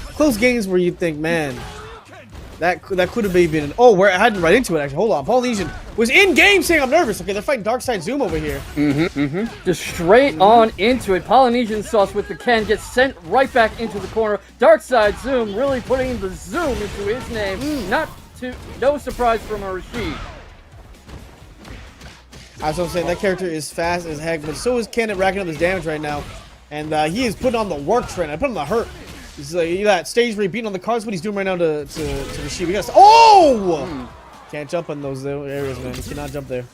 close games where you think, man, that could have been an, oh, we're heading right into it actually. Hold on, Polynesian was in game saying I'm nervous. Okay, they're fighting Darksidezoom over here. Just straight on into it. PolynesianSauce with the Ken gets sent right back into the corner. Darksidezoom really putting the zoom into his name. No surprise from a Rashid. I was saying that character is fast as heck, but so is Ken at racking up his damage right now, and he is putting on the work trend. I put on the hurt. He's like, that stage where he's beating on the cards. What he's doing right now to Rashid. We got can't jump in those areas, man. You cannot jump there.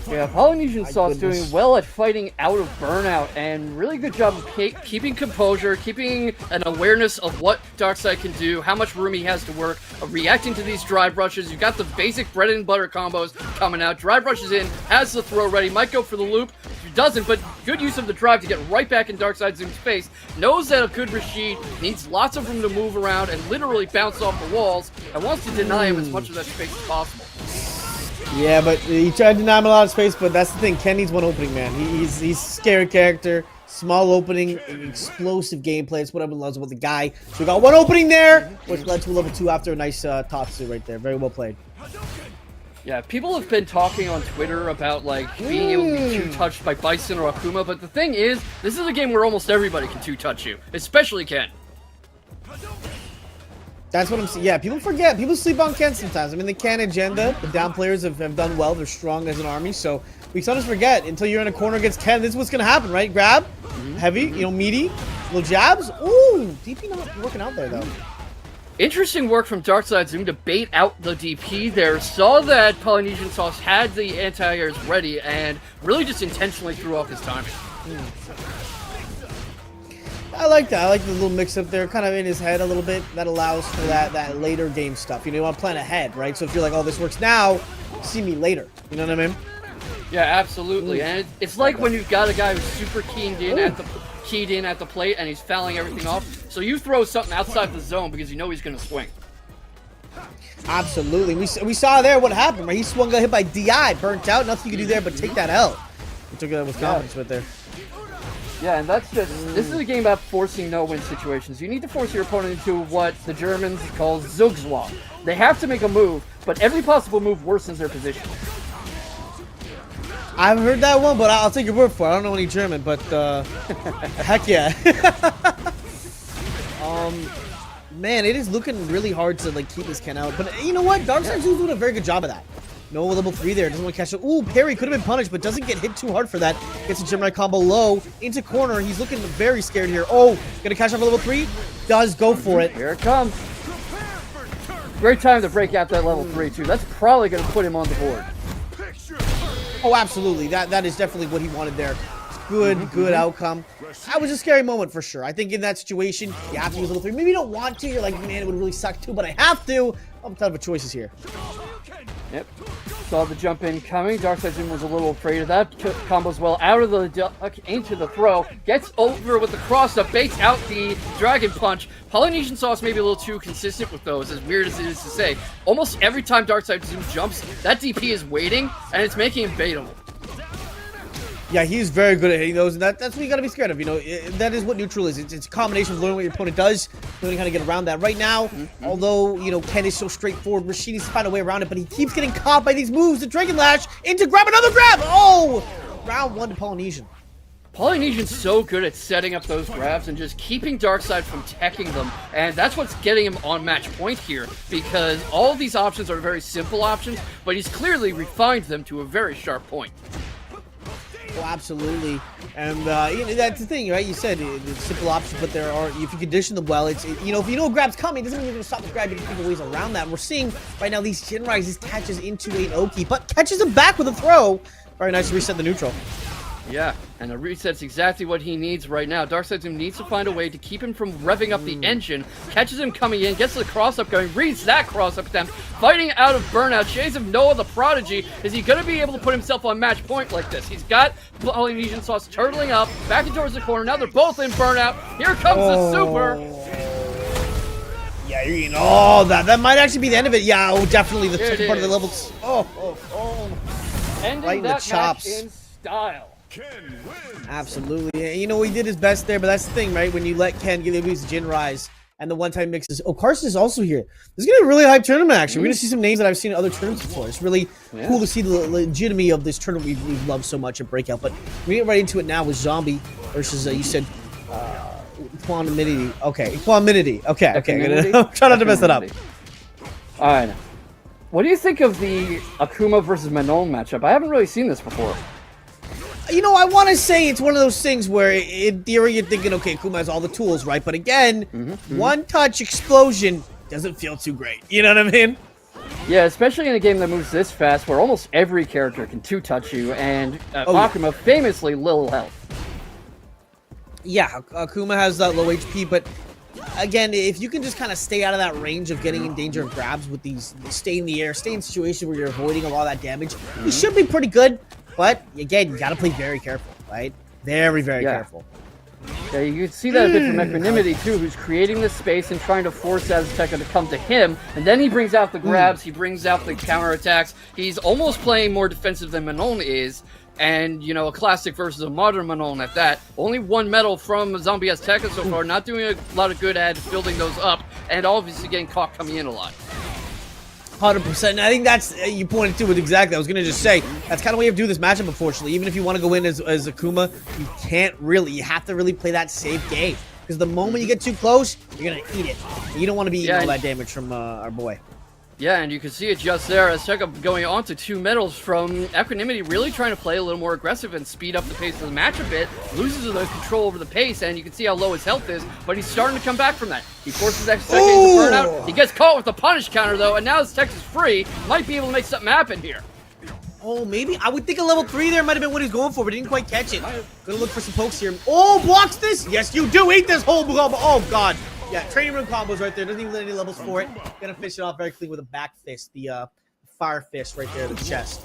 Yeah, PolynesianSauce doing well at fighting out of burnout, and really good job of keeping composure, keeping an awareness of what Darkside can do, how much room he has to work, reacting to these drive rushes. You've got the basic bread and butter combos coming out. Drive rushes in, has the throw ready, might go for the loop. Doesn't, but good use of the drive to get right back in Darksidezoom's face. Knows that a good Rashid needs lots of room to move around and literally bounce off the walls, and wants to deny him as much of that space as possible. Yeah, but he tried to deny him a lot of space, but that's the thing. Ken needs one opening, man. He's a scary character. Small opening, explosive gameplay. It's what everyone loves about the guy. So we got one opening there, which led to a level 2 after a nice top 2 right there. Very well played. Yeah, people have been talking on Twitter about, like, being able to be two-touched by Bison or Akuma, but the thing is, this is a game where almost everybody can two-touch you, especially Ken. That's what I'm saying. Yeah, people forget. People sleep on Ken sometimes. I mean, the Ken agenda, the down players have done well. They're strong as an army, so we sometimes forget until you're in a corner against Ken. This is what's going to happen, right? Grab, heavy, meaty, little jabs. Ooh, DP not working out there, though. Interesting work from Darksidezoom to bait out the DP there. Saw that PolynesianSauce had the anti-airs ready and really just intentionally threw off his timing. I like that. I like the little mix-up there, kind of in his head a little bit. That allows for that later game stuff. You want to plan ahead, right? So if you're like, oh, this works now, see me later. You know what I mean? Yeah, absolutely. And it's like when you've got a guy who's super keyed in at the plate and he's fouling everything off. So you throw something outside the zone because you know he's going to swing. Absolutely. We saw there what happened, right? He swung, got hit by DI, burnt out. Nothing you could do there but take that L. He took it with confidence right there. Yeah, and that's just, this is a game about forcing no-win situations. You need to force your opponent into what the Germans call Zugzwang. They have to make a move, but every possible move worsens their position. I haven't heard that one, but I'll take your word for it. I don't know any German, but heck yeah. Man, it is looking really hard to keep this Ken out. But you know what? Darksidezoom's doing a very good job of that. No level 3 there. Doesn't want to catch it. Ooh, parry could have been punished, but doesn't get hit too hard for that. Gets a Gemini combo low into corner. He's looking very scared here. Oh, gonna catch off a level 3. Does go for it. Here it comes. Great time to break out that level 3 too. That's probably gonna put him on the board. Oh, absolutely. That is definitely what he wanted there. Good outcome. That was a scary moment for sure. I think in that situation, you have to use level 3. Maybe you don't want to. You're like, man, it would really suck too, but I have to. I'm a ton of choices here. Yep. Saw the jump in coming. Darksidezoom was a little afraid of that. Combos well out of the duck into the throw. Gets over with the cross up, baits out the dragon punch. PolynesianSauce may be a little too consistent with those, as weird as it is to say. Almost every time Darksidezoom jumps, that DP is waiting, and it's making him baitable. Yeah, he's very good at hitting those, and that's what you gotta be scared of. That is what neutral is. It's a combination of learning what your opponent does, learning how to get around that. Right now, although Ken is so straightforward, Rashid needs to find a way around it, but he keeps getting caught by these moves. The Dragon Lash into grab, another grab. Oh, round 1 to Polynesian. Polynesian's so good at setting up those grabs and just keeping Darkside from teching them, and that's what's getting him on match point here, because all these options are very simple options, but he's clearly refined them to a very sharp point. Oh, absolutely. And that's the thing, right? You said it's simple options, but there are, if you condition them well, if you know a grab's coming, it doesn't mean you're going to stop the grab. You can think of ways around that. And we're seeing right now these Jinrais, these catches into an Oki, but catches him back with a throw. Very nice to reset the neutral. Yeah, and a reset's exactly what he needs right now. Darksidezoom needs to find a way to keep him from revving up the engine. Catches him coming in, gets the cross-up going, reads that cross-up attempt, fighting out of burnout. Shades of Noah the Prodigy. Is he going to be able to put himself on match point like this? He's got PolynesianSauce turtling up, back towards the corner. Now they're both in burnout. Here comes the super. Yeah, that might actually be the end of it. Yeah, definitely the second part of the levels. Ending right in that chops. Match in style. Absolutely. And, you know, he did his best there, but that's the thing, right? When you let Ken give his Jin rise and the one-time mixes. Oh, Kharsonist is also here. This is going to be a really hype tournament, actually. We're going to see some names that I've seen in other tournaments before. It's really cool to see the legitimacy of this tournament we've loved so much at Breakout. But we get right into it now with Zombie versus, you said, Equanimity. Okay, Equanimity. Okay. I'm trying not to mess that up. All right. What do you think of the Akuma versus Manon matchup? I haven't really seen this before. You know, I want to say it's one of those things where, in theory, you're thinking, okay, Akuma has all the tools, right? But again, one-touch explosion doesn't feel too great. You know what I mean? Yeah, especially in a game that moves this fast, where almost every character can two-touch you, and Akuma famously little health. Yeah, Akuma has that low HP, but again, if you can just kind of stay out of that range of getting in danger of grabs with these, stay in the air, stay in situations where you're avoiding a lot of that damage, you should be pretty good. But again, you gotta play very careful, right? Very careful. Yeah, you can see that a bit from Equanimity too, who's creating this space and trying to force Azteka to come to him, and then he brings out the grabs, he brings out the counterattacks. He's almost playing more defensive than Manon is, and you know, a classic versus a modern Manon at that. Only one medal from ZombieAzteka so far, not doing a lot of good at building those up, and obviously getting caught coming in a lot. 100%. And I think that's, you pointed to it exactly. I was going to just say, that's kind of why you have to do this matchup, unfortunately. Even if you want to go in as Akuma, you can't really. You have to really play that safe game. Because the moment you get too close, you're going to eat it. And you don't want to be eating all that damage from our boy. Yeah, and you can see it just there. Azteka going on to 2 medals from Equanimity, really trying to play a little more aggressive and speed up the pace of the match a bit. Loses the control over the pace, and you can see how low his health is, but he's starting to come back from that. He forces Azteka into burnout. He gets caught with the punish counter, though, and now Azteka's free. Might be able to make something happen here. Oh, maybe. I would think a level 3 there might have been what he's going for, but he didn't quite catch it. Gonna look for some pokes here. Oh, blocks this? Yes, you do. Eat this whole blob. Oh, God. Yeah, training room combos right there. Doesn't even let any levels for it. Gonna finish it off very clean with a back fist. The fire fist right there, the chest.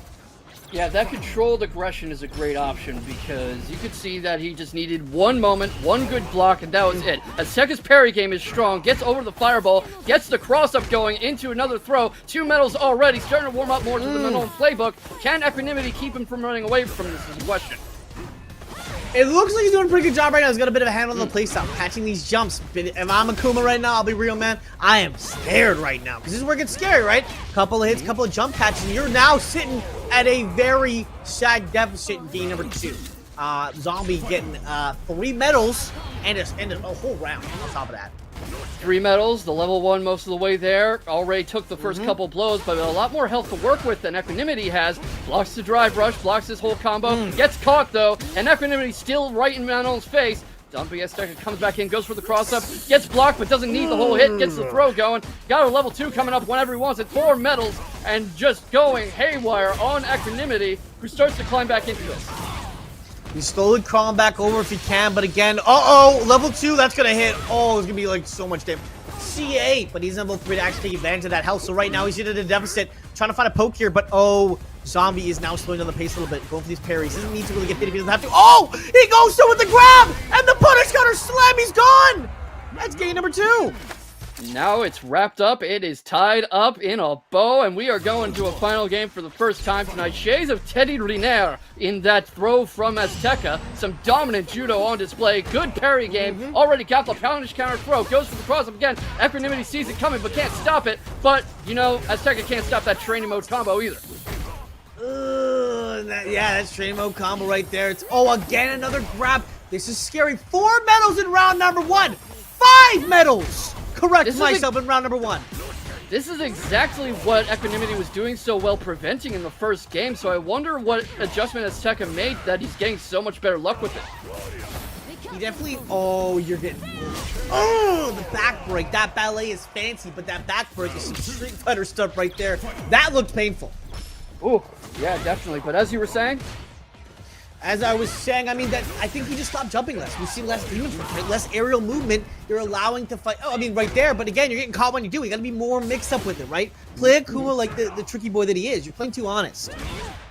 Yeah, that controlled aggression is a great option because you could see that he just needed one moment, one good block, and that was it. Azteka's parry game is strong, gets over the fireball, gets the cross-up going into another throw. 2 medals already, starting to warm up more to the Manon playbook. Can Equanimity keep him from running away from this is the question. It looks like he's doing a pretty good job right now. He's got a bit of a handle on the playstyle, patching these jumps. If I'm Akuma right now, I'll be real, man. I am scared right now because this is where it gets scary, right? Couple of hits, couple of jump patches, and you're now sitting at a very sad deficit in game number 2. Zombie getting 3 medals and a whole round on top of that. 3 medals, the level 1 most of the way there. Already took the first couple blows, but a lot more health to work with than Equanimity has. Blocks the drive rush, blocks his whole combo. Gets caught, though, and Equanimity still right in Manon's face. ZombieAzteka comes back in, goes for the cross-up, gets blocked, but doesn't need the whole hit, gets the throw going. Got a level 2 coming up whenever he wants it. 4 medals, and just going haywire on Equanimity, who starts to climb back into this. He's slowly crawling back over if he can, but again, level 2, that's gonna hit. Oh, it's gonna be like so much damage. C8, but he's on level 3 to actually take advantage of that health. So right now he's at a deficit, trying to find a poke here, but Zombie is now slowing down the pace a little bit, going for these parries. He doesn't need to really get hit if he doesn't have to. Oh, he goes through with the grab, and the punish counter slam, he's gone! That's game number 2. Now it's wrapped up, it is tied up in a bow, and we are going to a final game for the first time tonight. Shades of Teddy Riner in that throw from Azteka. Some dominant judo on display, good parry game, already got the punish counter throw, goes for the cross-up again. Equanimity sees it coming, but can't stop it. But, you know, Azteka can't stop that training mode combo either. Yeah, that's training mode combo right there. It's, again, another grab. This is scary. 4 medals in round number 1. 5 medals! Correct myself in round number 1. This is exactly what Equanimity was doing so well preventing in the first game, so I wonder what adjustment Azteka made that he's getting so much better luck with it. He definitely, you're getting, the back break. That ballet is fancy, but that back break is some Street Fighter stuff right there. That looked painful. Ooh, yeah, definitely, but as you were saying? As I was saying, I mean, that I think we just stopped jumping less. We see less demon movement, less aerial movement. You're allowing to fight. Right there. But again, you're getting caught when you do. You got to be more mixed up with it, right? Play Akuma like the tricky boy that he is. You're playing too honest.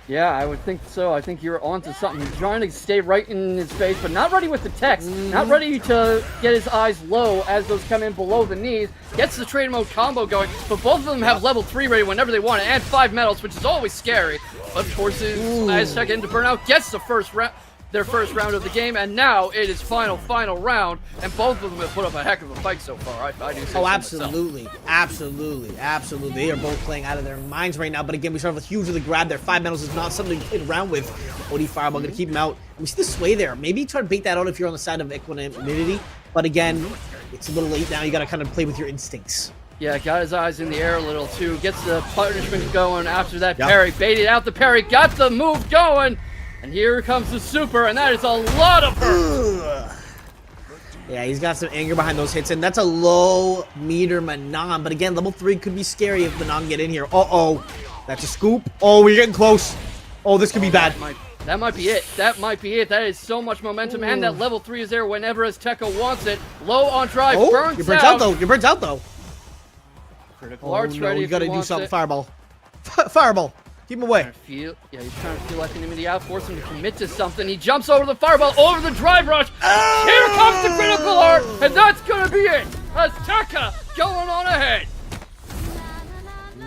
Yeah, I would think so. I think you're onto something. He's trying to stay right in his face, but not ready with the text. Not ready to get his eyes low as those come in below the knees. Gets the trade mode combo going, but both of them have level 3 ready whenever they want to add 5 medals, which is always scary. But forces Azteka into burnout, gets the first round. their first round of the game, and now it is final round, and both of them have put up a heck of a fight so far. I do say so absolutely. Myself. Absolutely. They are both playing out of their minds right now, but again, we start with a huge really grab there. 5 medals is not something to play around with. OD Fireball gonna keep him out. We see the sway there. Maybe try to bait that out if you're on the side of Equanimity, but again, it's a little late now. You gotta kind of play with your instincts. Yeah, got his eyes in the air a little too. Gets the punishment going after that parry. Baited out the parry, got the move going. And here comes the super, and that is a lot of hurt. Yeah, he's got some anger behind those hits, and that's a low meter Manon. But again, level 3 could be scary if Manon get in here. Uh-oh. That's a scoop. Oh, we're getting close. Oh, this could be bad. That might be it. That might be it. That is so much momentum, and that level 3 is there whenever Azteka wants it. Low on drive, burns out. Your bird's out, though. Critical arts ready. You gotta do something. Fireball. Fireball. Keep him away. He's trying to feel Equanimity out, force him to commit to something. He jumps over the fireball, over the drive rush. Here comes the critical art, and that's gonna be it. Azteka going on ahead.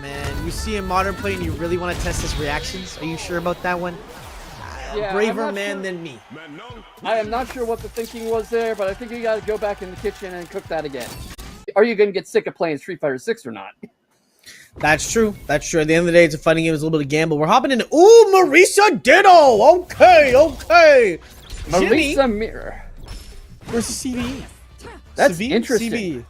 Man, you see a modern play and you really want to test his reactions? Are you sure about that one? Yeah, braver man than me. I am not sure what the thinking was there, but I think you got to go back in the kitchen and cook that again. Are you going to get sick of playing Street Fighter 6 or not? That's true. At the end of the day, it's a fighting game. It's a little bit of gamble. We're hopping into... Ooh, Marisa Ditto! Okay. Marisa Mirror. Versus CVE. That's interesting.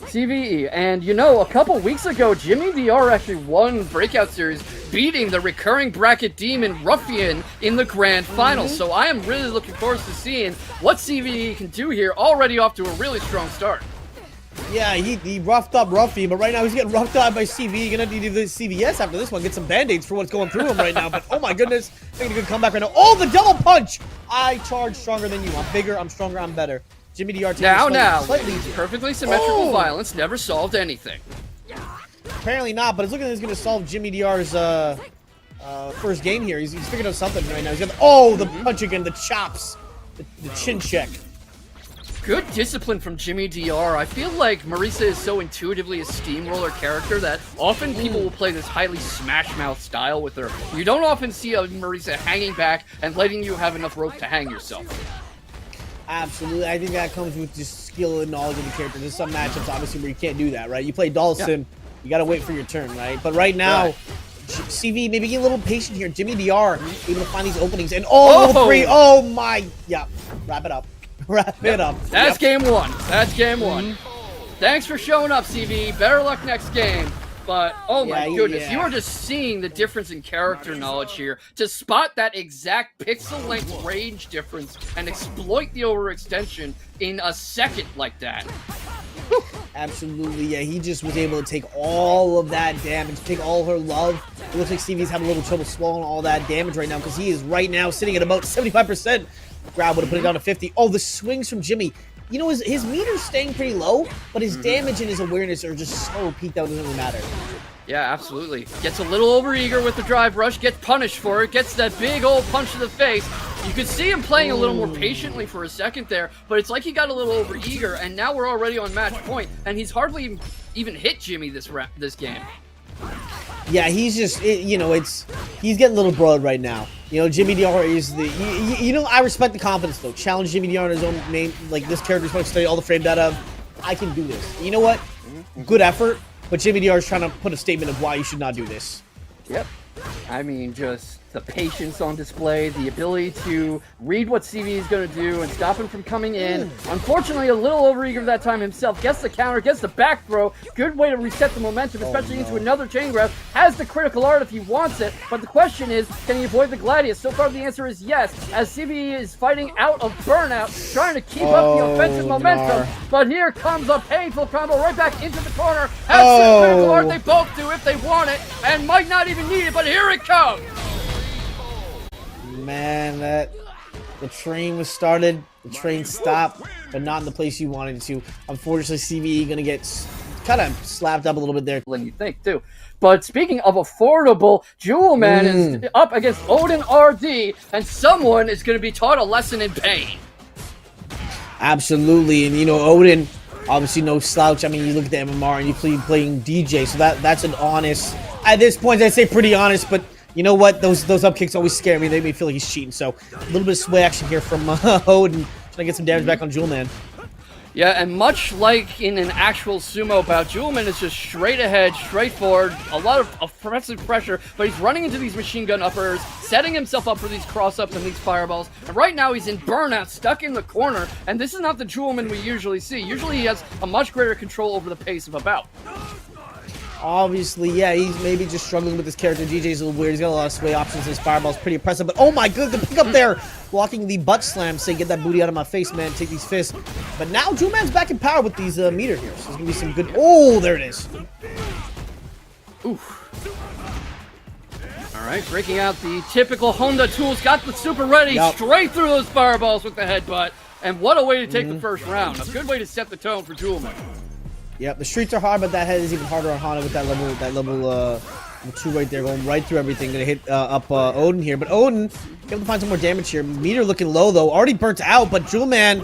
CVE. And, you know, a couple weeks ago, Jimmy DR actually won Breakout Series, beating the recurring bracket demon Ruffian in the grand final. So I am really looking forward to seeing what CVE can do here, already off to a really strong start. Yeah, he roughed up Ruffy, but right now he's getting roughed up by CV. Gonna need to do the CVS after this one, get some band-aids for what's going through him right now. But oh my goodness, making a good comeback right now. Oh, the double punch! I charge stronger than you. I'm bigger, I'm stronger, I'm better. Jimmy DR slightly perfectly symmetrical violence never solved anything. Apparently not, but it's looking like it's gonna solve Jimmy DR's first game here. He's figured out something right now. He's got the punch again, the chops, the chin check. Good discipline from Jimmy DR. I feel like Marisa is so intuitively a steamroller character that often people will play this highly smash mouth style with her. You don't often see a Marisa hanging back and letting you have enough rope to hang yourself. Absolutely. I think that comes with just skill and knowledge of the character. There's some matchups, obviously, where you can't do that, right? You play Dhalsim, you gotta wait for your turn, right? But right now, CV, maybe get a little patient here. Jimmy DR able to find these openings. And level 3. Oh my. Yeah. Wrap it up. Wrap it up. That's game one. That's game one. Thanks for showing up, CV. Better luck next game. But, oh my goodness, you are just seeing the difference in character knowledge here. To spot that exact pixel length range difference and exploit the overextension in a second like that. Absolutely, yeah. He just was able to take all of that damage, take all her love. It looks like Stevie's having a little trouble swallowing all that damage right now because he is right now sitting at about 75%. Grab would have put it down to 50. Oh, the swings from Jimmy. You know, his meter's staying pretty low, but his damage and his awareness are just so peaked out, it doesn't really matter. Yeah, absolutely. Gets a little overeager with the drive rush, gets punished for it, gets that big old punch to the face. You could see him playing a little more patiently for a second there, but it's like he got a little overeager, and now we're already on match point, and he's hardly even hit Jimmy this game. Yeah, he's just, he's getting a little broad right now. You know, Jimmy DR is I respect the confidence, though. Challenge Jimmy DR on his own main, like, this character's going to study all the frame data. I can do this. You know what? Good effort, but Jimmy DR is trying to put a statement of why you should not do this. Yep. I mean, just the patience on display, the ability to read what CV is going to do and stop him from coming in. Unfortunately, a little overeager that time himself. Gets the counter, gets the back throw. Good way to reset the momentum, especially into another chain grab. Has the critical art if he wants it, but the question is, can he avoid the Gladius? So far, the answer is yes, as CV is fighting out of burnout, trying to keep up the offensive momentum. But here comes a painful combo right back into the corner. Has the critical art. They both do if they want it, and might not even need it, but here it comes. Man, the train was started, the train stopped, but not in the place you wanted it to. Unfortunately, CVE gonna get kind of slapped up a little bit there. Than you think, too. But speaking of affordable, Jewelman is up against Odin RD, and someone is going to be taught a lesson in pain. Absolutely, and Odin, obviously no slouch. I mean, you look at the MMR and you playing Dee Jay, so that's an honest, at this point I'd say pretty honest, but You know what? Those up kicks always scare me. They make me feel like he's cheating. So a little bit of sway action here from Odin, trying to get some damage back on Jewelman. Yeah, and much like in an actual sumo bout, Jewelman is just straight ahead, straight forward, a lot of offensive pressure, but he's running into these machine gun uppers, setting himself up for these cross-ups and these fireballs, and right now he's in burnout, stuck in the corner, and this is not the Jewelman we usually see. Usually he has a much greater control over the pace of a bout. Obviously, yeah, he's maybe just struggling with his character. Dee Jay's a little weird. He's got a lot of sway options. His fireball's pretty impressive. But oh my god, the pick up there, blocking the butt slam, saying, "Get that booty out of my face, man. Take these fists." But now Jewelman's back in power with these meter here. So there's gonna be some good. Oh, there it is. Oof. All right, breaking out the typical Honda tools. Got the super ready, straight through those fireballs with the headbutt. And what a way to take the first round. A good way to set the tone for Jewelman. Yep, the streets are hard, but that head is even harder on Honda with that level 2 right there, going right through everything. Gonna hit up Odin here, but Odin able to find some more damage here. Meter looking low though, already burnt out, but Jewelman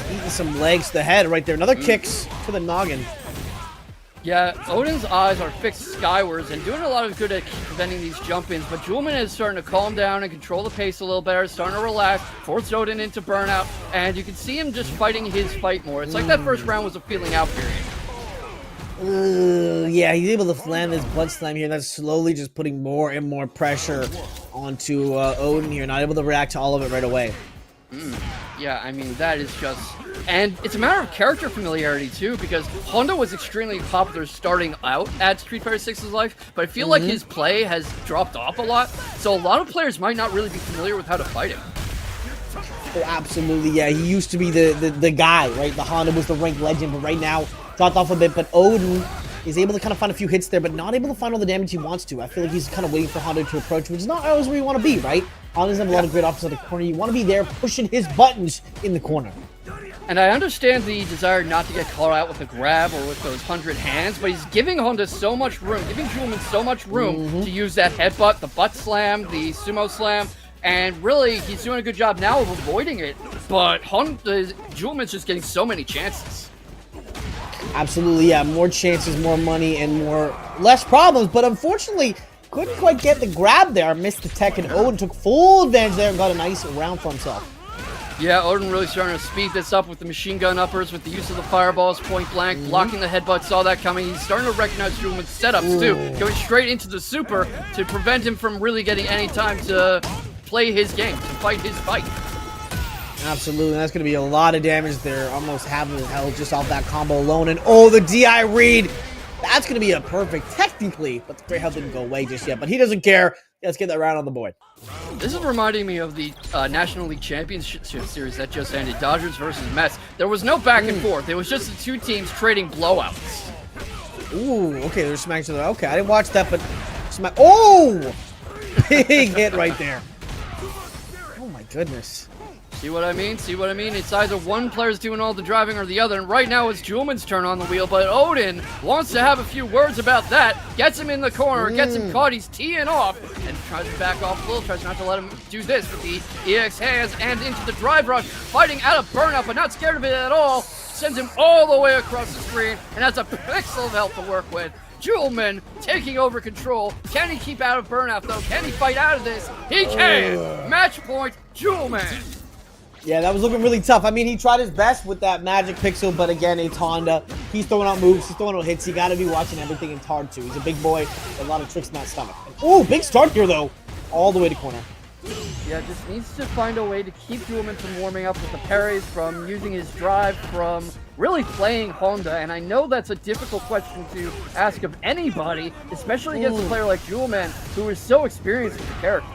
eating some legs to the head right there. Another kicks to the noggin. Yeah, Odin's eyes are fixed skywards and doing a lot of good at preventing these jump-ins, but Jewelman is starting to calm down and control the pace a little better, starting to relax, force Odin into burnout, and you can see him just fighting his fight more. It's like that first round was a feeling out period. Yeah, he's able to land this butt slam here. That's slowly just putting more and more pressure onto Odin here. Not able to react to all of it right away. Yeah, I mean, that is just... And it's a matter of character familiarity, too, because Honda was extremely popular starting out at Street Fighter 6's life, but I feel like his play has dropped off a lot, so a lot of players might not really be familiar with how to fight him. Oh, absolutely, yeah. He used to be the guy, right? The Honda was the ranked legend, but right now, dropped off a bit, but Odin is able to kind of find a few hits there, but not able to find all the damage he wants to. I feel like he's kind of waiting for Honda to approach, which is not always where you want to be, right? Honda's have a lot of great options at the corner. You want to be there pushing his buttons in the corner. And I understand the desire not to get caught out with a grab or with those 100 hands, but he's giving Honda so much room, giving Jewelman so much room to use that headbutt, the butt slam, the sumo slam, and really, he's doing a good job now of avoiding it, but Jewelman's just getting so many chances. Absolutely, yeah. More chances, more money, and less problems, but unfortunately, couldn't quite get the grab there. Missed the tech, and Odin took full advantage there and got a nice round for himself. Yeah, Odin really starting to speed this up with the machine gun uppers, with the use of the fireballs point blank, blocking the headbutt, saw that coming. He's starting to recognize Jewelman's setups too, going straight into the super to prevent him from really getting any time to play his game, to fight his fight. Absolutely, that's going to be a lot of damage there, almost half of his health just off that combo alone. And oh, the DI read, that's going to be a perfect technically, but the great health didn't go away just yet, but he doesn't care. Let's get that round on the board. This is reminding me of the National League Championship Series that just ended, Dodgers versus Mets. There was no back and forth. It was just the two teams trading blowouts. Ooh, okay, they're smacking each other. Okay, I didn't watch that, but smack. Oh! Big hit right there. Oh my goodness. See what I mean? See what I mean? It's either one player's doing all the driving or the other, and right now it's Jewelman's turn on the wheel, but Odin wants to have a few words about that, gets him in the corner, gets him caught, he's teeing off, and tries to back off a little, tries not to let him do this with the EX hands and into the drive rush, fighting out of burnout, but not scared of it at all, sends him all the way across the screen, and has a pixel of health to work with. Jewelman taking over control. Can he keep out of burnout, though? Can he fight out of this? He can! Match point, Jewelman! Yeah, that was looking really tough. I mean, he tried his best with that magic pixel, but again, it's Honda. He's throwing out moves, he's throwing out hits. You got to be watching everything. It's hard to. He's a big boy, a lot of tricks in that stomach. Oh, big start here, though. All the way to corner. Yeah, just needs to find a way to keep Jewelman from warming up with the parries, from using his drive, from really playing Honda. And I know that's a difficult question to ask of anybody, especially against a player like Jewelman, who is so experienced with the character.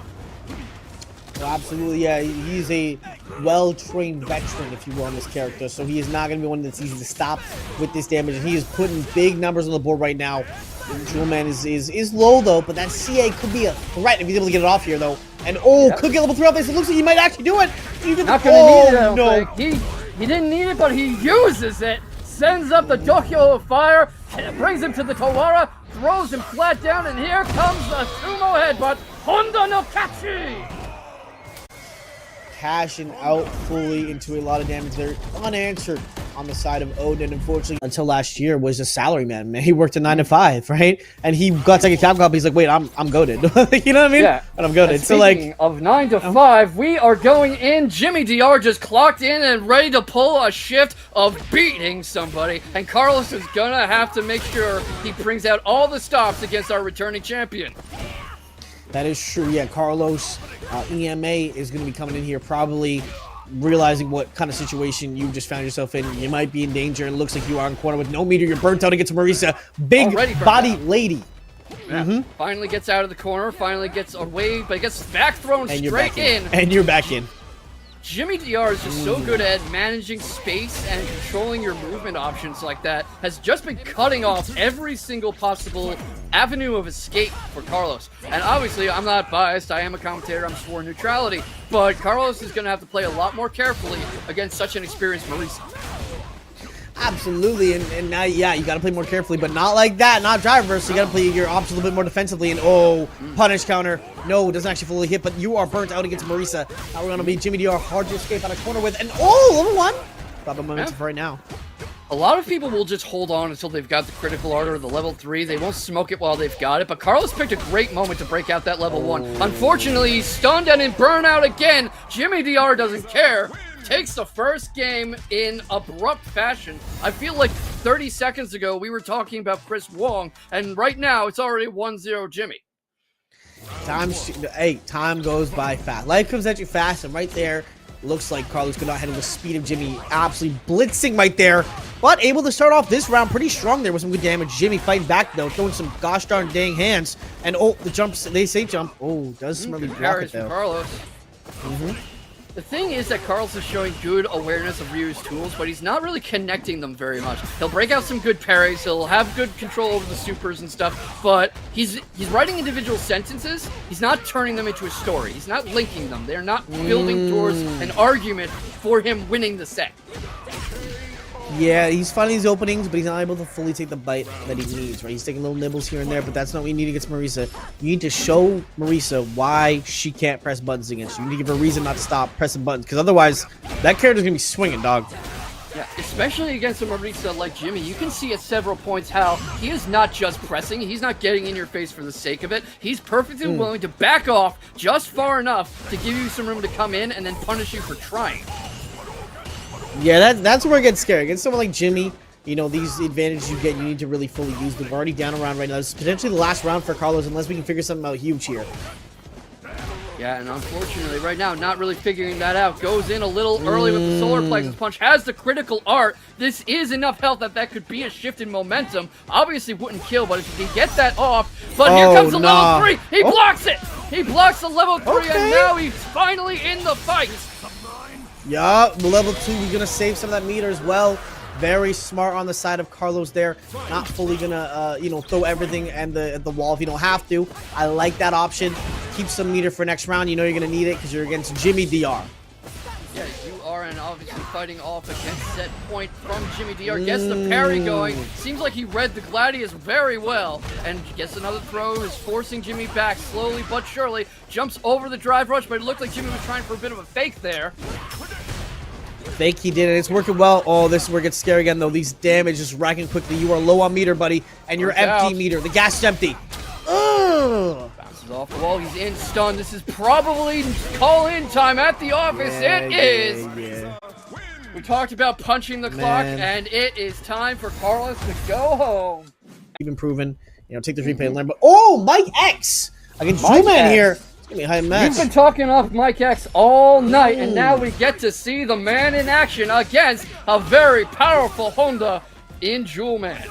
Well, absolutely, yeah. He's a well-trained veteran, if you will, on this character, so he is not going to be one that's easy to stop with this damage. And he is putting big numbers on the board right now. Jewelman is low, though, but that CA could be a threat if he's able to get it off here, though. And, could get level 3 off this. It looks like he might actually do it. Not going to need it, I don't think. He didn't need it, but he uses it. Sends up the Dokyo of Fire, and brings him to the Tawara, throws him flat down, and here comes the sumo headbutt. Honda no Kachi! Cashing out fully into a lot of damage there. Unanswered on the side of Odin, unfortunately, until last year, was a salary man. He worked a 9 to 5, right? And he got like a Capcom Cup. He's like, wait, I'm goated. You know what I mean? Yeah. And I'm goated. So like, of 9 to 5, we are going in. Jimmy DR just clocked in and ready to pull a shift of beating somebody. And Carlos is gonna have to make sure he brings out all the stops against our returning champion. That is true. Yeah, Carlos, EMA is going to be coming in here probably realizing what kind of situation you just found yourself in. You might be in danger, and it looks like you are in corner with no meter. You're burnt out against Marisa. Big body lady. Yeah. Finally gets out of the corner, finally gets away, but gets back thrown and straight in. And you're back in. Jimmy DR is just so good at managing space and controlling your movement options like that, has just been cutting off every single possible avenue of escape for Carlos. And obviously, I'm not biased, I am a commentator, I'm sworn neutrality, but Carlos is going to have to play a lot more carefully against such an experienced Marisa. Absolutely, and now, yeah, you got to play more carefully, but not like that, not driver, so you got to play your options a little bit more defensively, and oh, punish counter. No, doesn't actually fully hit, but you are burnt out against Marisa. Now we're going to be Jimmy DR, hard to escape out of corner with, and oh, level 1. Got the momentum for right now. A lot of people will just hold on until they've got the critical art or the level 3. They won't smoke it while they've got it, but Carlos picked a great moment to break out that level 1. Unfortunately, he's stunned and in burnout again. Jimmy DR doesn't care. Takes the first game in abrupt fashion. I feel like 30 seconds ago we were talking about Chris Wong, and right now it's already 1-0 Jimmy. Time goes by fast. Life comes at you fast, and right there, looks like Carlos could not handle the speed of Jimmy. Absolutely blitzing right there, but able to start off this round pretty strong there with some good damage. Jimmy fighting back though, throwing some gosh darn dang hands, and oh, the jumps, they say jump. Oh, does some really block it though. Carlos. The thing is that Carlos is showing good awareness of Ryu's tools, but he's not really connecting them very much. He'll break out some good parries, he'll have good control over the supers and stuff, but he's writing individual sentences, he's not turning them into a story, he's not linking them, they're not building towards an argument for him winning the set. Yeah, he's finding these openings, but he's not able to fully take the bite that he needs, right? He's taking little nibbles here and there, but that's not what you need against Marisa. You need to show Marisa why she can't press buttons against you. You need to give her a reason not to stop pressing buttons, because otherwise, that character's going to be swinging, dog. Yeah, especially against a Marisa like Jimmy, you can see at several points how he is not just pressing, he's not getting in your face for the sake of it. He's perfectly willing to back off just far enough to give you some room to come in and then punish you for trying. Yeah, that's where it gets scary. Against someone like Jimmy, you know, these advantages you get, you need to really fully use them. We're already down a round right now. This is potentially the last round for Carlos unless we can figure something out huge here. Yeah, and unfortunately, right now, not really figuring that out. Goes in a little early with the solar plexus punch. Has the critical art. This is enough health that could be a shift in momentum. Obviously wouldn't kill, but if you can get that off. But here comes the level 3. He blocks it. He blocks the level 3, and now he's finally in the fight. Yeah, level 2, he's gonna save some of that meter as well. Very smart on the side of Carlos there. Not fully gonna, you know, throw everything at the wall if you don't have to. I like that option. Keep some meter for next round. You know you're gonna need it because you're against Jimmy DR. Yeah, you are, and obviously fighting off against set point from Jimmy DR. Gets the parry going. Seems like he read the Gladius very well. And gets another throw, is forcing Jimmy back slowly but surely. Jumps over the drive rush, but it looked like Jimmy was trying for a bit of a fake there. Fake, he did it. It's working well. Oh, this is where it gets scary again, though. These damage is racking quickly. You are low on meter, buddy, and you're empty meter. The gas is empty. Bounces off the wall. He's in stun. This is probably call-in time at the office. It is. Yeah. We talked about punching the clock, and it is time for Carlos to go home. Keep improving. You know, take the replay and learn. But oh, Mikex against jewelman here. It's gonna be a high match. You've been talking off Mikex all night, and now we get to see the man in action against a very powerful Honda in jewelman.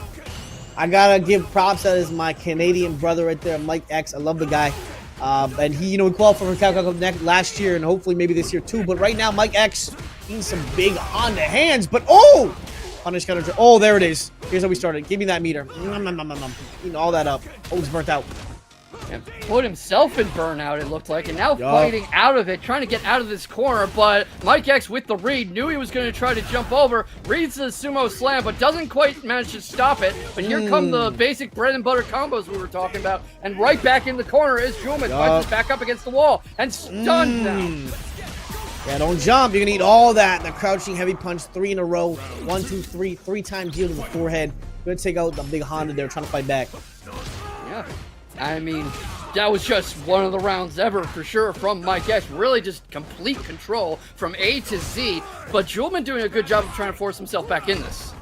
I gotta give props. That is my Canadian brother right there, Mikex. I love the guy. And he, you know, qualified for Capcom Cup last year, and hopefully maybe this year too. But right now, Mikex needs some big on the hands. But oh, punish counter. Oh, there it is. Here's how we started. Give me that meter. Eating all that up. Oh, he's burnt out. And put himself in burnout, it looked like, and now fighting out of it, trying to get out of this corner, but Mikex with the read, knew he was going to try to jump over, reads the sumo slam, but doesn't quite manage to stop it, but here come the basic bread and butter combos we were talking about, and right back in the corner is jewelman, punches back up against the wall, and stunned now. Yeah, don't jump. You're gonna eat all that. The crouching heavy punch, 3 in a row. 1, 2, 3. 3 times deal to the forehead. Gonna take out the big Honda there, trying to fight back. Yeah. I mean, that was just one of the rounds ever for sure from Mikex. Really just complete control from A to Z. But Jewelman doing a good job of trying to force himself back in this.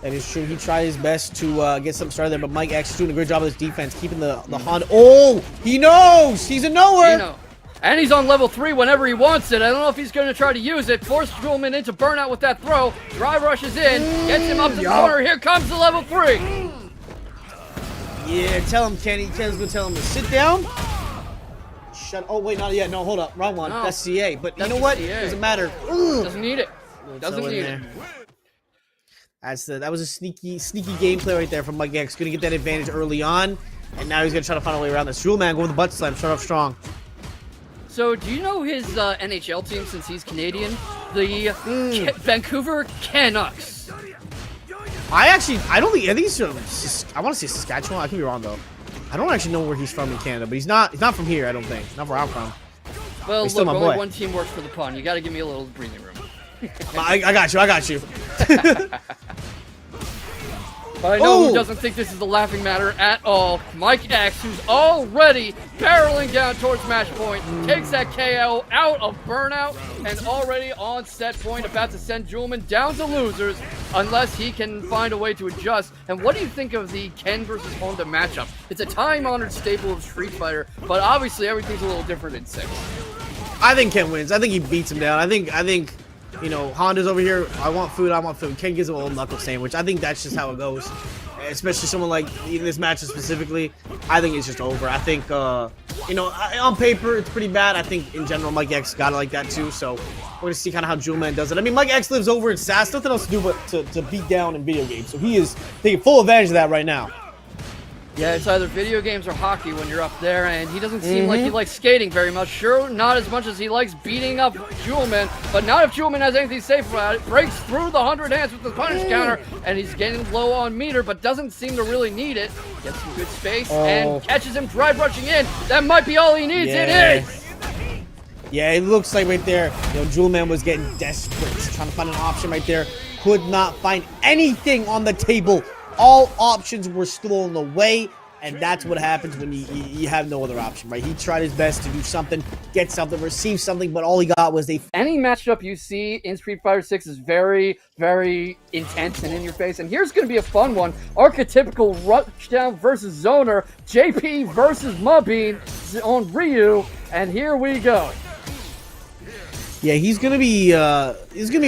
That is true. He tried his best to get something started there, but Mikex doing a great job of his defense, keeping the Honda. Oh, he knows. He's a knower. You know. And he's on level 3 whenever he wants it. I don't know if he's going to try to use it. Force Jewelman into burnout with that throw. Drive rushes in. Gets him up to the corner. Here comes the level 3. Yeah, tell him, Kenny. Kenny's going to tell him to sit down. Shut. Oh, wait, not yet. No, hold up. Wrong one. No. That's CA. But you know what? CA. Doesn't matter. Doesn't need it. Doesn't need it. That was a sneaky gameplay right there from Mikex. Going to get that advantage early on. And now he's going to try to find a way around this. Jewelman going with the butt slam. Start off strong. So, do you know his NHL team since he's Canadian? The Vancouver Canucks. I don't think, I think he's from, I want to say Saskatchewan. I could be wrong, though. I don't actually know where he's from in Canada, but he's not from here, I don't think. Not where I'm from. Well, look, only one team works for the pun. You got to give me a little breathing room. I got you. But I know who doesn't think this is a laughing matter at all. Mikex, who's already barreling down towards match point, takes that KO out of burnout, and already on set point, about to send Jewelman down to losers, unless he can find a way to adjust. And what do you think of the Ken versus Honda matchup? It's a time-honored staple of Street Fighter, but obviously everything's a little different in 6. I think Ken wins. I think he beats him down. I think. You know, Honda's over here. I want food. Ken gives him a little knuckle sandwich. I think that's just how it goes. Especially someone like in this match specifically. I think it's just over. I think, you know, on paper it's pretty bad. I think in general Mikex got it like that too. So we're gonna see kind of how Jewelman does it. I mean, Mikex lives over in SAS. Nothing else to do but to beat down in video games. So he is taking full advantage of that right now. Yeah, it's either video games or hockey when you're up there, and he doesn't seem like he likes skating very much. Sure, not as much as he likes beating up Jewelman, but not if Jewelman has anything to say about it. Breaks through the 100 hands with the punish counter, and he's getting low on meter, but doesn't seem to really need it. Gets some good space, and catches him drive rushing in. That might be all he needs. Yeah. It is! Yeah, it looks like right there, you know, Jewelman was getting desperate, trying to find an option right there. Could not find anything on the table. All options were stolen away, and that's what happens when you have no other option, right? He tried his best to do something, get something, receive something, but all he got was Any matchup you see in Street Fighter 6 is very, very intense and in your face, and here's going to be a fun one. Archetypical Rushdown versus Zoner, JP versus MuhBeans on Ryu, and here we go. Yeah, he's gonna be a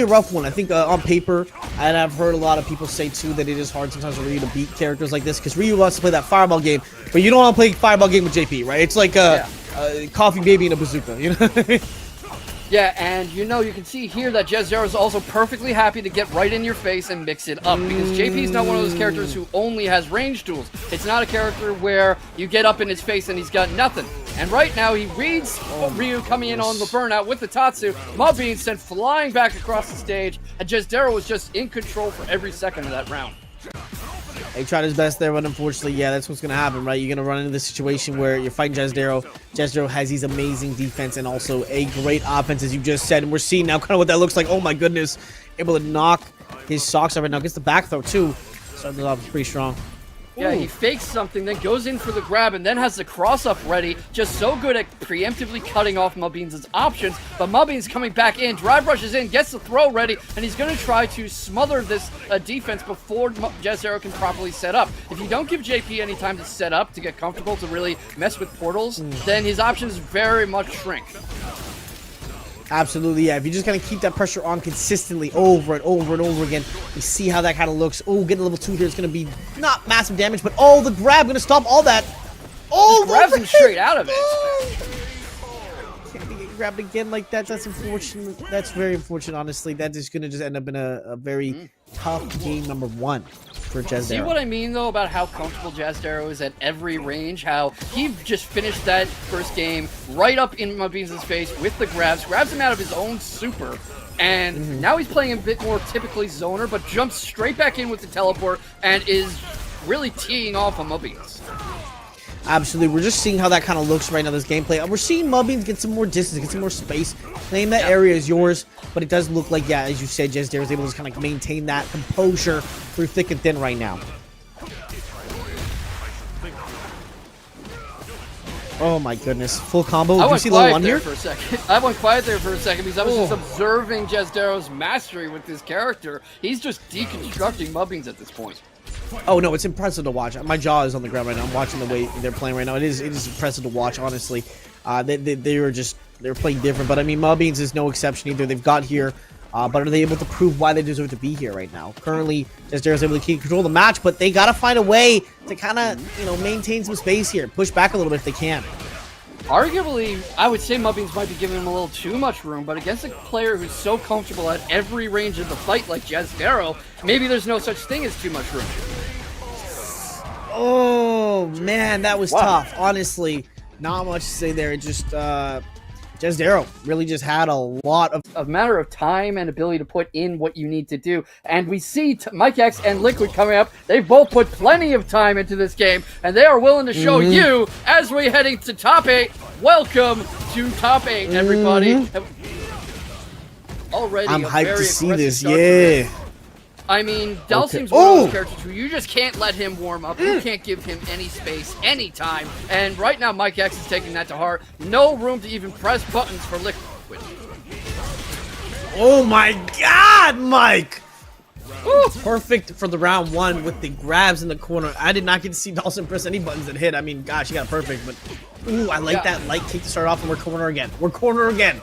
rough one. I think on paper, and I've heard a lot of people say too that it is hard sometimes for Ryu to beat characters like this because Ryu wants to play that fireball game, but you don't want to play fireball game with JP, right? It's like a coffee baby and a bazooka, you know? Yeah, and you know, you can see here that Jazdero is also perfectly happy to get right in your face and mix it up, because JP is not one of those characters who only has range tools. It's not a character where you get up in his face and he's got nothing. And right now, he reads Ryu coming in on the burnout with the Tatsu. MuhBeans sent flying back across the stage, and Jazdero was just in control for every second of that round. He tried his best there, but unfortunately, yeah, that's what's going to happen, right? You're going to run into this situation where you're fighting Jazdero. Jazdero has these amazing defense and also a great offense, as you just said. And we're seeing now kind of what that looks like. Oh, my goodness. Able to knock his socks off right now. Gets the back throw, too. Starting off pretty strong. Yeah, he fakes something, then goes in for the grab, and then has the cross-up ready. Just so good at preemptively cutting off MuhBeans' options. But MuhBeans coming back in, drive rushes in, gets the throw ready, and he's going to try to smother this defense before Jazdero can properly set up. If you don't give JP any time to set up, to get comfortable, to really mess with portals, then his options very much shrink. Absolutely, yeah. If you just kind of keep that pressure on consistently over and over and over again, you see how that kind of looks. Oh, getting level 2 here is going to be not massive damage, but oh, the grab going to stop all that. Oh, just grabs him straight out of it. Can't get grabbed again like that. That's unfortunate. That's very unfortunate, honestly. That is going to just end up in a very tough game number 1 for Jazdero. See what I mean, though, about how comfortable Jazdero is at every range? How he just finished that first game right up in MuhBeans' face with the grabs him out of his own super, and now he's playing a bit more typically zoner, but jumps straight back in with the teleport and is really teeing off on MuhBeans. Absolutely. We're just seeing how that kind of looks right now, this gameplay. We're seeing MuhBeans get some more distance, get some more space. Claim that area is yours, but it does look like, yeah, as you said, Jazdero is able to kind of maintain that composure through thick and thin right now. Oh my goodness. Full combo. Do you see level 1 here? For a second. I went quiet there for a second because I was just observing Jazdero's mastery with this character. He's just deconstructing MuhBeans at this point. Oh no, it's impressive to watch. My jaw is on the ground right now. I'm watching the way they're playing right now. It is impressive to watch, honestly. They're playing different, but I mean, MuhBeans is no exception either. They've got here, but are they able to prove why they deserve to be here right now? Currently, Jazdero's able to keep control of the match, but they gotta find a way to kind of, you know, maintain some space here, push back a little bit if they can. Arguably, I would say MuhBeans might be giving him a little too much room, but against a player who's so comfortable at every range of the fight like Jazdero, maybe there's no such thing as too much room. Oh, man, that was tough. Honestly, not much to say there. It just, Jazdero really just had a lot of... A matter of time and ability to put in what you need to do. And we see Mikex and Liquid coming up. They've both put plenty of time into this game, and they are willing to show you as we're heading to top 8. Welcome to top 8, everybody. Already, I'm hyped to see this, yeah. I mean, Dhalsim's one of those characters who you just can't let him warm up. You can't give him any space, any time. And right now, Mikex is taking that to heart. No room to even press buttons for Liquid. Oh my God, Mike! Ooh. Perfect for the round 1 with the grabs in the corner. I did not get to see Dhalsim press any buttons that hit. I mean, gosh, he got perfect, but ooh, I like that light kick to start off, and we're corner again. We're corner again.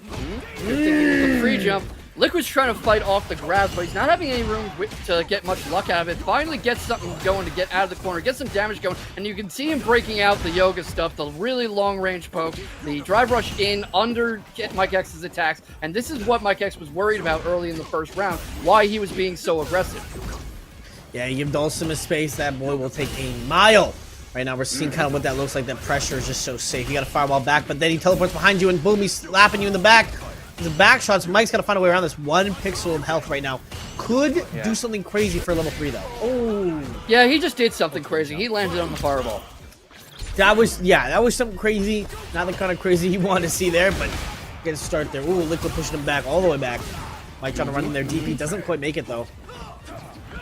Good thing with the free jump. Liquid's trying to fight off the grabs, but he's not having any room to get much luck out of it. Finally gets something going to get out of the corner, get some damage going, and you can see him breaking out the yoga stuff, the really long-range poke, the drive rush in under Mikex's attacks, and this is what Mikex was worried about early in the first round, why he was being so aggressive. Yeah, you give Dhalsim a space, that boy will take a mile. Right now, we're seeing kind of what that looks like. That pressure is just so safe. You got a firewall back, but then he teleports behind you, and boom, he's slapping you in the back. The back shots, Mike's got to find a way around this. 1 pixel of health right now. Could do something crazy for level 3, though. Oh. Yeah, he just did something crazy. He landed on the fireball. That was something crazy. Not the kind of crazy you want to see there, but get a start there. Ooh, Liquid pushing him back, all the way back. Mike trying to run in there. DP doesn't quite make it, though.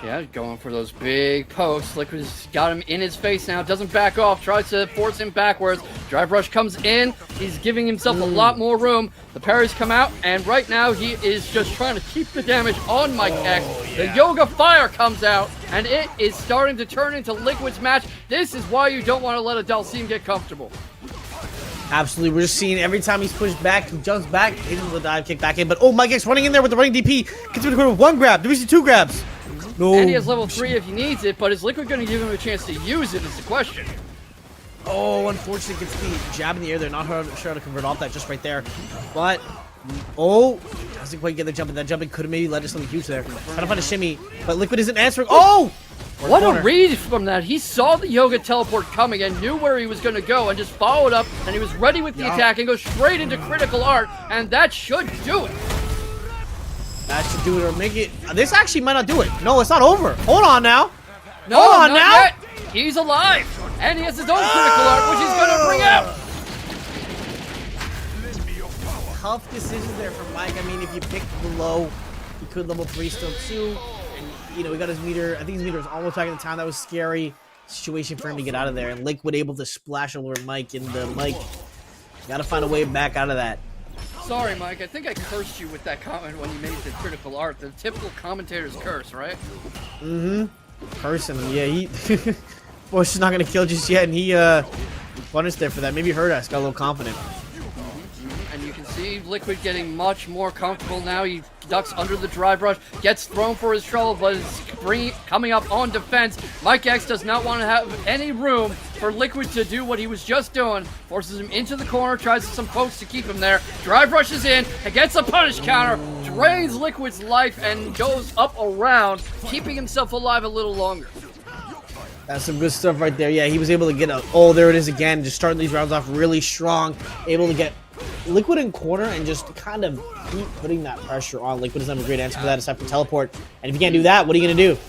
Yeah, going for those big pokes. Liquid's got him in his face now. Doesn't back off. Tries to force him backwards. Drive rush comes in. He's giving himself a lot more room. The parries come out, and right now he is just trying to keep the damage on Mikex. The Yoga Fire comes out, and it is starting to turn into Liquid's match. This is why you don't want to let a Dhalsim get comfortable. Absolutely. We're just seeing every time he's pushed back, he jumps back, hits him with a dive kick back in. But oh, Mikex running in there with the running DP. Gets him to the corner with 1 grab. Do we see 2 grabs? No. And he has level 3 if he needs it, but is Liquid going to give him a chance to use it is the question. Oh, unfortunately gets the jab in the air there. Not sure how to convert off that just right there. But, oh, doesn't quite get the jump. And that jumping could have maybe led to something huge there. Trying to find a shimmy, but Liquid isn't answering. Oh! What a read from that. He saw the Yoga teleport coming and knew where he was going to go and just followed up, and he was ready with the attack and goes straight into critical art, and that should do it. That should do it or make it. This actually might not do it. No, it's not over. Hold on now. No, hold on now. Yet. He's alive, and he has his own critical art, which he's going to bring out. Tough decision there for Mike. I mean, if you pick below, he could level 3 still too. And, you know, he got his meter. I think his meter was almost back in the town. That was scary situation for him to get out of there. And Liquid able to splash over Mike, and Mike got to find a way back out of that. Sorry, Mike. I think I cursed you with that comment when you made the critical art. The typical commentator's curse, right? Mm-hmm. Cursing him. Yeah, he... Well, she's not going to kill just yet, and he punished there for that. Maybe heard us. Got a little confident. And you can see Liquid getting much more comfortable now. He ducks under the drive rush, gets thrown for his trouble, but is coming up on defense. Mikex does not want to have any room for Liquid to do what he was just doing. Forces him into the corner, tries some pokes to keep him there. Drive rushes in, and gets a punish counter, drains Liquid's life, and goes up around, keeping himself alive a little longer. That's some good stuff right there. Yeah, he was able to get a... Oh, there it is again. Just starting these rounds off really strong. Able to get Liquid in corner and just kind of keep putting that pressure on. Liquid doesn't have a great answer for that aside from teleport. And if you can't do that, what are you going to do?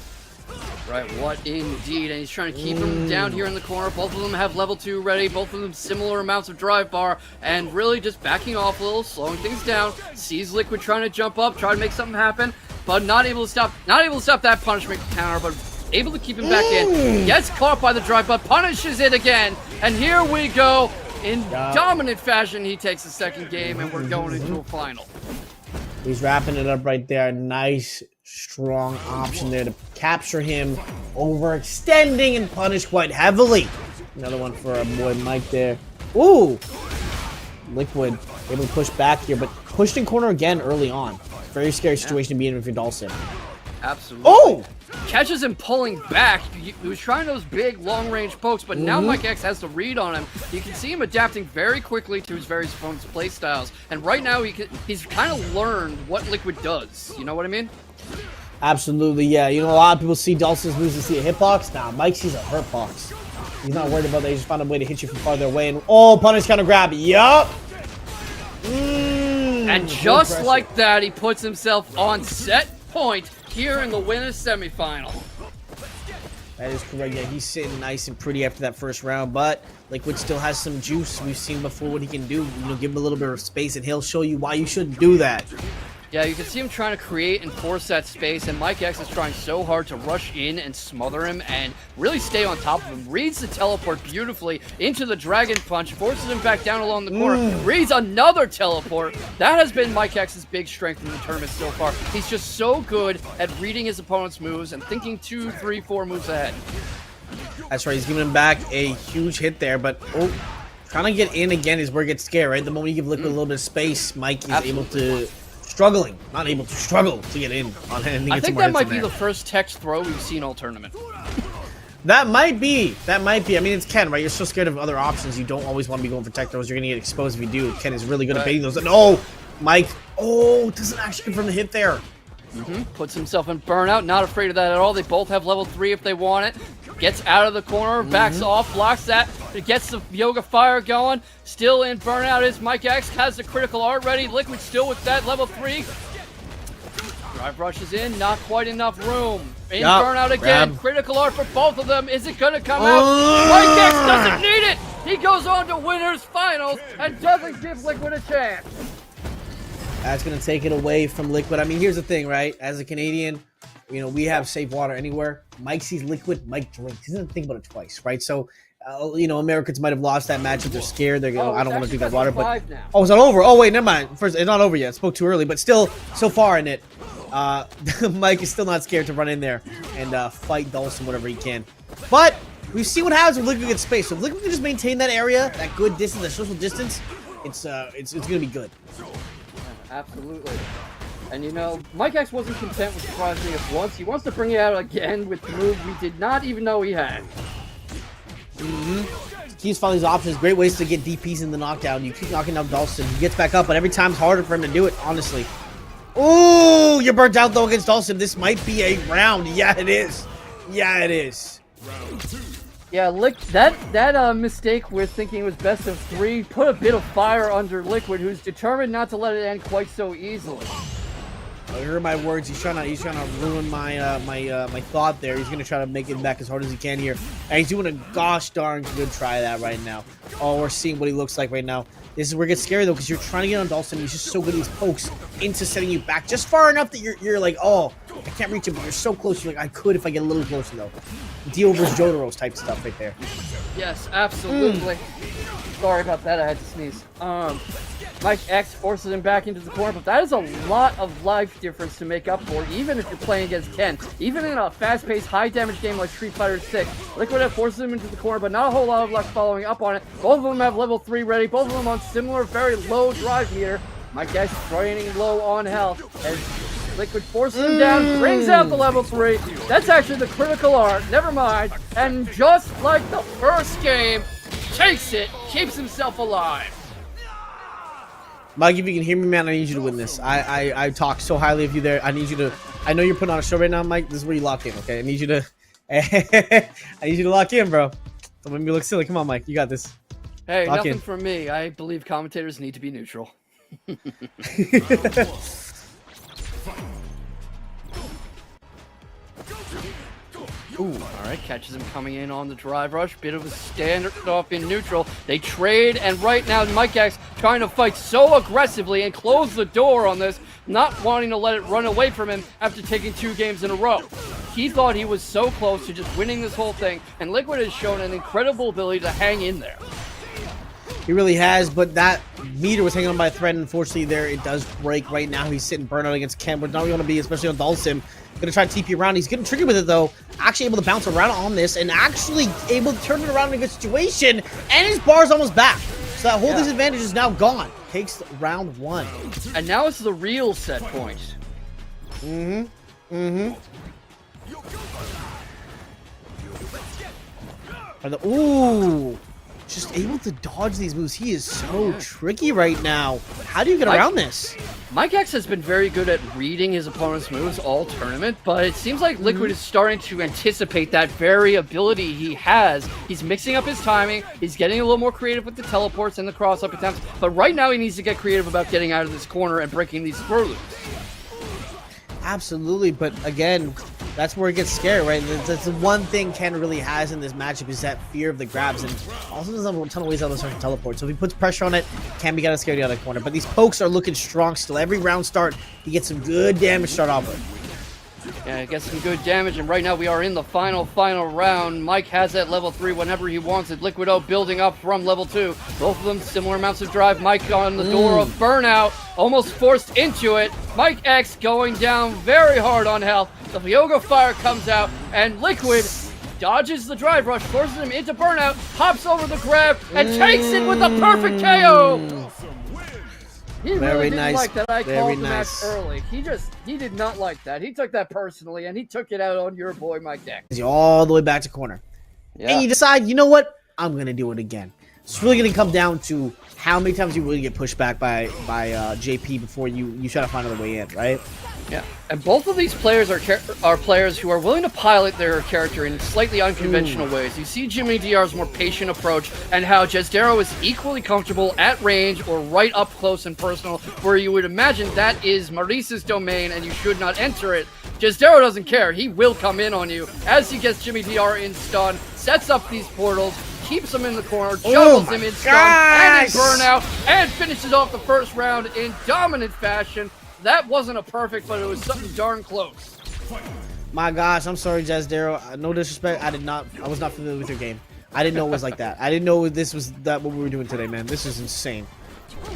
Right, what indeed, and he's trying to keep him down here in the corner. Both of them have level 2 ready, both of them similar amounts of drive bar, and really just backing off a little, slowing things down. Sees Liquid trying to jump up, try to make something happen, but not able to stop that punishment counter, but able to keep him back in. Gets caught by the drive, but punishes it again, and here we go. In dominant fashion, he takes the second game, and we're going into a final. He's wrapping it up right there. Nice, strong option there to capture him, overextending and punish quite heavily. Another one for our boy Mike there. Ooh! Liquid able to push back here, but pushed in corner again early on. Very scary situation to be in with your Dhalsim. Absolutely. Oh! Catches him pulling back. He was trying those big long-range pokes, but now Mikex has the read on him. You can see him adapting very quickly to his various opponents' play styles, and right now he's kind of learned what Liquid does. You know what I mean? Absolutely, yeah. You know, a lot of people see Dhalsim's moves and see a hitbox. Nah, Mike sees a hurtbox. He's not worried about that. He just found a way to hit you from farther away. And punish counter grab. Yup. And just like that, he puts himself on set point here in the winner's semifinal. That is correct. Yeah, he's sitting nice and pretty after that first round, but Liquid still has some juice. We've seen before what he can do. You know, give him a little bit of space, and he'll show you why you shouldn't do that. Yeah, you can see him trying to create and force that space, and Mikex is trying so hard to rush in and smother him and really stay on top of him. Reads the teleport beautifully into the Dragon Punch, forces him back down along the corner, reads another teleport. That has been Mikex's big strength in the tournament so far. He's just so good at reading his opponent's moves and thinking 2, 3, 4 moves ahead. That's right, he's giving him back a huge hit there, but trying to get in again is where it gets scary, right? The moment you give Liquid a little bit of space, Mike is able to... struggle to get in on anything. I think that might be the first text throw we've seen all tournament. That might be. I mean, it's Ken, right? You're so scared of other options. You don't always want to be going for tech throws. You're going to get exposed if you do. Ken is really good at baiting those. No! Mike, doesn't actually confirm the hit there. Puts himself in burnout. Not afraid of that at all. They both have level 3 if they want it. Gets out of the corner, backs off, blocks that. It gets the Yoga Fire going. Still in burnout is Mikex. Has the critical art ready. Liquid still with that level 3. Drive rushes in. Not quite enough room. In burnout again. Grab. Critical art for both of them. Is it going to come out? Mikex doesn't need it. He goes on to winners finals and doesn't give Liquid a chance. That's going to take it away from Liquid. I mean, here's the thing, right? As a Canadian, you know, we have safe water anywhere. Mike sees Liquid, Mike drinks. He doesn't think about it twice, right? So, you know, Americans might have lost that matchup. They're scared. They're going, I don't want to drink that water. But it's not over. Oh, wait, never mind. First, it's not over yet. I spoke too early. But still, so far in it, Mike is still not scared to run in there and fight Dhalsim whatever he can. But we've seen what happens when Liquid gets space. So if Liquid can just maintain that area, that good distance, that social distance, it's going to be good. Absolutely. And you know, Mikex wasn't content with surprising us once. He wants to bring it out again with the move we did not even know he had. He's finding these options, great ways to get DPs in the knockdown. You keep knocking out Dhalsim, he gets back up, but every time it's harder for him to do it, honestly. Ooh, you're burnt out though against Dhalsim. This might be a round. Yeah, it is. Yeah, it is. Yeah, that mistake with thinking it was best of 3 put a bit of fire under Liquid, who's determined not to let it end quite so easily. I heard my words. He's trying to ruin my my thought there. He's gonna try to make it back as hard as he can here, and he's doing a gosh darn good try of that right now. Oh, we're seeing what he looks like right now. This is where it gets scary though, because you're trying to get on Dhalsim. He's just so good at these pokes into setting you back just far enough that you're like, oh, I can't reach him, but you're so close. You're like, I could if I get a little closer though. Dio versus Jodoro's type stuff right there. Yes, absolutely. Sorry about that. I had to sneeze. Mikex forces him back into the corner, but that is a lot of life difference to make up for, even if you're playing against Ken. Even in a fast-paced, high-damage game like Street Fighter 6, Liquid forces him into the corner, but not a whole lot of luck following up on it. Both of them have level 3 ready, both of them on similar, very low drive meter. Mikex draining low on health as Liquid forces him down, brings out the level 3. That's actually the critical art, never mind. And just like the first game, takes it, keeps himself alive. Mike, if you can hear me, man, I need you to win this. I talk so highly of you there. I need you to. I know you're putting on a show right now, Mike. This is where you lock in, okay? I need you to. I need you to lock in, bro. Don't make me look silly. Come on, Mike. You got this. Hey, lock nothing in. From me. I believe commentators need to be neutral. Ooh, all right, catches him coming in on the drive rush. Bit of a standoff in neutral. They trade, and right now Mikex trying to fight so aggressively and close the door on this, not wanting to let it run away from him after taking 2 games in a row. He thought he was so close to just winning this whole thing, and Liquid has shown an incredible ability to hang in there. He really has, but that meter was hanging on by a thread. Unfortunately, there it does break right now. He's sitting burnout against Cam. We're not going to be, especially on Dhalsim. Going to try to TP around. He's getting tricky with it, though. Actually able to bounce around on this and actually able to turn it around in a good situation. And his bar's almost back. So that whole disadvantage is now gone. Takes round 1. And now it's the real set point. Ooh. Just able to dodge these moves. He is so tricky right now. How do you get around this? Mikex has been very good at reading his opponent's moves all tournament, but it seems like Liquid is starting to anticipate that very ability he has. He's mixing up his timing. He's getting a little more creative with the teleports and the cross-up attempts, but right now he needs to get creative about getting out of this corner and breaking these throw loops. Absolutely, but again, that's where it gets scary, right? That's the one thing Ken really has in this matchup is that fear of the grabs, and also there's a ton of ways out of the teleport. So if he puts pressure on it, Ken be kind of scared out of the corner. But these pokes are looking strong still. Every round start, he gets some good damage to start off with. Yeah, it gets some good damage, and right now we are in the final round. Mike has that level 3 whenever he wants it. Liquid O building up from level 2. Both of them similar amounts of drive. Mike on the door of burnout, almost forced into it. Mikex going down very hard on health. The Yoga Fire comes out, and Liquid dodges the drive rush, forces him into burnout, hops over the grab, and takes it with a perfect KO! He really didn't like that I called the match early. He did not like that. He took that personally, and he took it out on your boy, Mikex. All the way back to corner. Yeah. And you decide, you know what? I'm going to do it again. It's really going to come down to how many times you really get pushed back by JP before you try to find another way in, right? Yeah, and both of these players are players who are willing to pilot their character in slightly unconventional ways. You see Jimmy DR's more patient approach, and how Jazdero is equally comfortable at range or right up close and personal, where you would imagine that is Marisa's domain and you should not enter it. Jazdero doesn't care. He will come in on you as he gets Jimmy DR in stun, sets up these portals, keeps him in the corner, juggles him in stun and in burnout, and finishes off the first round in dominant fashion. That wasn't a perfect, but it was something darn close. My gosh, I'm sorry, Jazdero. No disrespect. I was not familiar with your game. I didn't know it was like that. I didn't know this was what we were doing today, man. This is insane.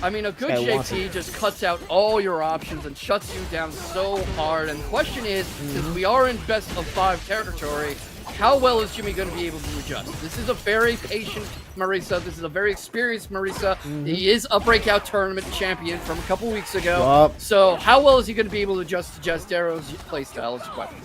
I mean, a good JP just cuts out all your options and shuts you down so hard. And the question is, since we are in best of 5 territory, how well is Jimmy going to be able to adjust? This is a very patient Marisa. This is a very experienced Marisa. He is a breakout tournament champion from a couple weeks ago. So how well is he going to be able to adjust to Jazdero's playstyle is the question.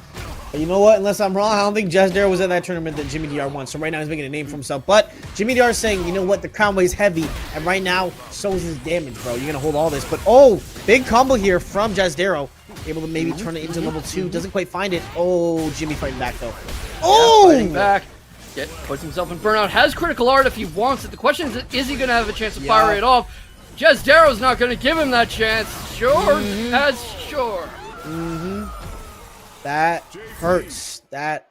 You know what? Unless I'm wrong, I don't think Jazdero was at that tournament that Jimmy DR won. So right now he's making a name for himself. But Jimmy DR is saying, you know what? The crown weighs heavy. And right now, so is his damage, bro. You're going to hold all this. But, oh, big combo here from Jazdero. Able to maybe turn it into level 2. Doesn't quite find it. Oh, Jimmy fighting back, though. Oh! Yeah, fighting back. Puts himself in burnout. Has critical art if he wants it. The question is he going to have a chance to fire it off? Jazdero's not going to give him that chance. Sure as sure. That hurts.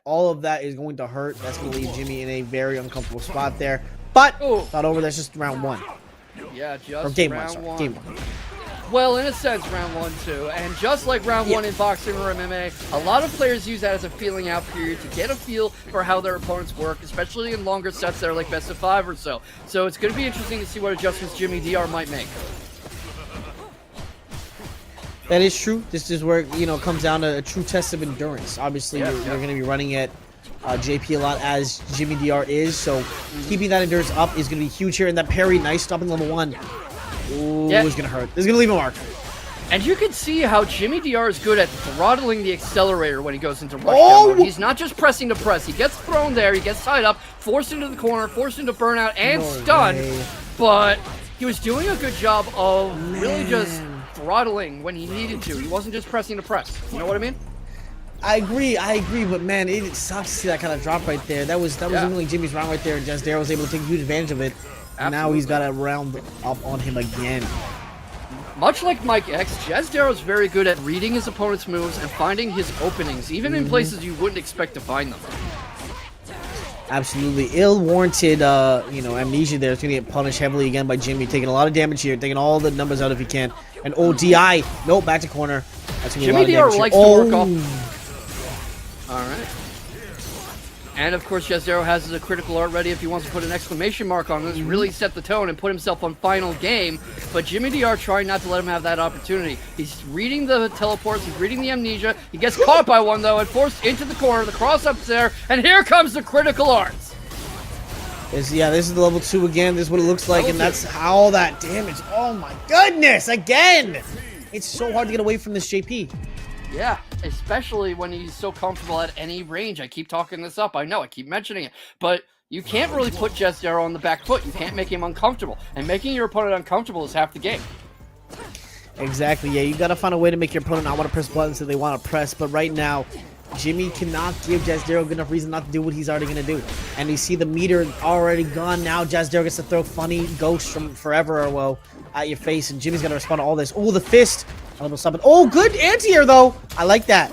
All of that is going to hurt. That's going to leave Jimmy in a very uncomfortable spot there. But not over. That's just round 1. Yeah, just or game round 1. Game 1. Well, in a sense, round 1 too. And just like round 1 in boxing or MMA, a lot of players use that as a feeling out period to get a feel for how their opponents work, especially in longer sets that are like best of 5 or so. So it's going to be interesting to see what adjustments Jimmy DR might make. That is true. This is where it comes down to a true test of endurance. Obviously, you're going to be running at JP a lot as Jimmy DR is, so keeping that endurance up is going to be huge here. And that parry, nice stop in level 1. Ooh, it's going to hurt. This is going to leave a mark. And you can see how Jimmy DR is good at throttling the accelerator when he goes into rush mode. He's not just pressing to press. He gets thrown there, he gets tied up, forced into the corner, forced into burnout, and stunned. But he was doing a good job of really just throttling when he needed to. He wasn't just pressing to press. You know what I mean? I agree, but man, it sucks to see that kind of drop right there. That was really Jimmy's round right there, and Jazdero was able to take huge advantage of it. And now he's got a round up on him again. Much like Mikex, Jazdero is very good at reading his opponent's moves and finding his openings, even in places you wouldn't expect to find them. Absolutely ill-warranted, you know, amnesia there. It's going to get punished heavily again by Jimmy, taking a lot of damage here, taking all the numbers out if he can. And DI, nope, back to corner. That's gonna be Jimmy a lot DR of damage likes here. to work off. All right. And of course, Jazdero has the critical art ready if he wants to put an exclamation mark on this, really set the tone and put himself on final game. But Jimmy DR trying not to let him have that opportunity. He's reading the teleports, he's reading the amnesia. He gets caught by one though and forced into the corner. The cross up there, and here comes the critical arts. This is the level 2 again. This is what it looks like, and that's all that damage. Oh my goodness! Again, it's so hard to get away from this JP. Yeah, especially when he's so comfortable at any range. I keep talking this up. I know, I keep mentioning it. But you can't really put Jazdero on the back foot. You can't make him uncomfortable. And making your opponent uncomfortable is half the game. Exactly, yeah. You got to find a way to make your opponent not want to press buttons that they want to press. But right now, Jimmy cannot give Jazdero good enough reason not to do what he's already going to do. And you see the meter already gone now. Jazdero gets to throw funny ghosts from forever or well at your face. And Jimmy's going to respond to all this. Oh, the fist. Oh, good anti-air, though. I like that.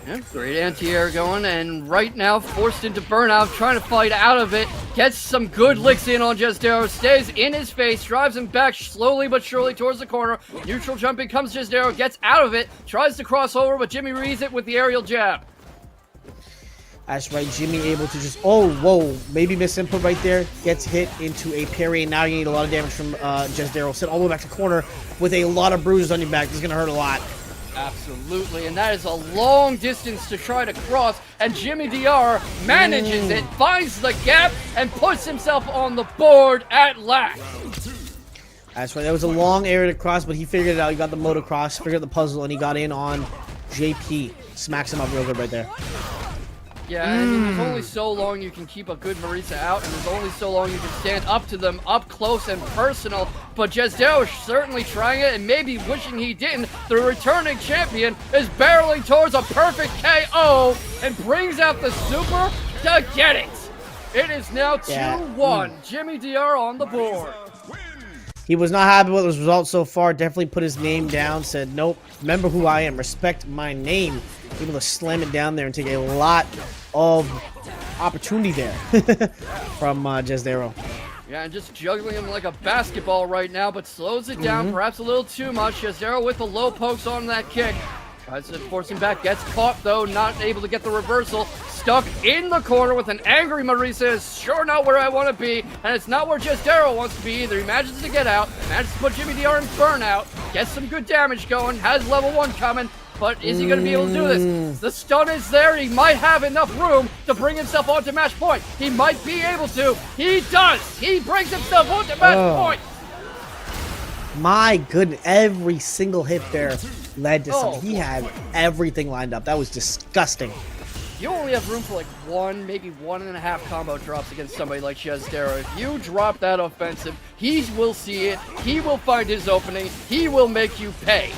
Yeah, great anti-air going, and right now forced into burnout, trying to fight out of it. Gets some good licks in on Jazdero, stays in his face, drives him back slowly but surely towards the corner. Neutral jumping comes Jazdero, gets out of it, tries to cross over, but Jimmy reads it with the aerial jab. That's right, Jimmy able to just, oh, whoa, maybe miss input right there. Gets hit into a parry, and now you need a lot of damage from Jazdero. Sent all the way back to corner with a lot of bruises on your back. This is going to hurt a lot. Absolutely, and that is a long distance to try to cross, and Jimmy DR manages it, finds the gap, and puts himself on the board at last. That's right, that was a long area to cross, but he figured it out. He got the motocross, figured out the puzzle, and he got in on JP. Smacks him up real good right there. Yeah, and there's only so long you can keep a good Marisa out, and there's only so long you can stand up to them up close and personal. But Jazdero is certainly trying it, and maybe wishing he didn't. The returning champion is barreling towards a perfect KO and brings out the super to get it. It is now 2-1. Jimmy DR on the board. He was not happy with his results so far. Definitely put his name down. Said, nope, remember who I am. Respect my name. Able to slam it down there and take a lot of opportunity there from Jazdero. Yeah, and just juggling him like a basketball right now, but slows it down perhaps a little too much. Jazdero with the low pokes on that kick. Tries to force him back. Gets caught, though. Not able to get the reversal. Stuck in the corner with an angry Marisa. Is sure not where I want to be. And it's not where Jazdero wants to be either. He manages to get out. Manages to put Jimmy DR in burnout. Gets some good damage going. Has level 1 coming. But is he going to be able to do this? The stun is there. He might have enough room to bring himself onto match point. He might be able to. He does. He brings himself onto match point. My goodness. Every single hit there led to something. He had everything lined up. That was disgusting. You only have room for like one, maybe 1.5 combo drops against somebody like Jazdero. If you drop that offensive, he will see it. He will find his opening. He will make you pay.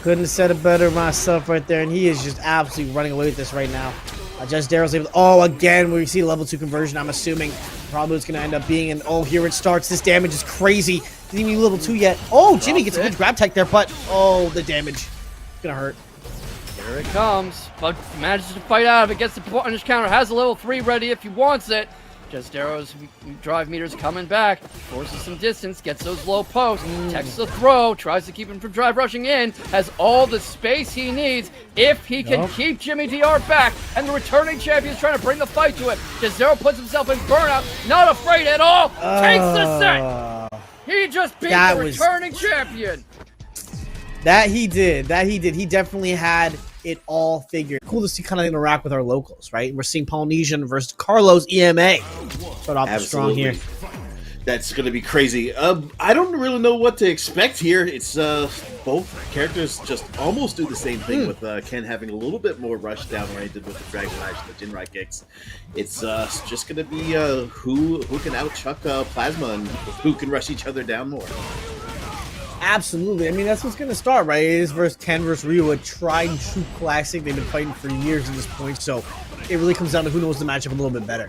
Couldn't have said it better myself right there, and he is just absolutely running away with this right now. Jazdero's able to, again, we see level 2 conversion, I'm assuming. Probably it's going to end up being an, here it starts. This damage is crazy. Didn't even level 2 yet. Jimmy gets a good grab tech there, but, the damage. It's going to hurt. Here it comes, but manages to fight out of it, gets the punish counter, has a level 3 ready if he wants it. Jazdero's drive meters coming back, forces some distance, gets those low posts, techs the throw, tries to keep him from drive rushing in, has all the space he needs if he can keep Jimmy DR back, and the returning champion's trying to bring the fight to him. Jazdero puts himself in burnout, not afraid at all, takes the set! He just beat the returning champion! That he did. He definitely had it all figured. Cool to see kind of interact with our locals, right? We're seeing Polynesian versus Carlos EMA. Start off strong here. That's going to be crazy. I don't really know what to expect here. It's both characters just almost do the same thing with Ken having a little bit more rush down than he did with the Dragon Lash and the Jinrai kicks. It's just going to be who can outchuck Plasma and who can rush each other down more. Absolutely. I mean, that's what's going to start, right? It is versus Ken versus Ryu, a tried and true classic. They've been fighting for years at this point, so it really comes down to who knows the matchup a little bit better.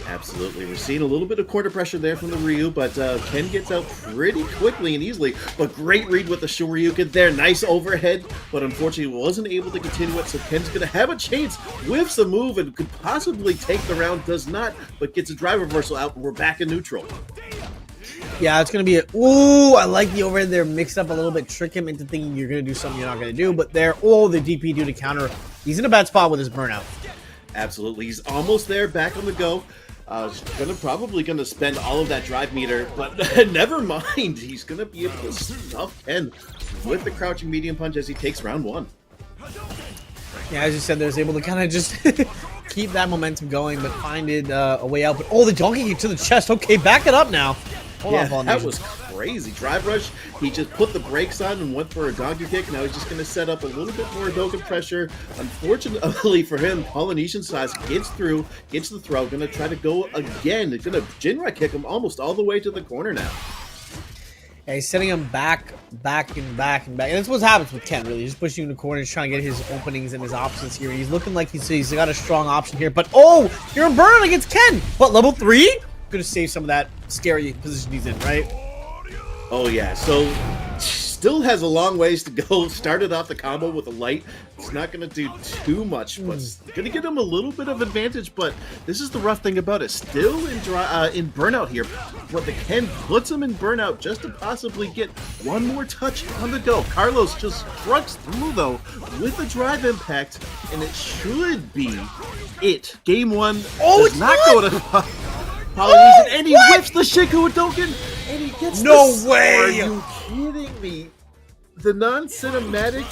Absolutely. We're seeing a little bit of quarter pressure there from the Ryu, but Ken gets out pretty quickly and easily. But great read with the Shoryuken there. Nice overhead, but unfortunately wasn't able to continue it, so Ken's going to have a chance. Whiffs a move and could possibly take the round. Does not, but gets a drive reversal out, and we're back in neutral. Yeah, it's going to be ooh, I like the overhead there. Mixed up a little bit. Trick him into thinking you're going to do something you're not going to do. But there, the DP due to counter. He's in a bad spot with his burnout. Absolutely. He's almost there, back on the go. Probably gonna spend all of that drive meter, but never mind. He's gonna be able to stuff Ken with the crouching medium punch as he takes round 1. Yeah, as you said, there's able to kind of just keep that momentum going, but find it a way out. But the donkey kick to the chest. Okay, back it up now. Hold on, that was crazy. Drive rush. He just put the brakes on and went for a donkey kick. Now he's just going to set up a little bit more Dogen pressure. Unfortunately for him, PolynesianSauce gets through, gets the throw. Going to try to go again. It's going to Jinrai kick him almost all the way to the corner now. Yeah, he's setting him back. And that's what happens with Ken, really. He's just pushing you in the corner. He's trying to get his openings and his options here. He's looking like he's got a strong option here. But, you're in burn against Ken. What, level 3? Gonna save some of that scary position he's in, right? Oh yeah, so still has a long ways to go. Started off the combo with a light. It's not gonna do too much, but it's gonna get him a little bit of advantage. But this is the rough thing about it. Still in burnout here. But the Ken puts him in burnout just to possibly get one more touch on the go. Carlos just trucks through though with the drive impact, and it should be it. Game 1 does not go to Polynesian, and he whips the Shiku Dogen, and he gets no the way! Are you kidding me? The non-cinematic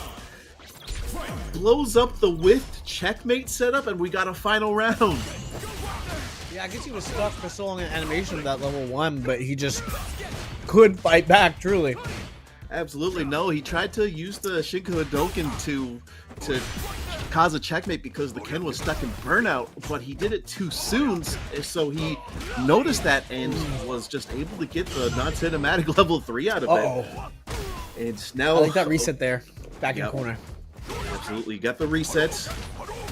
blows up the whiffed checkmate setup, and we got a final round. Yeah, I guess he was stuck for so long in animation with that level 1, but he just could fight back, truly. Absolutely no. He tried to use the Shiku Dogen to cause a checkmate because the Ken was stuck in burnout, but he did it too soon, so he noticed that and was just able to get the non-cinematic level 3 out of it. And now I like that reset there. Back in corner. Absolutely. Got the resets.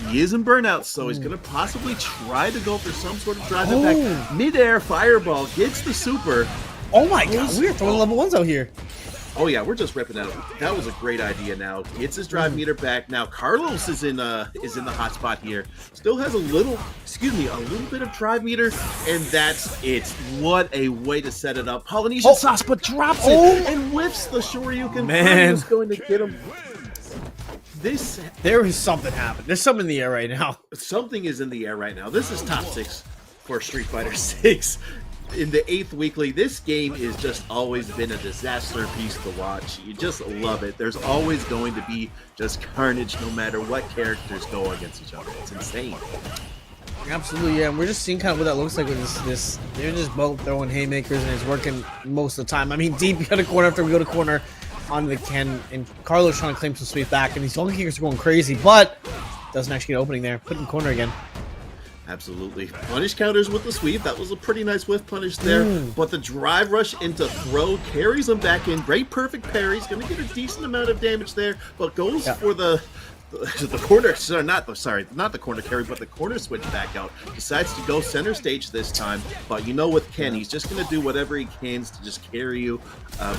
He is in burnout, so he's going to possibly try to go for some sort of drive impact. Mid-air fireball gets the super. Oh my god, we're throwing level 1s out here. Oh yeah, we're just ripping out. That was a great idea. Now gets his drive meter back. Now Carlos is in the hot spot here. Still has a little bit of drive meter, and that's it. What a way to set it up. PolynesianSauce, but drops it and whiffs the Shoryuken. Man, is going to get him. There is something happening. There's something in the air right now. Something is in the air right now. This is top 6 for Street Fighter 6. In the 8th weekly, this game has just always been a disaster piece to watch. You just love it. There's always going to be just carnage no matter what characters go against each other. It's insane. Absolutely, yeah. And we're just seeing kind of what that looks like with this. They're just both throwing haymakers, and it's working most of the time. I mean, deep got a corner after we go to corner on the Ken, and Carlos trying to claim some sweep back, and these donkey kickers are going crazy, but doesn't actually get an opening there. Put in corner again. Absolutely. Punish counters with the sweep. That was a pretty nice whiff punish there. But the drive rush into throw carries him back in. Great perfect parry. He's going to get a decent amount of damage there, but goes for the corner. Sorry, not the corner carry, but the corner switch back out. Decides to go center stage this time. But you know, with Ken, he's just going to do whatever he can to just carry you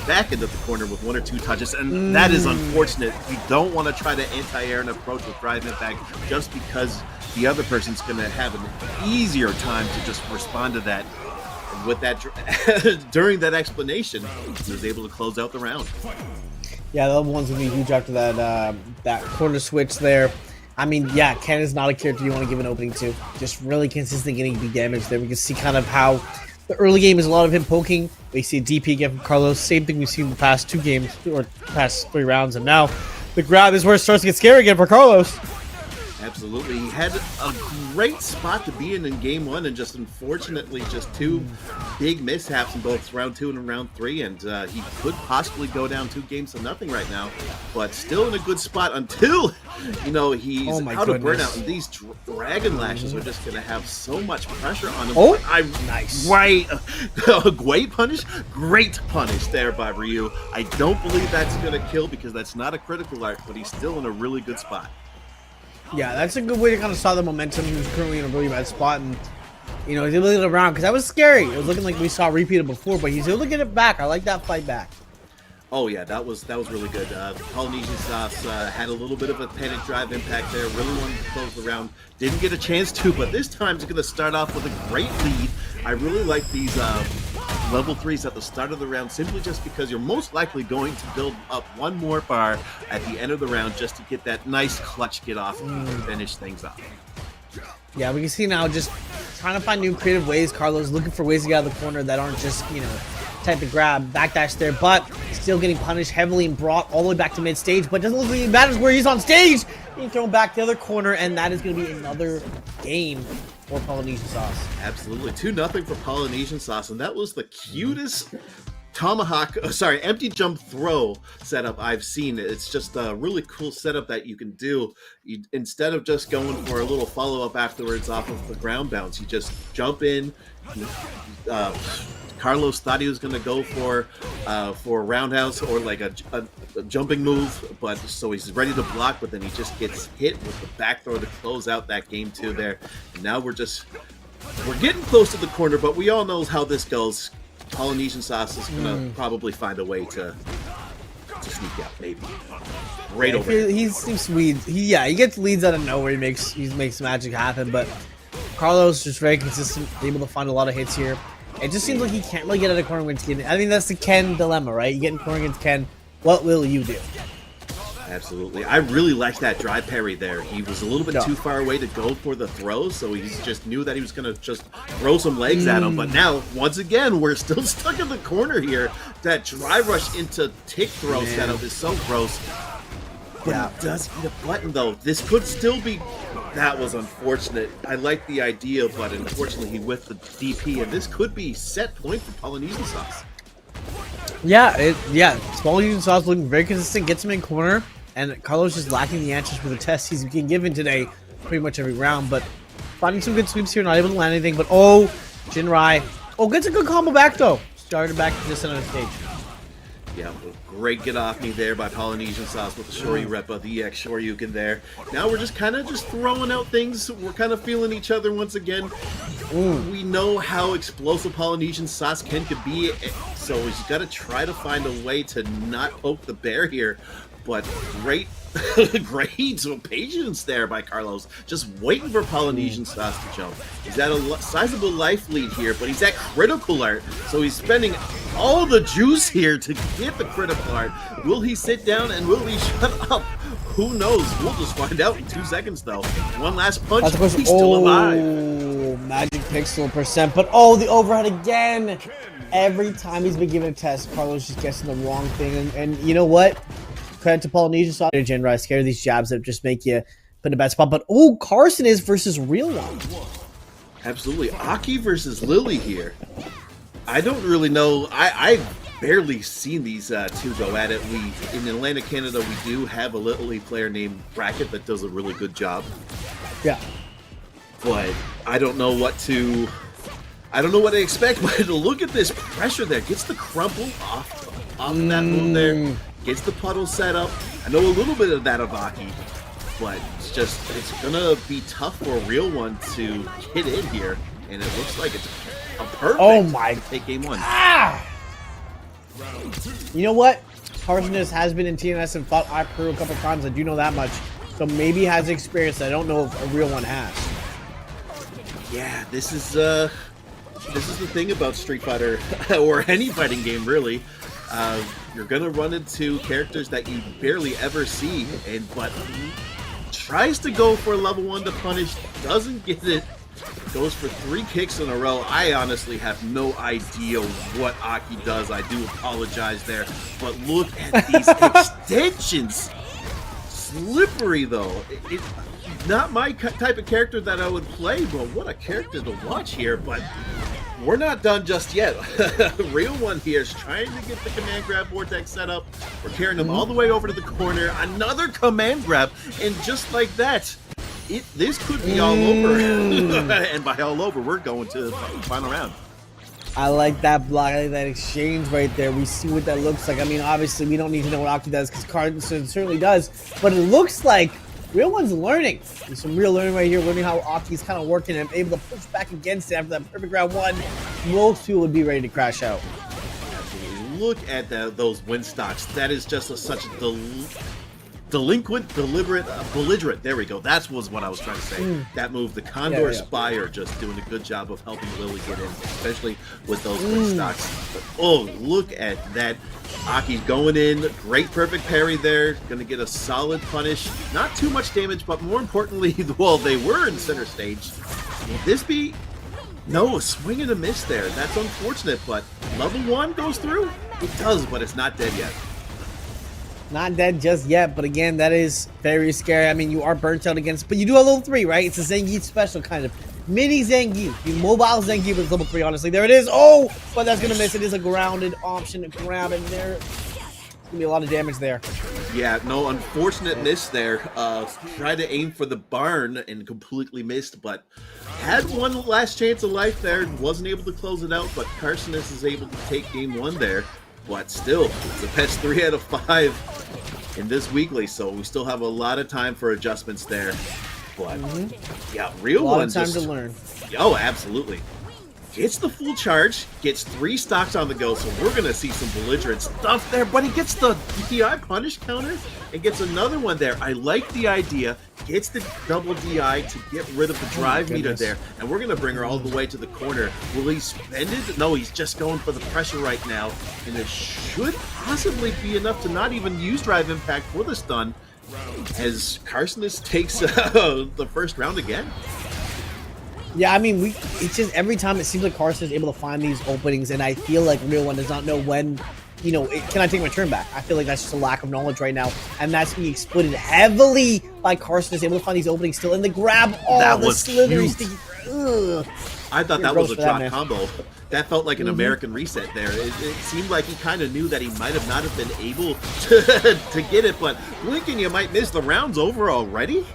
back into the corner with 1 or 2 touches. And that is unfortunate. You don't want to try to anti-air and approach with drive impact just because the other person's going to have an easier time to just respond to that. And with that, during that explanation, he was able to close out the round. Yeah, the level 1's going to be huge after that corner switch there. I mean, yeah, Ken is not a character you want to give an opening to. Just really consistent getting big damage there. We can see kind of how the early game is a lot of him poking. We see a DP again from Carlos. Same thing we've seen in the past 2 games, or past 3 rounds. And now the grab is where it starts to get scary again for Carlos. Absolutely. He had a great spot to be in game 1, and just unfortunately just 2 big mishaps in both round 2 and round 3, and he could possibly go down 2-0 right now, but still in a good spot until, he's out of burnout, and these dragon lashes are just going to have so much pressure on him. Nice. Right. Great punish there by Ryu. I don't believe that's going to kill because that's not a critical art, but he's still in a really good spot. Yeah, that's a good way to kind of stop the momentum. He was currently in a really bad spot, and You know, he's able to get it around, because that was scary. It was looking like we saw it repeated before, but he's able to get it back. I like that fight back. Oh yeah, that was really good. PolynesianSauce had a little bit of a panic drive impact there. Really wanted to close the round. Didn't get a chance to, but this time he's going to start off with a great lead. I really like these level 3s at the start of the round, simply just because you're most likely going to build up one more bar at the end of the round just to get that nice clutch get off and finish things off. Yeah, we can see now just trying to find new creative ways. Carlos looking for ways to get out of the corner that aren't just, you know, type of grab, backdash there, but still getting punished heavily and brought all the way back to mid-stage, but doesn't look like it matters where he's on stage. Being thrown back to the other corner, and that is going to be another game for PolynesianSauce. Absolutely. 2-0 for PolynesianSauce, and that was the cutest tomahawk, empty jump throw setup I've seen. It's just a really cool setup that you can do. Instead of just going for a little follow-up afterwards off of the ground bounce, you just jump in. Carlos thought he was going to go for a roundhouse or like a jumping move, but so he's ready to block, but then he just gets hit with the back throw to close out that game 2 there. And now we're getting close to the corner, but we all know how this goes. PolynesianSauce is going to probably find a way to sneak out, maybe. Right over. He seems sweet. He gets leads out of nowhere. He makes magic happen, but Carlos just very consistent, able to find a lot of hits here. It just seems like he can't really get out of corner against Ken. I mean, that's the Ken dilemma, right? You get in corner against Ken, what will you do? Absolutely. I really liked that drive parry there. He was a little bit too far away to go for the throw, so he just knew that he was going to just throw some legs at him. But now, once again, we're still stuck in the corner here. That drive rush into tick throw setup is so gross. But he does eat a button, though. This could still be... That was unfortunate. I like the idea, but unfortunately he whiffed the DP, and this could be set point for PolynesianSauce. PolynesianSauce looking very consistent, gets him in corner, and Carlos just lacking the answers for the tests he's been given today pretty much every round, but finding some good sweeps here, not able to land anything, but Jinrai. Gets a good combo back, though. Started back to the center of the stage. Yeah, great get off me there by PolynesianSauce with the Shoryu Repa, the EX Shoryuken there. Now we're just kind of throwing out things. We're kind of feeling each other once again. We know how explosive PolynesianSauce can be, so he's got to try to find a way to not poke the bear here. But great patience there by Carlos, just waiting for PolynesianSauce to jump. He's at a sizable life lead here, but he's at critical art, so he's spending all the juice here to get the critical art. Will he sit down and will he shut up? Who knows? We'll just find out in 2 seconds, though. One last punch, he's still alive. Magic pixel percent, but the overhead again. Every time he's been given a test, Carlos just guessing the wrong thing, and you know what? Credit to PolynesianSauce. Jinrai, scared of these jabs that just make you put in a bad spot. But Kharsonist versus Real One. Absolutely. Aki versus Lily here. I don't really know. I've barely seen these two go at it. In Atlantic, Canada, we do have a Lily player named Bracket that does a really good job. Yeah. But I don't know what to expect. But look at this pressure there. Gets the crumple off that move there. Gets the puddle set up. I know a little bit of that of Aki, but it's gonna be tough for a Real One to get in here, and it looks like it's a perfect take game 1. You know what? Kharsonist has been in TNS and fought Akuma a couple times. I do know that much, so maybe he has experience that I don't know if a Real One has. Yeah, this is the thing about Street Fighter or any fighting game, really. You're gonna run into characters that you barely ever see, but tries to go for level 1 to punish, doesn't get it, goes for 3 kicks in a row. I honestly have no idea what Aki does. I do apologize there, but look at these extensions. Slippery though. It's not my type of character that I would play, but what a character to watch here. But we're not done just yet. Real One here is trying to get the command grab vortex set up. We're carrying him all the way over to the corner. Another command grab, and just like that, this could be all over. And by all over, we're going to the final round. I like that block. I like that exchange right there. We see what that looks like. I mean, obviously, we don't need to know what Aki does because Kharsonist certainly does. But it looks like Real One's learning. There's some real learning right here, learning how Aki's kind of working and able to push back against it after that perfect round one. Most people would be ready to crash out. Look at those win stocks. That is just such a delinquent, deliberate, belligerent. There we go. That was what I was trying to say. That move, the Condor Spire, just doing a good job of helping Lily get in, especially with those win stocks. But, oh, look at that. Aki's going in. Great perfect parry there. Going to get a solid punish. Not too much damage, but more importantly, well, they were in center stage. Will this be... No, a swing and a miss there. That's unfortunate, but level 1 goes through? It does, but it's not dead yet. Not dead just yet, but again, that is very scary. I mean, you are burnt out against, but you do have level 3, right? It's a Zangief special, kind of. Mini Zangief. You mobile Zangief with level 3, honestly. There it is. Oh, but that's going to miss. It is a grounded option. Grab it there. Gonna be a lot of damage there. Yeah, no, unfortunate miss there. Tried to aim for the barn and completely missed, but had one last chance of life there. Wasn't able to close it out, but Kharsonist is able to take game 1 there. But still, it's a best 3 out of 5 in this weekly, so we still have a lot of time for adjustments there. But yeah, Real One time to learn. Oh, absolutely. Gets the full charge, gets 3 stocks on the go, so we're going to see some belligerent stuff there, but he gets the DI punish counter and gets another one there. I like the idea, gets the double DI to get rid of the drive meter there, and we're going to bring her all the way to the corner. Will he spend it? No, he's just going for the pressure right now, and it should possibly be enough to not even use drive impact for the stun, as Kharsonist takes the first round again. Yeah, I mean, it's just every time it seems like Kharsonist is able to find these openings, and I feel like Real One does not know when, you know, can I take my turn back? I feel like that's just a lack of knowledge right now, and that's being exploited heavily by Kharsonist, able to find these openings still, and the grab, oh, that the was slithery, cute. sticky. Ugh. I thought that was a drop that, combo. That felt like an American reset there. It seemed like he kind of knew that he might have not have been able to get it, but Lincoln, you might miss the rounds over already.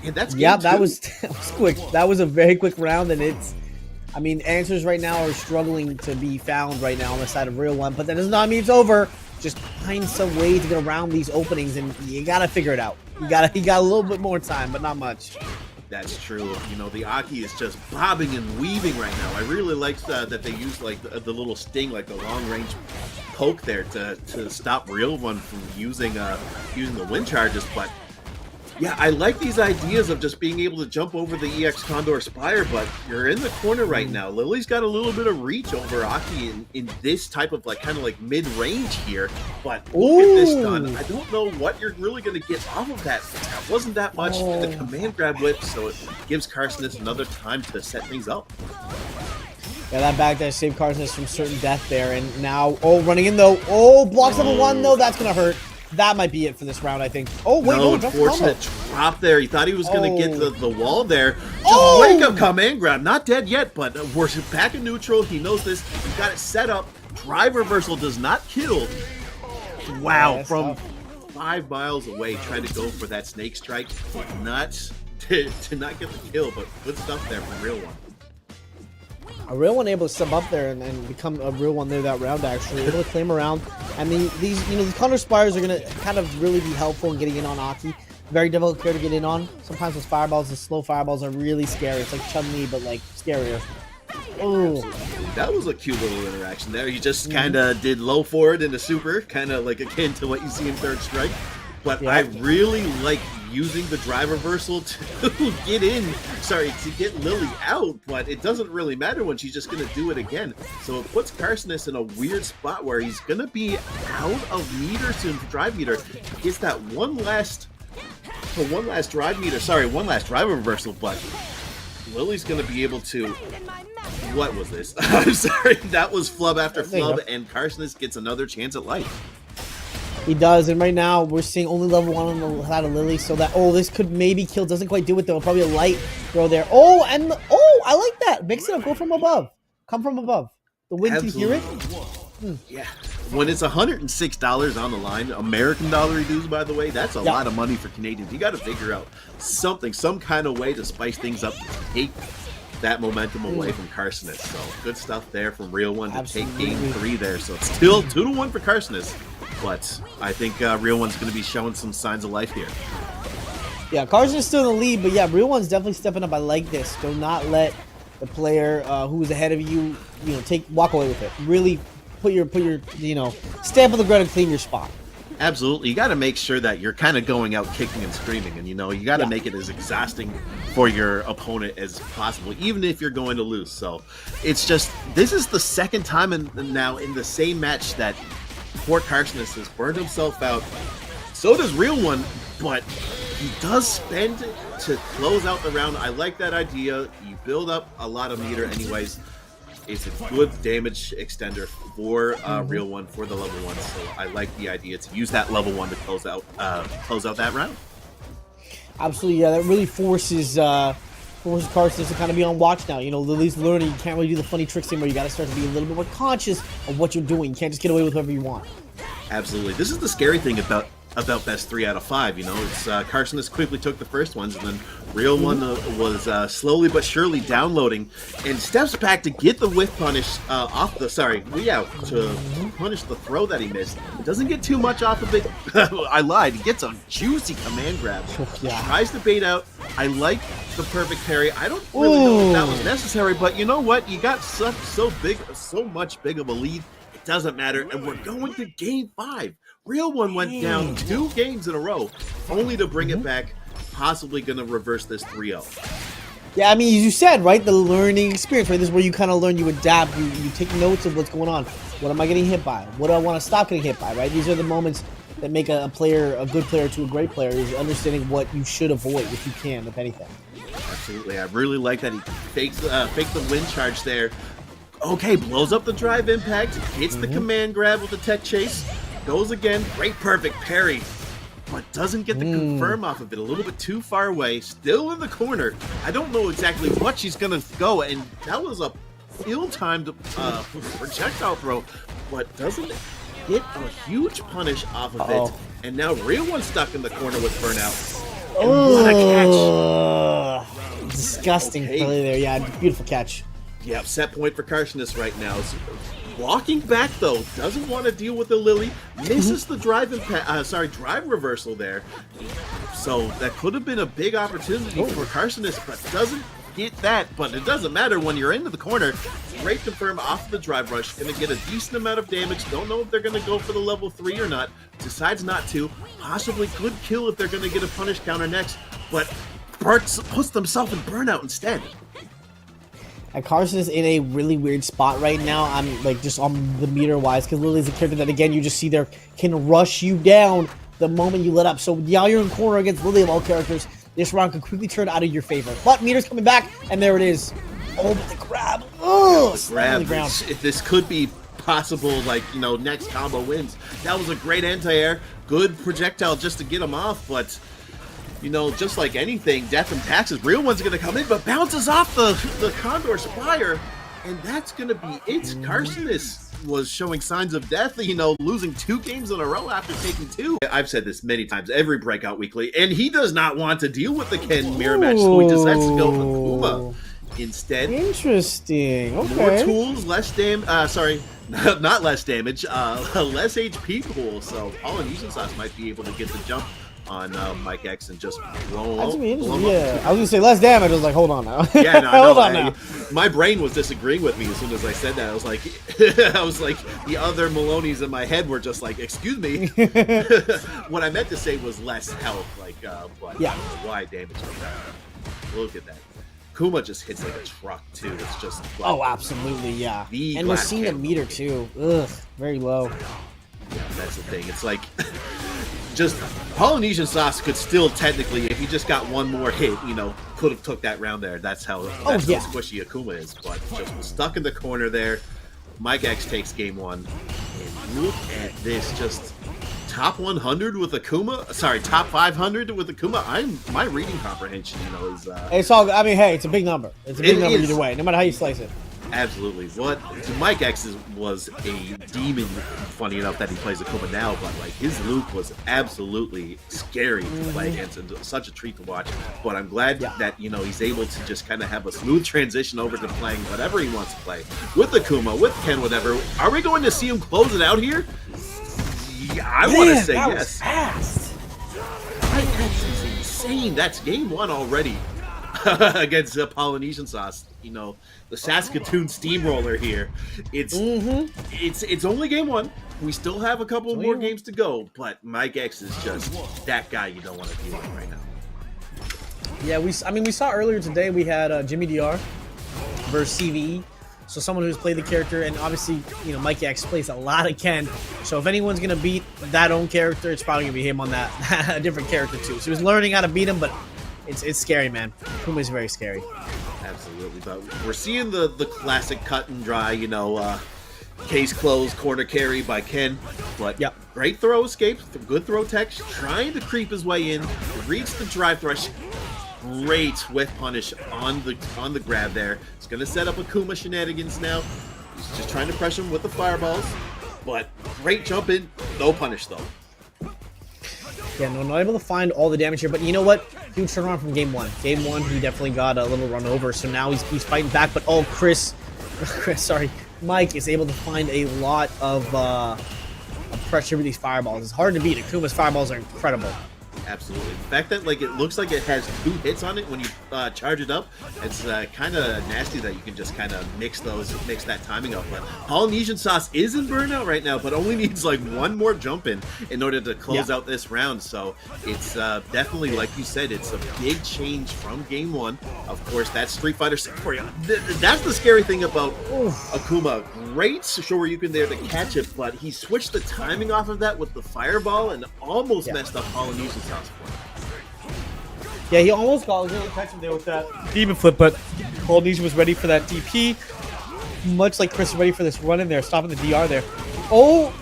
And that's that was quick. That was a very quick round, and I mean, answers right now are struggling to be found right now on the side of Real One, but that does not mean it's over. Just find some way to get around these openings, and you gotta figure it out. You got a little bit more time, but not much. That's true. You know, the Aki is just bobbing and weaving right now. I really like that they use like the little sting, like the long range poke there to stop Real One from using the wind charges, but. Yeah, I like these ideas of just being able to jump over the EX Condor Spire, but you're in the corner right now. Lily's got a little bit of reach over Aki in this type of kind of mid-range here, but look at this stun. I don't know what you're really going to get off of that. That wasn't that much. The command grab whip, so it gives Kharsonist another time to set things up. Yeah, that back dash saved Kharsonist from certain death there, and now, running in though. Oh, blocks level 1 though, that's going to hurt. That might be it for this round, I think. Oh, wait, no, unfortunate drop there. He thought he was going to get the wall there. Wake up command grab. Not dead yet, but we're back in neutral. He knows this. He's got it set up. Drive reversal does not kill. Wow, yeah, from 5 miles away, trying to go for that snake strike. Not to not get the kill, but good stuff there from Real One. A Real One able to step up there and become a Real One there that round, actually. Able to claim around. And these Condor Spires are going to kind of really be helpful in getting in on Aki. Very difficult character to get in on. Sometimes those fireballs, the slow fireballs are really scary. It's like Chun-Li, but scarier. Oh, that was a cute little interaction there. You just kind of did low forward into super, kind of akin to what you see in Third Strike. But I really like using the drive reversal to get Lily out, but it doesn't really matter when she's just going to do it again. So it puts Kharsonist in a weird spot where he's going to be out of meter soon for drive meter. He gets that one last drive reversal, but Lily's going to be able to... What was this? I'm sorry, that was flub after flub, and Kharsonist gets another chance at life. He does, and right now we're seeing only level 1 on the side of Lily, so that this could maybe kill. Doesn't quite do it though. Probably a light throw there. Oh, and I like that. Mix it up. Go from above. Come from above. The wind can hear it. Yeah. When it's $106 on the line, American dollar dues, by the way, that's a lot of money for Canadians. You got to figure out something, some kind of way to spice things up to take that momentum away from Kharsonist. So good stuff there from Real One to take game 3 there. So it's still 2-1 for Kharsonist. But I think Real One's going to be showing some signs of life here. Yeah, Kharsonist is still in the lead, but yeah, Real One's definitely stepping up. I like this. Do not let the player who is ahead of you, walk away with it. Really put your stamp on the ground and clean your spot. Absolutely. You got to make sure that you're kind of going out kicking and screaming, and you got to make it as exhausting for your opponent as possible, even if you're going to lose. So it's just, this is the second time now in the same match that poor Kharsonist has burned himself out. So does Real One, but he does spend to close out the round. I like that idea. You build up a lot of meter anyways. It's a good damage extender for Real One, for the level 1. So I like the idea to use that level 1 to close out that round. Absolutely, yeah. That really forces Kharsonist to kind of be on watch now. Lily's learning you can't really do the funny tricks anymore. You got to start to be a little bit more conscious of what you're doing. You can't just get away with whatever you want. Absolutely. This is the scary thing about best 3 out of 5. It's Kharsonist quickly took the first ones, and then Real One was slowly but surely downloading and steps back to get the whiff punish off the to punish the throw that he missed. It doesn't get too much off of it. I lied. He gets a juicy command grab. Yeah. Tries to bait out. I like the perfect parry. I don't really know if that was necessary, but you know what? You got so much big of a lead. It doesn't matter, and we're going to game 5. Real One went down 2 games in a row, only to bring it back, possibly going to reverse this 3-0. Yeah, I mean, as you said, right, the learning experience, right? This is where you kind of learn, you adapt, you take notes of what's going on. What am I getting hit by? What do I want to stop getting hit by, right? These are the moments that make a good player to a great player, is understanding what you should avoid if you can, if anything. Absolutely. I really like that he faked the wind charge there. Okay, blows up the drive impact, hits the command grab with the tech chase, goes again, great perfect parry, but doesn't get the confirm off of it. A little bit too far away, still in the corner. I don't know exactly what she's gonna go, and that was a ill-timed projectile throw, but doesn't get a huge punish off of it. And now Real One's stuck in the corner with burnout. And what a catch! Disgusting play there. Yeah, beautiful catch. Yeah, set point for Kharsonist right now. Walking back though, doesn't want to deal with the Lily. Misses the drive reversal there. So that could have been a big opportunity for Kharsonist, but doesn't get that. But it doesn't matter when you're into the corner. Great confirm off the drive rush. Gonna get a decent amount of damage. Don't know if they're gonna go for the level 3 or not. Decides not to. Possibly could kill if they're gonna get a punish counter next. But puts themselves in burnout instead. And Kharsonist is in a really weird spot right now. I'm like just on the meter wise, because Lily's a character that again you just see there can rush you down the moment you let up. So yeah, you're in corner against Lily of all characters. This round could quickly turn out of your favor. But meter's coming back, and there it is. Oh, but the grab! Oh, grab! This could be possible. Next combo wins. That was a great anti-air, good projectile just to get him off, but. Just like anything, death and taxes, Real One's going to come in, but bounces off the Condor's fire, and that's going to be it. Kharsonist was showing signs of death, losing 2 games in a row after taking 2. I've said this many times, every Breakout Weekly, and he does not want to deal with the Ken mirror match, so he decides to go with Akuma instead. Interesting. Okay. More tools, less damage. Not less damage, less HP pool, so PolynesianSauce might be able to get the jump on Mikex and just blow him. Yeah, I was gonna say less damage. I was like, hold on now. Yeah, no, hold on now. My brain was disagreeing with me as soon as I said that. I was like, the other Maloney's in my head were just like, excuse me. What I meant to say was less health, but yeah, why damage like that? Look at that. Akuma just hits like a truck too. It's just absolutely, yeah. And we're seeing the meter too. Ugh, very low. Yeah, that's the thing. It's like. Just PolynesianSauce could still technically, if he just got one more hit, could have took that round there. That's how squishy Akuma is. But just was stuck in the corner there. Mikex takes game 1. And look at this, just top 100 with Akuma. Sorry, top 500 with Akuma. My reading comprehension, is. It's all. I mean, hey, it's a big number. It's a big number either way, no matter how you slice it. Absolutely. Mikex was a demon, funny enough that he plays Akuma now, but his loop was absolutely scary to play against and such a treat to watch. But I'm glad that, he's able to just kind of have a smooth transition over to playing whatever he wants to play. With Akuma, with Ken, whatever. Are we going to see him close it out here? Yeah, I want to say yes. Fast. Mikex is insane. That's game 1 already against PolynesianSauce. You know, the Saskatoon steamroller here. It's only game 1. We still have a couple more games to go, but Mikex is just that guy you don't want to deal with right now. Yeah, we saw earlier today we had Jimmy DR versus CVE. So someone who's played the character, and obviously, you know, Mikex plays a lot of Ken. So if anyone's gonna beat that own character, it's probably gonna be him on that a different character too. So he's learning how to beat him, but it's scary, man. Akuma is very scary. Absolutely, but we're seeing the classic cut and dry, you know, case closed, corner carry by Ken. But great throw escape, good throw tech, trying to creep his way in, reach the drive thrush. Great whiff punish on the grab there. It's gonna set up Akuma shenanigans now. He's just trying to pressure him with the fireballs, but great jump in, no punish though. Yeah, no, not able to find all the damage here, but you know what? Huge turnaround from game 1. Game 1, he definitely got a little run over, so now he's fighting back. But Mike is able to find a lot of pressure with these fireballs. It's hard to beat. Akuma's fireballs are incredible. Absolutely. The fact that like it looks like it has 2 hits on it when you charge it up, it's kind of nasty that you can just kind of mix that timing up. But PolynesianSauce is in burnout right now, but only needs like 1 more jump in order to close out this round. So it's definitely, like you said, it's a big change from game 1. Of course, that's Street Fighter 6 for you. That's the scary thing about Akuma. Great Shoryuken there to catch it, but he switched the timing off of that with the fireball and almost messed up PolynesianSauce. Yeah, he almost got a little catch him there with that demon flip, but Polynesian was ready for that DP. Much like Chris is ready for this run in there, stopping the DR there. Oh!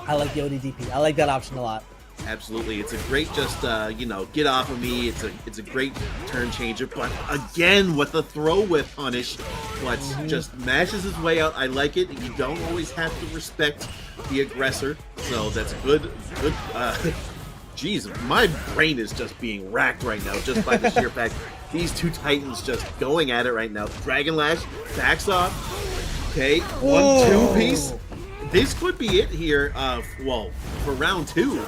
I like the OD DP. I like that option a lot. Absolutely. It's a great just, you know, get off of me. It's a great turn changer, but again, with the throw whip punish, but just mashes his way out. I like it. You don't always have to respect the aggressor, so that's good. Jeez, my brain is just being racked right now just by the sheer fact these 2 titans just going at it right now. Dragon Lash backs off. Okay, 1-2 piece. This could be it here. Well, for round 2.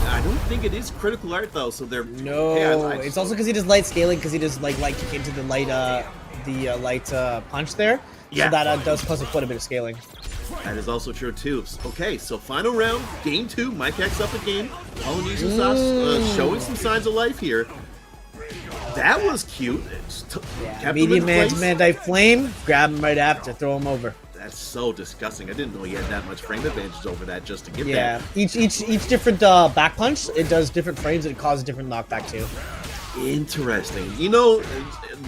I don't think it is critical art though, so they're it's also because he does light scaling, because he does like kick into the light punch there. Yeah, so that does cause quite a bit of scaling. That is also true too. Okay, so final round, game 2. Mikex up a game. PolynesianSauce showing some signs of life here. That was cute. Medium man-to-man flame. Grab him right after, throw him over. That's so disgusting. I didn't know he had that much frame advantage over that just to get that. Yeah, each different back punch, it does different frames and it causes different knockback too. Interesting. You know,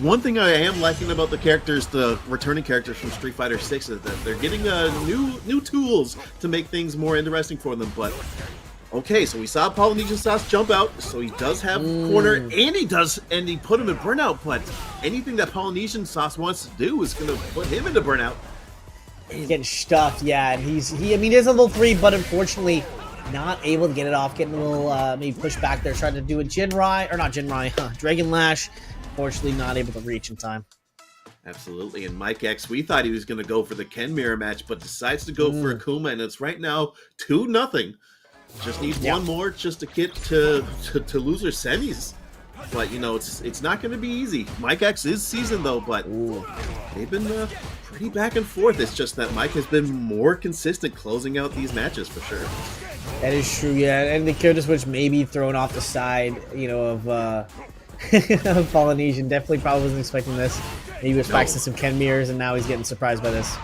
one thing I am liking about the characters, the returning characters from Street Fighter 6, is that they're getting new tools to make things more interesting for them. But okay, so we saw PolynesianSauce jump out, so he does have corner, and he put him in burnout. But anything that PolynesianSauce wants to do is going to put him into burnout. He's getting stuffed, yeah, and he is a level 3, but unfortunately not able to get it off, getting a little maybe push back there, trying to do a Dragon Lash. Unfortunately not able to reach in time. Absolutely, and Mikex, we thought he was going to go for the Ken mirror match, but decides to go for Akuma, and it's right now 2-0. Just need 1 more just to get to loser semis. But you know, it's not going to be easy. Mikex is seasoned though, but they've been pretty back and forth. It's just that Mike has been more consistent closing out these matches for sure. That is true, yeah. And the character switch may be thrown off the side, you know, of Polynesian. Definitely probably wasn't expecting this. He was practicing some Ken mirrors, and now he's getting surprised by this.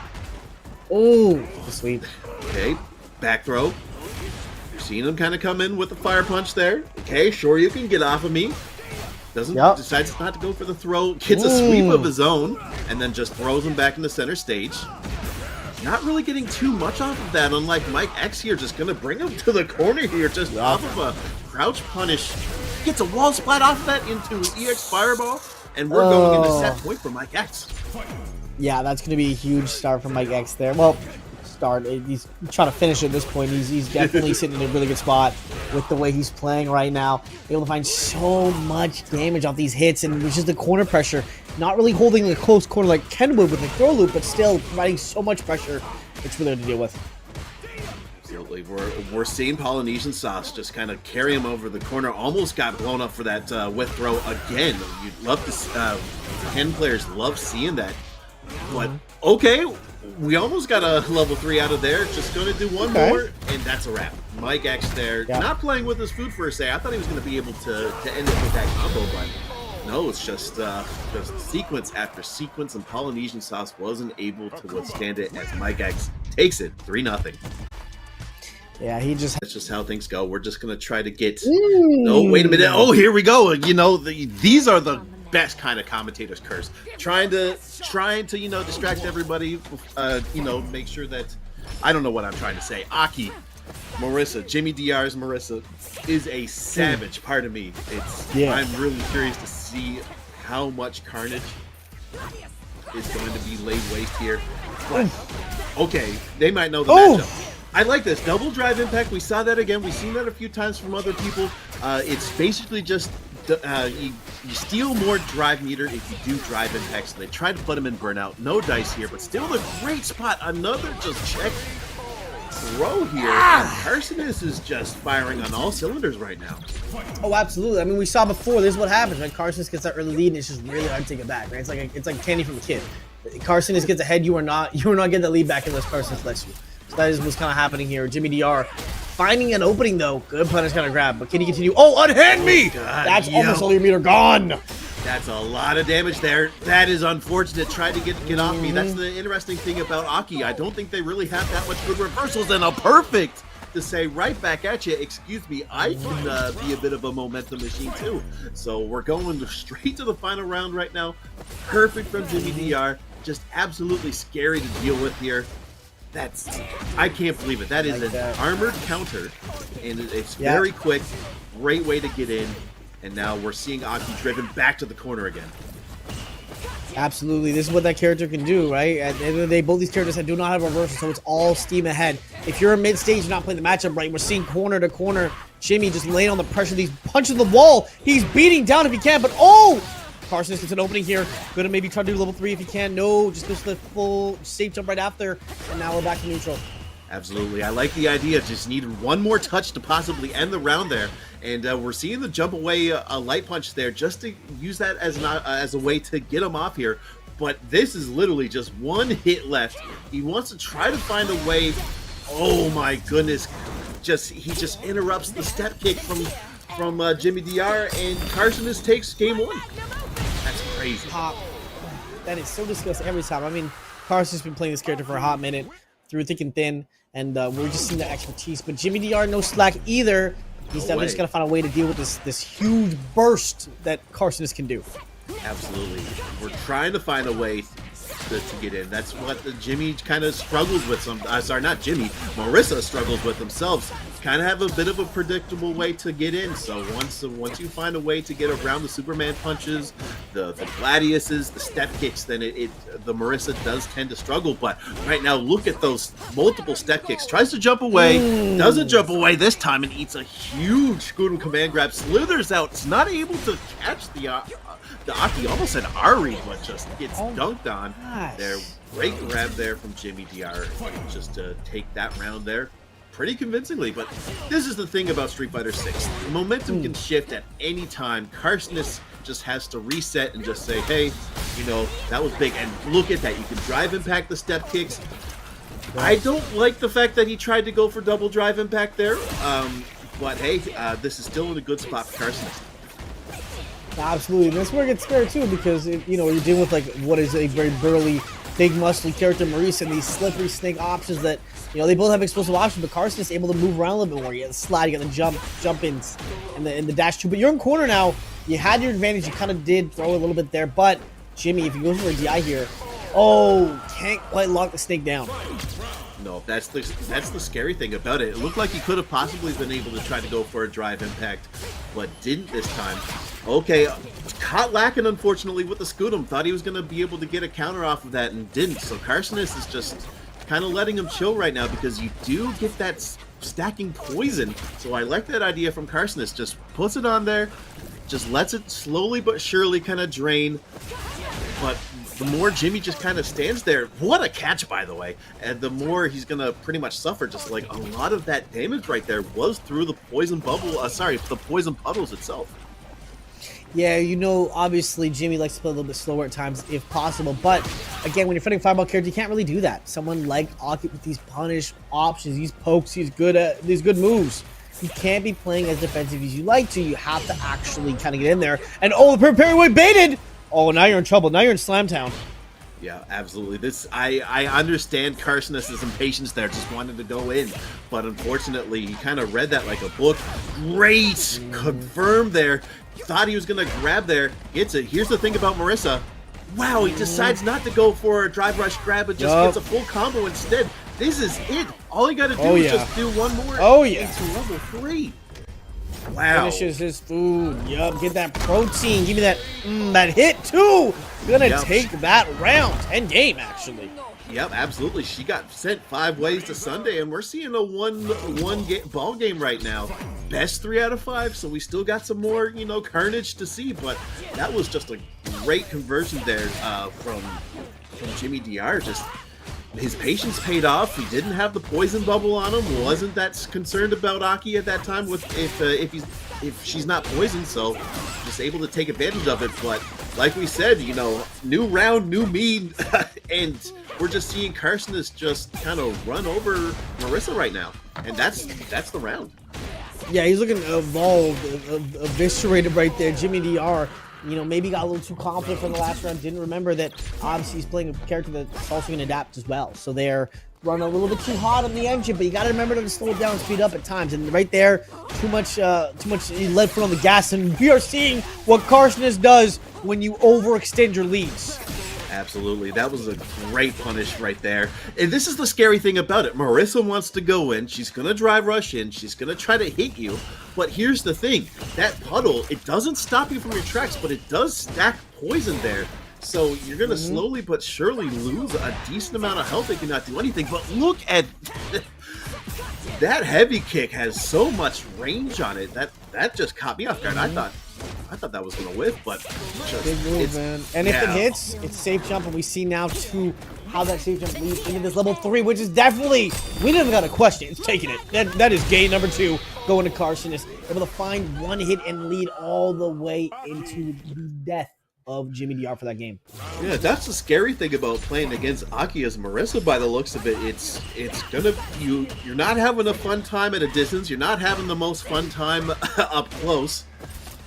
Oh, sweet. Okay, back throw. You're seeing him kind of come in with the fire punch there. Okay, sure, you can get off of me. Decides not to go for the throw, gets a sweep of his own, and then just throws him back in the center stage. Not really getting too much off of that, unlike Mikex here, just gonna bring him to the corner here, just off of a crouch punish. Gets a wall splat off of that into an EX Fireball, and we're going into set point for Mikex. Yeah, that's gonna be a huge start for Mikex there. Well, he's trying to finish at this point. He's definitely sitting in a really good spot with the way he's playing right now. Able to find so much damage off these hits, and it's just the corner pressure. Not really holding a close corner like Ken would with the throw loop, but still providing so much pressure. It's really hard to deal with. Absolutely. We're seeing PolynesianSauce just kind of carry him over the corner. Almost got blown up for that whip throw again. You'd love to. Ken players love seeing that. But okay, we almost got a level 3 out of there. Just going to do one more, and that's a wrap. Mikex there, not playing with his food for a say. I thought he was going to be able to end it with that combo, but no, it's just sequence after sequence, and PolynesianSauce wasn't able to withstand it as Mikex takes it 3-0. Yeah, That's just how things go. We're just going to try to get... No, wait a minute. Oh, here we go. You know, these are the best kind of commentators, Curse. Trying to distract everybody, make sure that... I don't know what I'm trying to say. Aki, Marisa, Jimmy DR's Marisa is a savage. Pardon me. I'm really curious to see how much carnage is going to be laid waste here. But, okay, they might know the matchup. I like this. Double drive impact. We saw that again. We've seen that a few times from other people. It's basically just you steal more drive meter if you do drive impact. So they tried to put him in burnout. No dice here, but still a great spot. Another just check throw here. Kharsonist is just firing on all cylinders right now. Oh, absolutely. I mean, we saw before. This is what happens when Kharsonist gets that early lead, and it's just really hard to take it back. Right? It's like candy from a kid. Kharsonist gets ahead. You are not getting that lead back unless Kharsonist lets you. So that is what's kind of happening here. Jimmy DR finding an opening though. Good punish kind of grab, but can he continue? Oh, unhand me! That's almost all your meter gone. That's a lot of damage there. That is unfortunate. Tried to get off me. That's the interesting thing about Aki. I don't think they really have that much good reversals, and a perfect to say right back at you. Excuse me, I can be a bit of a momentum machine too. So we're going straight to the final round right now. Perfect from Jimmy DR. Just absolutely scary to deal with here. I can't believe it. That is an armored counter, and it's very quick. Great way to get in, and now we're seeing Aki driven back to the corner again. Absolutely. This is what that character can do, right? At the end of the day, both these characters do not have reversal, so it's all steam ahead. If you're in mid-stage, you're not playing the matchup right. We're seeing corner to corner. Jimmy just laying on the pressure. These punches the wall. He's beating down if he can, but Kharsonist gets an opening here. Gonna maybe try to do level 3 if he can. No, just goes to the full safe jump right after. And now we're back to neutral. Absolutely. I like the idea. Just needed one more touch to possibly end the round there. And we're seeing the jump away a light punch there just to use that as a way to get him off here. But this is literally just one hit left. He wants to try to find a way. Oh my goodness. He just interrupts the step kick from Jimmy DR, and Kharsonist takes game 1. That's crazy. That is so disgusting every time. I mean, Kharsonist's been playing this character for a hot minute, through thick and thin, and we're just seeing that expertise. But Jimmy DR, no slack either. He's definitely just got to find a way to deal with this huge burst that Kharsonist can do. Absolutely. We're trying to find a way to get in. That's what Jimmy kind of struggles with. Marisa struggles with themselves. Kind of have a bit of a predictable way to get in. So once you find a way to get around the Superman punches, the gladiuses, the step kicks, then the Marisa does tend to struggle. But right now, look at those multiple step kicks. Tries to jump away, doesn't jump away this time, and eats a huge Scootum command grab. Slithers out. It's not able to catch the Aki, almost an R-read, but just gets dunked on. There, great grab there from Jimmy DR, just to take that round there pretty convincingly. But this is the thing about Street Fighter 6. The momentum can shift at any time. Kharsonist just has to reset and just say, hey, that was big. And look at that. You can drive impact the step kicks. I don't like the fact that he tried to go for double drive impact there. But hey, this is still in a good spot for Kharsonist. Absolutely. And that's where it gets scary too, because you're dealing with what is a very burly, big, muscly character, Marisa, and these slippery snake options that they both have explosive options, but Kharsonist is able to move around a little bit more. You got the slide, you got the jump ins, and the dash too. But you're in corner now. You had your advantage. You kind of did throw a little bit there, but Jimmy, if he goes for a DI here, can't quite lock the snake down. No, that's the scary thing about it. It looked like he could have possibly been able to try to go for a drive impact, but didn't this time. Okay, caught lacking, unfortunately, with the Scootum. Thought he was going to be able to get a counter off of that and didn't. So Kharsonist is just kind of letting him chill right now, because you do get that stacking poison. So I like that idea from Kharsonist. Just puts it on there, just lets it slowly but surely kind of drain. But the more Jimmy just kind of stands there. What a catch, by the way. And the more he's going to pretty much suffer. Just like a lot of that damage right there was through the poison bubble. The poison puddles itself. Yeah, you know, obviously Jimmy likes to play a little bit slower at times if possible, but again, when you're fighting a fireball character, you can't really do that. Someone like Aki with these punish options, these pokes, these good moves. You can't be playing as defensive as you like to. You have to actually kind of get in there. And oh, the parry way baited! Oh, now you're in trouble. Now you're in Slam Town. Yeah, absolutely. I understand Kharsonist's impatience there, just wanted to go in. But unfortunately, he kind of read that like a book. Great! Confirmed there. Thought he was going to grab there. Gets it. Here's the thing about Marisa. Wow, he decides not to go for a drive rush grab, but just gets a full combo instead. This is it. All he got to do is just do one more into level 3. Wow. Finishes his food. Yup, get that protein. Give me that that hit too. Gonna take that round. 10 game, actually. Yep, absolutely. She got sent 5 ways to Sunday, and we're seeing a one ball game right now. Best 3 out of 5, so we still got some more, you know, carnage to see. But that was just a great conversion there from Jimmy DR. Just his patience paid off. He didn't have the poison bubble on him. Wasn't that concerned about Aki at that time with if she's not poisoned, so just able to take advantage of it. But like we said, you know, new round, new me, and we're just seeing Kharsonist just kind of run over Marisa right now, and that's the round. Yeah, he's looking evolved, eviscerated right there. Jimmy DR, you know, maybe got a little too confident for the last round. Didn't remember that obviously he's playing a character that's also going to adapt as well. So they're running a little bit too hot on the engine, but you got to remember to slow it down and speed up at times. And right there, too much lead foot on the gas. And we are seeing what Kharsonist does when you overextend your leads. Absolutely. That was a great punish right there. And this is the scary thing about it. Marisa wants to go in. She's going to drive rush in. She's going to try to hit you. But here's the thing. That puddle, it doesn't stop you from your tracks, but it does stack poison there. So you're going to slowly but surely lose a decent amount of health if you not do anything. But look at... that heavy kick has so much range on it. That just caught me off guard. I thought that was going to whiff, but just, big move, man. And if it hits, it's safe jump, and we see now, too, how that safe jump leads into this level 3, which is definitely, we never got a question. It's taking it. That is game number 2 going to Kharsonist. Able to find one hit and lead all the way into the death of Jimmy DR for that game. Yeah, that's the scary thing about playing against Aki as Marisa. By the looks of it, it's gonna you're not having a fun time at a distance. You're not having the most fun time up close.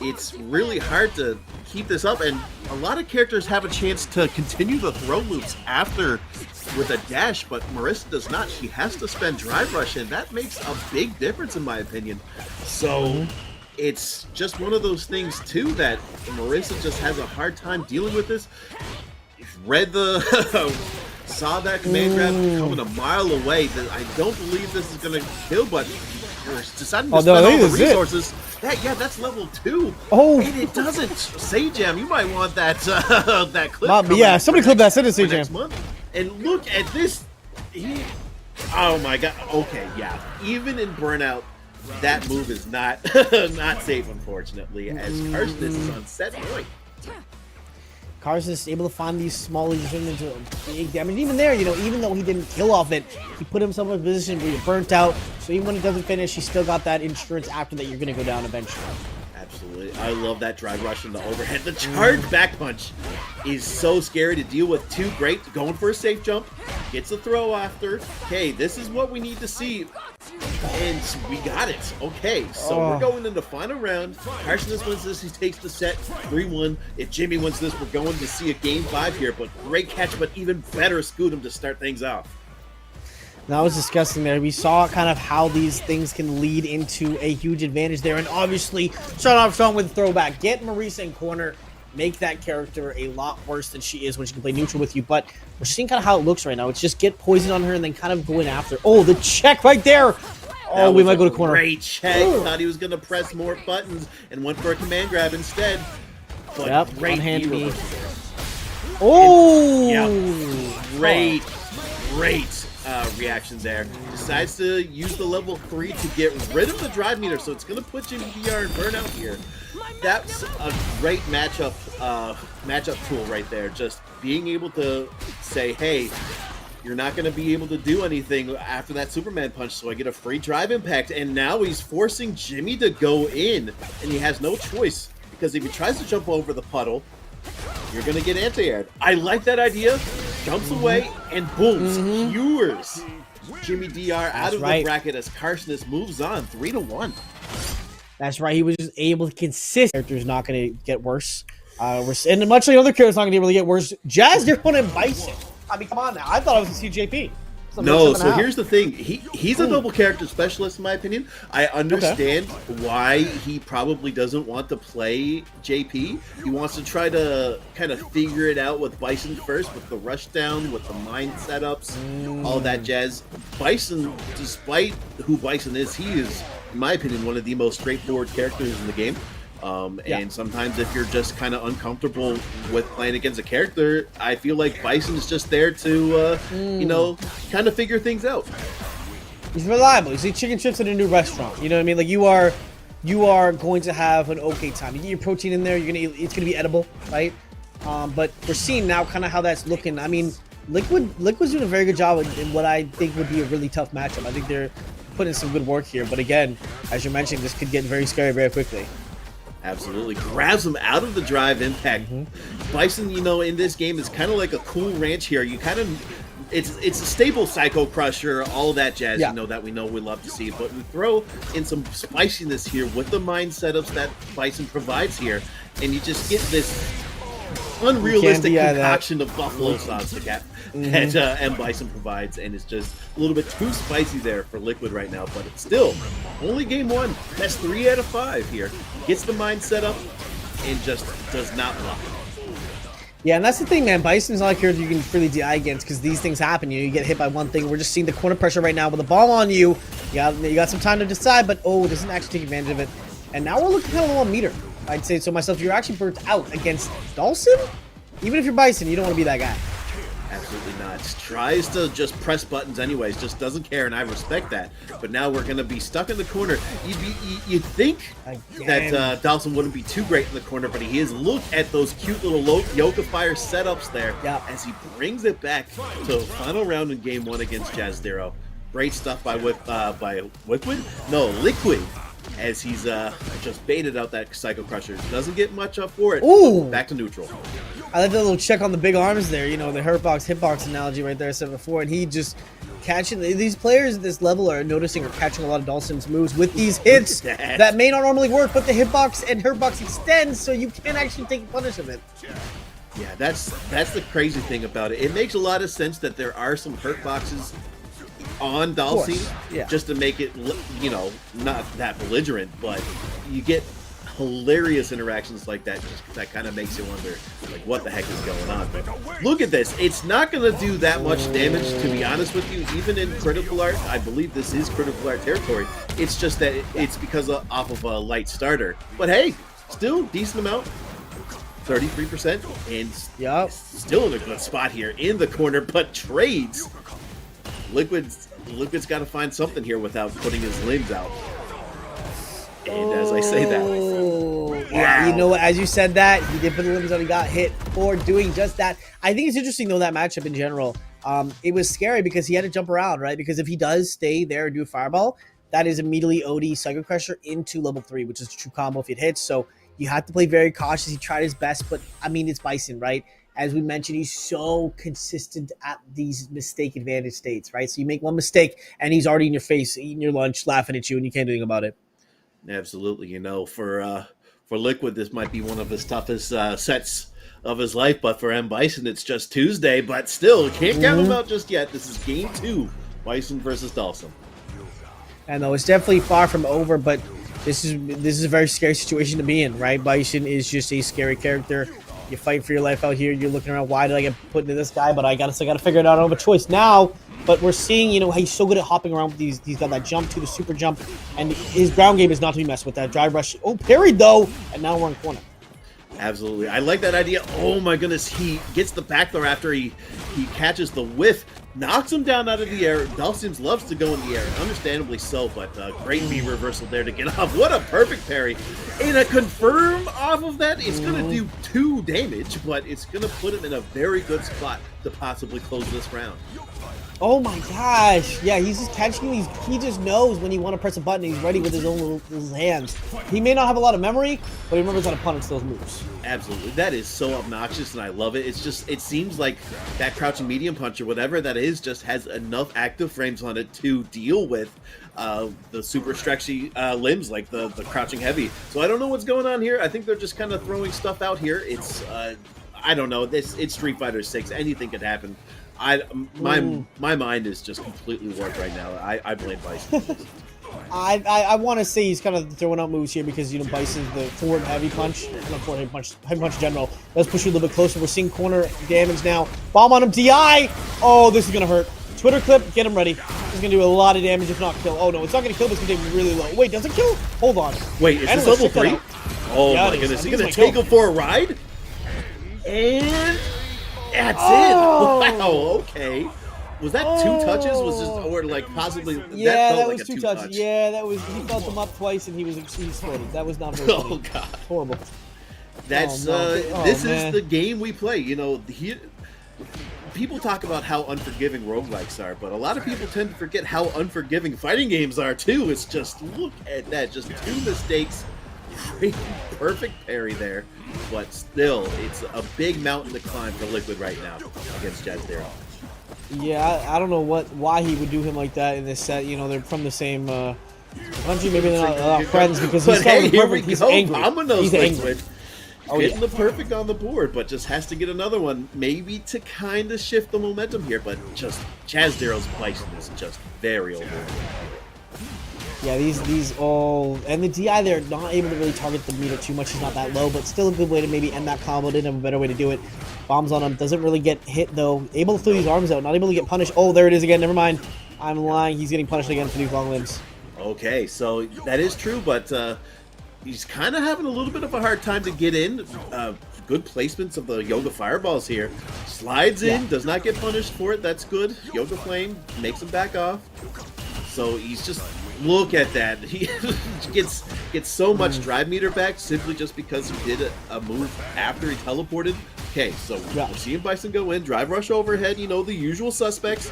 It's really hard to keep this up, and a lot of characters have a chance to continue the throw loops after with a dash, but Marisa does not. She has to spend drive rush, and that makes a big difference in my opinion. So it's just one of those things too that Marisa just has a hard time dealing with this. Read the saw that command grab coming a mile away. I don't believe this is going to kill, but you're deciding to spend all the resources. That's level 2. Oh, and it doesn't. Sajam, you might want that that clip. Yeah, somebody clip that. Send it, Sajam. And look at this. Oh my god. Okay, yeah. Even in Burnout, that move is not not safe, unfortunately, as Kharsonist is on set point. Kharsonist is able to find these small leads into big damage. Even there, you know, even though he didn't kill off it, he put himself in a position where you're burnt out. So even when it doesn't finish, he still got that insurance after that you're going to go down eventually. Absolutely. I love that drive rush in the overhead. The charge back punch is so scary to deal with. Too great. Going for a safe jump. Gets a throw after. Okay, this is what we need to see. And we got it. Okay, so we're going into the final round. Kharsonist wins this. He takes the set 3-1. If Jimmy wins this, we're going to see a game 5 here. But great catch, but even better Scootum to start things off. That was disgusting there. We saw kind of how these things can lead into a huge advantage there. And obviously, start off strong with the throwback. Get Marisa in corner. Make that character a lot worse than she is when she can play neutral with you. But we're seeing kind of how it looks right now. It's just get poison on her and then kind of go in after. Oh, the check right there. Oh, we might go to corner. Great check. Thought he was going to press more buttons and went for a command grab instead. But great hand me. Oh! Great reaction there. Decides to use the level 3 to get rid of the drive meter, so it's going to put Jimmy DR in burnout here. That's a great matchup tool right there. Just being able to say, hey, you're not going to be able to do anything after that Superman punch, so I get a free drive impact. And now he's forcing Jimmy to go in, and he has no choice, because if he tries to jump over the puddle, you're going to get anti-aired. I like that idea. Jumps away, and boom, skewers Jimmy DR out of the bracket as Kharsonist moves on 3-1. That's right. He was just able to consist. Character's not going to get worse. And much like other characters, not going to really get worse. Jazdero and Bison. I mean, come on now. I thought I was going to see JP. No, so here's the thing. He's a double character specialist, in my opinion. I understand why he probably doesn't want to play JP. He wants to try to kind of figure it out with Bison first, with the rush down, with the mind setups, all that jazz. Bison, despite who Bison is, he is, in my opinion, one of the most straightforward characters in the game. And sometimes if you're just kind of uncomfortable with playing against a character, I feel like Bison's just there to, you know, kind of figure things out. He's reliable. He's like chicken strips at a new restaurant. You know what I mean? Like you are going to have an okay time. You get your protein in there. It's gonna be edible, right? But we're seeing now kind of how that's looking. I mean, Liquid's doing a very good job in what I think would be a really tough matchup. I think they're putting some good work here. But again, as you're mentioning, this could get very scary very quickly. Absolutely. Grabs him out of the drive impact. Bison, you know, in this game is kind of like a cool ranch here. You kind of, it's a stable Psycho Crusher, all that jazz, you know, that we love to see. But we throw in some spiciness here with the mind setups that Bison provides here. And you just get this unrealistic concoction of buffalo sauce that M. Bison provides, and it's just a little bit too spicy there for Liquid right now, but it's still only game one. That's 3 out of 5 here. Gets the mind set up and just does not block. Yeah, and that's the thing, man. Bison's not a character you can really DI against because these things happen. You get hit by one thing. We're just seeing the corner pressure right now with the ball on you. You got some time to decide, but doesn't actually take advantage of it. And now we're looking kind of low on meter. I'd say so myself. You're actually burnt out against Dhalsim. Even if you're Bison, you don't want to be that guy. Absolutely not. Tries to just press buttons anyways, just doesn't care, and I respect that. But now we're going to be stuck in the corner. You'd think that Dhalsim wouldn't be too great in the corner, but he is. Look at those cute little Yoga Fire setups there as he brings it back to final round in game one against Jazdero. Great stuff by Liquid? No, Liquid. As he's just baited out that Psycho Crusher. Doesn't get much up for it. Ooh! Back to neutral. I like that little check on the big arms there. You know, the hitbox analogy right there I said before. And he just catching... These players at this level are noticing or catching a lot of Dhalsim's moves with these hits that may not normally work, but the hitbox and hurtbox extends, so you can actually take punish of it. Yeah, that's the crazy thing about it. It makes a lot of sense that there are some hurtboxes on Dhalsim, just to make it, you know, not that belligerent, but you get hilarious interactions like that. That kind of makes you wonder, like, what the heck is going on. But look at this. It's not going to do that much damage, to be honest with you, even in critical art. I believe this is critical art territory. It's just that it's because off of a light starter. But hey, still decent amount. 33%, and still in a good spot here in the corner, but trades. Liquid's got to find something here without putting his limbs out. And as I say that, yeah, you know what? As you said that, he did put the limbs out. He got hit for doing just that. I think it's interesting though, that matchup in general. It was scary because he had to jump around, right? Because if he does stay there and do a fireball, that is immediately OD Psycho Crusher into level 3, which is a true combo if it hits. So you have to play very cautious. He tried his best, but I mean, it's Bison, right? As we mentioned, he's so consistent at these mistake advantage states, right? So you make one mistake and he's already in your face, eating your lunch, laughing at you, and you can't do anything about it. Absolutely. You know, for Liquid, this might be one of his toughest sets of his life, but for M. Bison, it's just Tuesday, but still, can't count him out just yet. This is game 2, Bison versus Dhalsim. I know, it's definitely far from over, but this is a very scary situation to be in, right? Bison is just a scary character. You fight for your life out here. You're looking around, why did I get put into this guy? But I gotta figure it out. I don't have a choice now. But we're seeing, you know, he's so good at hopping around with these. He's got that jump to the super jump, and his ground game is not to be messed with. That drive rush. Oh, parried though, and now we're in corner. Absolutely, I like that idea. Oh my goodness, he gets the back throw after he catches the whiff. knocks him down out of the air. Dhalsim loves to go in the air, understandably so, but great V reversal there to get off. What a perfect parry. And a confirm off of that, it's going to do 2 damage, but it's going to put him in a very good spot to possibly close this round. Oh my gosh. Yeah, he's just catching these. He just knows when you want to press a button. He's ready with his own his hands. He may not have a lot of memory, but he remembers how to punish those moves. Absolutely. That is so obnoxious, and I love it. It's just, it seems like that crouching medium punch or whatever that is just has enough active frames on it to deal with the super stretchy limbs like the crouching heavy. So I don't know what's going on here. I think they're just kind of throwing stuff out here. It's, I don't know. It's Street Fighter 6. Anything could happen. My mind is just completely warped right now. I blame Bison. I want to say he's kind of throwing out moves here because, you know, Bison's the forward heavy punch, not forward heavy punch in general. Let's push you a little bit closer. We're seeing corner damage now. Bomb on him, DI! Oh, this is going to hurt. Twitter clip, get him ready. He's going to do a lot of damage, if not kill. Oh, no, it's not going to kill, but it's going to be really low. Wait, does it kill? Hold on. Wait, is this level 3? Oh, yeah, my goodness. He's going to take him for a ride? And that's it. Wow, okay. Was that 2 touches? Was this, or like possibly? Yeah, that was like 2 touches. Yeah, that was. He felt them up twice, and he exploded. That was not very funny. Oh god, horrible. That's this is the game we play. You know, people talk about how unforgiving roguelikes are, but a lot of people tend to forget how unforgiving fighting games are too. It's just, look at that, just 2 mistakes, perfect parry there, but still, it's a big mountain to climb for Liquid right now against Jazdero. Yeah, I don't know why he would do him like that in this set. You know, they're from the same country. Maybe they're not friends because he's perfect. He's angry. He's angry. Getting the perfect on the board, but just has to get another one, maybe to kind of shift the momentum here. But just Jazdero's Bison is just very over. Yeah, these all, and the DI, they're not able to really target the meter too much. He's not that low, but still a good way to maybe end that combo. Didn't have a better way to do it. Bombs on him, doesn't really get hit though. Able to throw these arms out, not able to get punished. Oh, there it is again. Never mind. I'm lying. He's getting punished again for these long limbs. Okay, so that is true, but he's kind of having a little bit of a hard time to get in. Good placements of the Yoga Fireballs here. Slides in, does not get punished for it. That's good. Yoga Flame makes him back off. So he's just, look at that. He gets so much drive meter back simply just because he did a move after he teleported. Okay, so we're seeing Bison go in, drive rush overhead, you know, the usual suspects.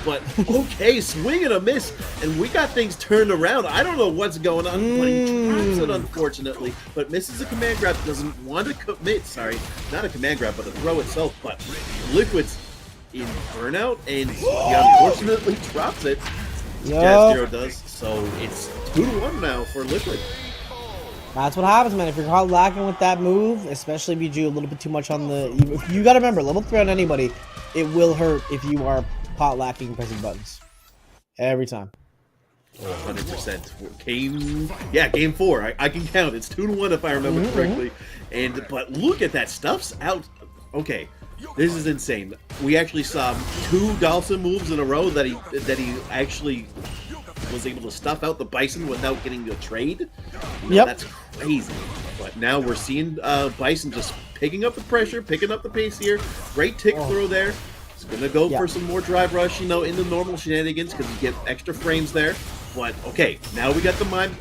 But, okay, swing and a miss, and we got things turned around. I don't know what's going on, but he drops it, unfortunately. But misses a command grab, doesn't want to commit, sorry, not a command grab, but a throw itself. But Liquid's in burnout, and he unfortunately drops it. Jazdero does, so it's 2-1 now for Liquid. That's what happens, man. If you're caught lacking with that move, especially if you do a little bit too much on the... You got to remember, level 3 on anybody, it will hurt if you are pot lacking and pressing buttons. Every time. Oh, 100%. Game 4. I can count. It's 2-1 if I remember correctly. But look at that. Stuff's out. Okay, this is insane. We actually saw 2 Dhalsim moves in a row that he actually was able to stuff out the Bison without getting a trade. Now, that's crazy. But now we're seeing Bison just picking up the pressure, picking up the pace here. Great tick throw there. He's gonna go for some more drive rush, you know, in the normal shenanigans because you get extra frames there. But okay, now we got the mime.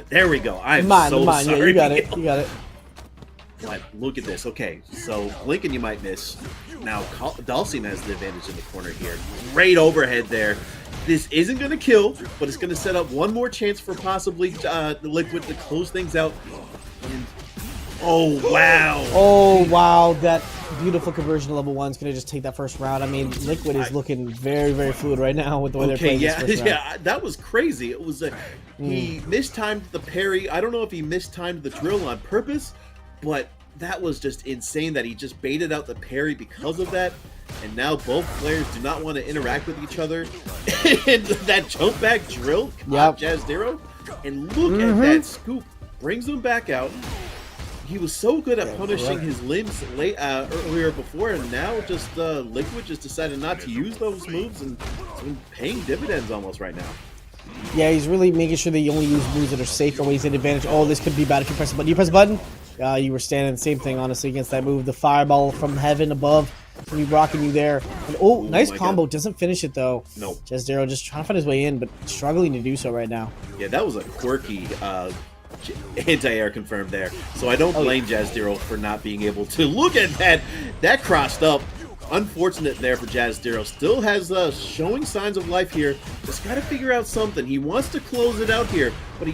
There we go. I'm so sorry. Yeah, you got it. You got it. But look at this. Okay, so blinking you might miss. Now Dhalsim has the advantage in the corner here. Great overhead there. This isn't going to kill, but it's going to set up one more chance for possibly the Liquid to close things out. And, oh, wow. Oh, wow. That beautiful conversion to level 1 is going to just take that first round. I mean, Liquid is looking very, very fluid right now with the way they're playing this first round. Yeah, that was crazy. It was he mistimed the parry. I don't know if he mistimed the drill on purpose, but that was just insane that he just baited out the parry because of that. And now both players do not want to interact with each other. And that jump back drill caught Jazdero. And look at that scoop. Brings him back out. He was so good at punishing his limbs earlier before, and now just Liquid just decided not to use those moves, and it's been paying dividends almost right now. Yeah, he's really making sure that you only use moves that are safe or ways in advantage. Oh, this could be bad if you press a button. You press a button? You were standing the same thing, honestly, against that move. The fireball from heaven above. Gonna be rocking you there. And, oh, nice combo. God. Doesn't finish it, though. No. Jazdero just trying to find his way in, but struggling to do so right now. Yeah, that was a quirky anti-air confirmed there. So I don't blame Jazdero for not being able to. Look at that. That crossed up. Unfortunate there for Jazdero. Still has showing signs of life here. Just got to figure out something. He wants to close it out here, but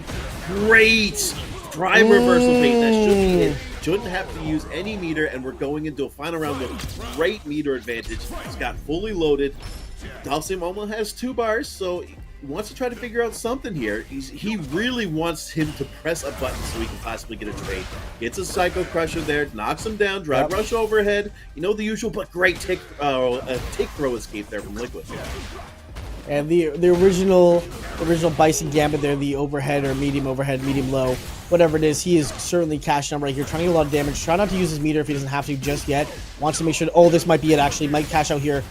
great drive reversal bait that should be hit. Shouldn't have to use any meter, and we're going into a final round with great meter advantage. It's got fully loaded. Dhalsim almost has 2 bars, so he wants to try to figure out something here. He really wants him to press a button so he can possibly get a trade. Gets a Psycho Crusher there, knocks him down, drive rush overhead. You know the usual, but great take throw escape there from Liquid. And the original Bison Gambit there, the overhead or medium overhead, medium low, whatever it is, he is certainly cashing out right here, trying to get a lot of damage. Try not to use his meter if he doesn't have to just yet. Wants to make sure, oh, this might be it actually. Might cash out here.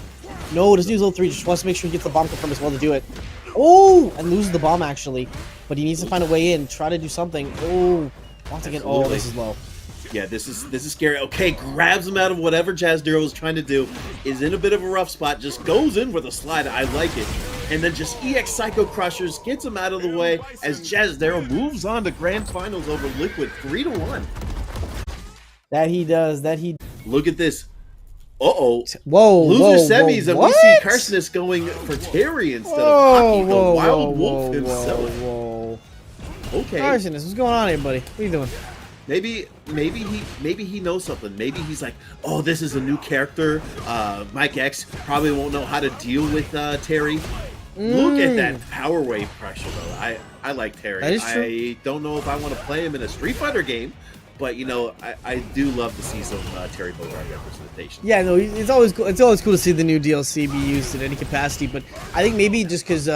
No, doesn't use level 3, just wants to make sure he gets the bomb confirm as well to do it. Oh, and loses the bomb actually. But he needs to find a way in, try to do something. Oh, once again, oh, this is low. Yeah, this is scary. Okay, grabs him out of whatever Jazdero was trying to do. Is in a bit of a rough spot. Just goes in with a slide. I like it. And then just EX Psycho Crushers gets him out of the way as Jazdero moves on to Grand Finals over Liquid 3-1. That he does. Look at this. Uh-oh. Whoa, Loser semis, and we see what? Kharsonist going for Terry instead of Hockey, the Wild Wolf himself. Whoa. Okay. Kharsonist, what's going on here, buddy? What are you doing? Maybe he knows something. Maybe he's like, oh, this is a new character. Mikex probably won't know how to deal with Terry. Look at that power wave pressure, though. I like Terry. That is true. I don't know if I want to play him in a Street Fighter game, but you know, I do love to see some Terry Bogard representation. Yeah, no, it's always cool. It's always cool to see the new DLC be used in any capacity. But I think maybe just because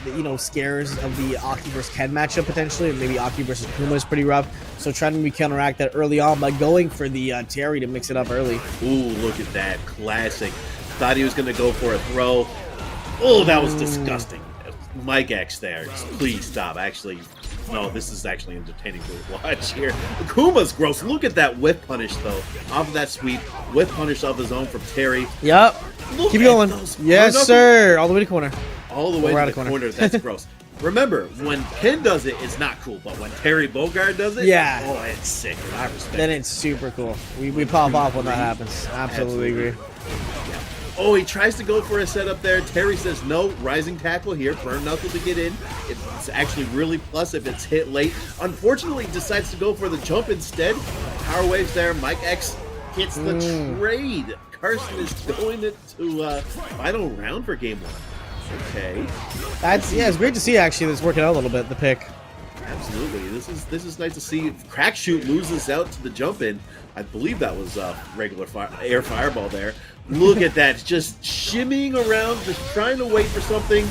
you know, scares of the Aki versus Ken matchup potentially, or maybe Aki versus Akuma is pretty rough. So trying to counteract that early on by going for the Terry to mix it up early. Ooh, look at that, classic. Thought he was gonna go for a throw. Oh, that was disgusting. Mikex there. Please stop. Actually, no, this is actually entertaining to watch here. Akuma's gross. Look at that whip punish, though. Off of that sweep. Whip punish of his own from Terry. Yep. Keep going. Yes, sir. All the way to corner. All the way to the corner. That's gross. Remember, when Ken does it, it's not cool. But when Terry Bogard does it, yeah, oh, it's sick. I respect then it's super cool. We pop off when that happens. Absolutely agree. Yeah. Oh, he tries to go for a setup there. Terry says no. Rising tackle here. Burn knuckle to get in. It's actually really plus if it's hit late. Unfortunately, he decides to go for the jump instead. Power waves there. Mikex gets the trade. Kharsonist going into final round for game 1. Okay. It's great to see actually that's working out a little bit, the pick. Absolutely. This is nice to see. Crack Shoot loses out to the jump in. I believe that was regular air fireball there. Look at that, just shimmying around, just trying to wait for something.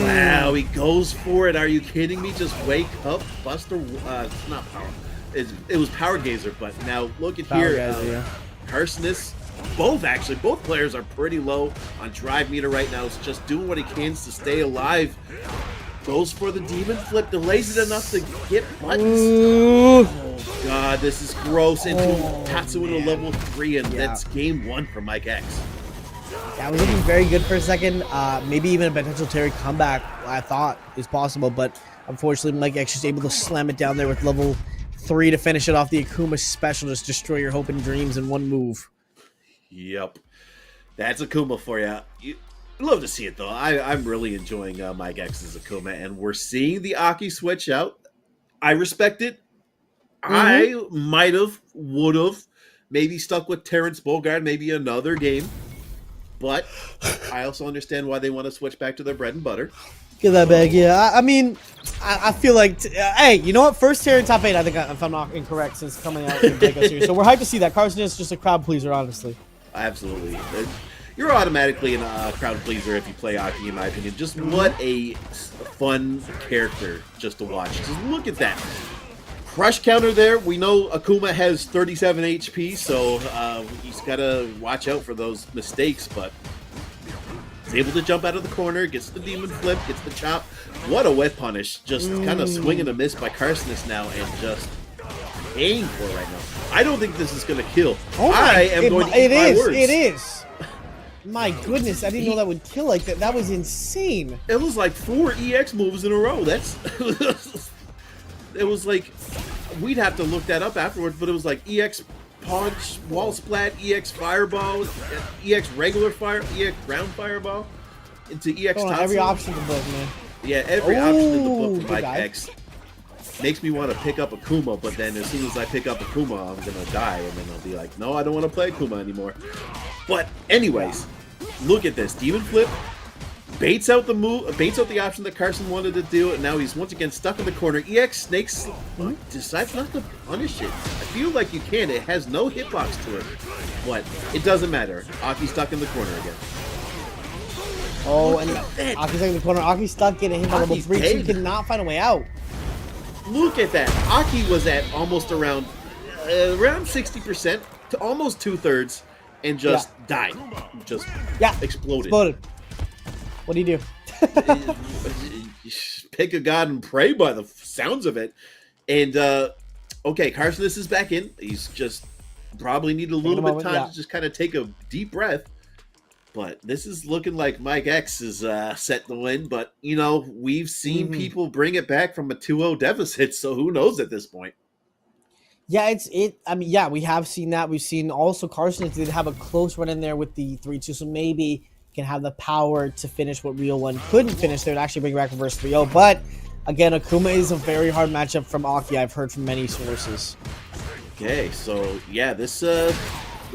Wow, he goes for it. Are you kidding me? Just wake up, Buster. It's not power. It was Power Gazer, but now look at Power here. Gazer, yeah. Kharsonist, both players are pretty low on drive meter right now. It's just doing what he can to stay alive. Goes for the demon flip, delays it enough to get buttons. Oh god, this is gross. Taps into level 3, and that's game 1 for Mikex. Yeah, I was looking very good for a second. Maybe even a potential Terry comeback, I thought, is possible, but unfortunately, Mikex is able to slam it down there with level 3 to finish it off. The Akuma special, just destroy your hope and dreams in one move. Yep. That's Akuma for you. Love to see it, though. I'm really enjoying Mikex's Akuma, and we're seeing the Aki switch out. I respect it. I might have, would have, maybe stuck with Terrence Bogard, maybe another game. But I also understand why they want to switch back to their bread and butter. Get that bag, yeah. I mean, I feel like, hey, you know what? First Terry top 8, I think, if I'm not incorrect, since coming out in the Breakout Series. So we're hyped to see that. Kharsonist is just a crowd pleaser, honestly. Absolutely. You're automatically a crowd pleaser if you play Aki, in my opinion. Just what a fun character just to watch. Just look at that. Crush counter there. We know Akuma has 37 HP, so he's got to watch out for those mistakes, but he's able to jump out of the corner, gets the demon flip, gets the chop. What a wet punish. Just kind of swing and a miss by Kharsonist now, and just paying for right now. I don't think this is going to kill. Oh I am going to eat my words. It is. My goodness, I didn't know that would kill like that. That was insane. It was like 4 EX moves in a row. That's it was like, we'd have to look that up afterwards, but it was like EX punch, wall splat, EX fireball, EX regular fire, EX ground fireball, into EX top. Every option in the book, man. Yeah, every option in the book good for guy. Mikex makes me want to pick up Akuma, but then as soon as I pick up Akuma, I'm gonna die, and then I'll be like, no, I don't want to play Akuma anymore. But anyways, look at this. Demon Flip baits out the move, baits out the option that Kharson wanted to do, and now he's once again stuck in the corner. EX Snakes decides not to punish it. I feel like you can. It has no hitbox to it, but it doesn't matter. Aki's stuck in the corner again. Oh, and Aki's stuck in the corner. Aki's stuck getting hit by level Aki's 3, so he dead. cannot find a way out. Look at that. Aki was at almost around 60% to almost 2/3, and just died. Just exploded. What do you do? Pick a god and pray by the sounds of it. And okay, Kharsonist is back in. He's just probably need a little bit of time to just kind of take a deep breath. But this is looking like Mikex is set to win. But, you know, we've seen people bring it back from a 2-0 deficit, so who knows at this point? Yeah, I mean, yeah, we have seen that. We've seen also Kharsonist did have a close run in there with the 3-2, so maybe can have the power to finish what Real One couldn't finish there and actually bring back reverse 3-0. But, again, Akuma is a very hard matchup from Aki, I've heard from many sources. Okay, so, yeah, this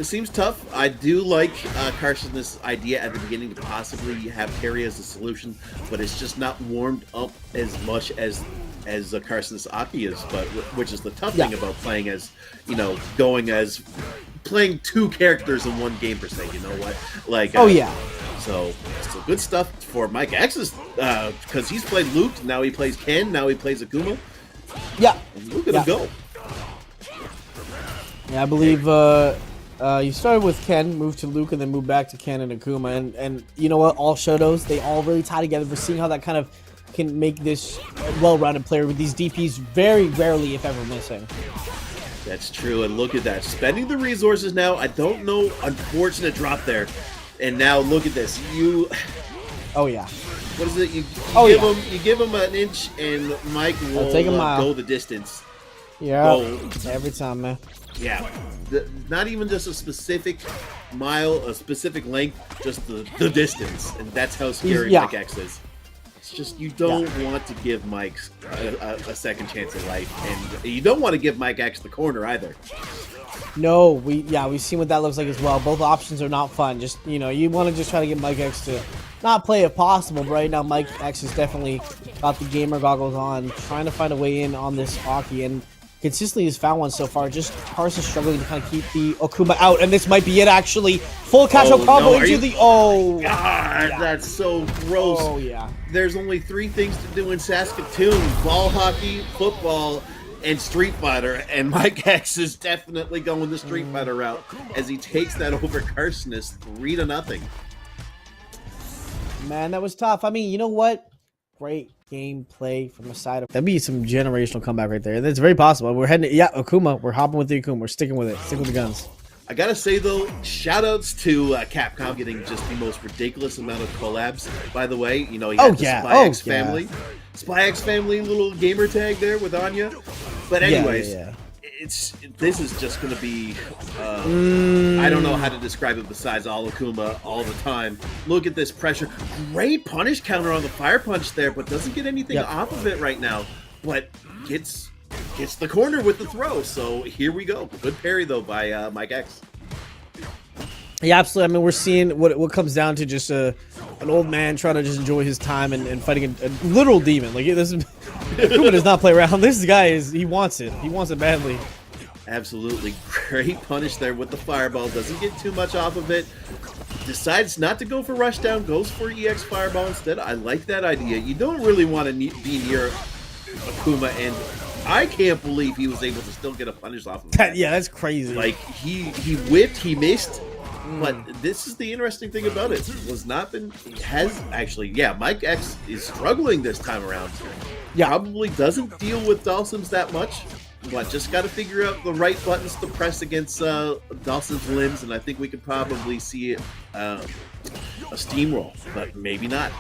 seems tough. I do like Kharsonist's idea at the beginning to possibly have carry as a solution, but it's just not warmed up as much as Kharsonist Aki is, but which is the tough thing about playing as, you know, playing 2 characters in one game per se. You know what? Like, so good stuff for Mikex, because he's played Luke, now he plays Ken, now he plays Akuma. Yeah, and look at him go. Yeah, I believe you started with Ken, moved to Luke, and then moved back to Ken and Akuma. And you know what? All Shotos, they all really tie together. We're seeing how that kind of can make this a well-rounded player with these DPs very rarely, if ever, missing. That's true, and look at that. Spending the resources now. I don't know. Unfortunate drop there. And now look at this. Oh, yeah. What is it? You give him an inch, and Mike will take a mile. Go the distance. Yeah, every time, man. Yeah, not even just a specific mile, a specific length, just the distance, and that's how scary Mikex is. It's just you don't want to give Mike a second chance at life, and you don't want to give Mikex the corner either. No, we've seen what that looks like as well. Both options are not fun. Just, you know, you want to just try to get Mikex to not play if possible, but right now Mikex has definitely got the gamer goggles on, trying to find a way in on this Aki, and consistently has found one so far. Just Kharsonist struggling to kind of keep the Akuma out, and this might be it actually. Full cash out combo into the God, that's so gross. Oh yeah. There's only 3 things to do in Saskatoon: ball hockey, football, and Street Fighter, and Mikex is definitely going the Street Fighter route as he takes that over Kharsonist 3-0. Man, that was tough. I mean, you know what? Great gameplay from the side of... That'd be some generational comeback right there. That's very possible. We're heading... Akuma. We're hopping with the Akuma. We're sticking with it. Sticking with the guns. I gotta say, though, shoutouts to Capcom getting just the most ridiculous amount of collabs. By the way, you know, you had the SpyX family. SpyX family little gamer tag there with Anya. But anyways, this is just gonna be... I don't know how to describe it besides all Akuma all the time. Look at this pressure. Great punish counter on the fire punch there, but doesn't get anything off of it right now. But gets the corner with the throw. So here we go. Good parry though by Mikex. Yeah, absolutely. I mean, we're seeing what comes down to just an old man trying to just enjoy his time and fighting a literal demon. Like, this is Akuma does not play around. This guy he wants it. He wants it badly. Absolutely great punish there with the fireball. Doesn't get too much off of it. Decides not to go for rushdown. Goes for EX fireball instead. I like that idea. You don't really want to be near Akuma, and I can't believe he was able to still get a punish off of that. Yeah, that's crazy. Like, he whipped, he missed. But this is the interesting thing about it. Mikex is struggling this time around. Yeah. Probably doesn't deal with Dhalsims that much. just got to figure out the right buttons to press against Dhalsim's limbs, and I think we could probably see a steamroll, but maybe not.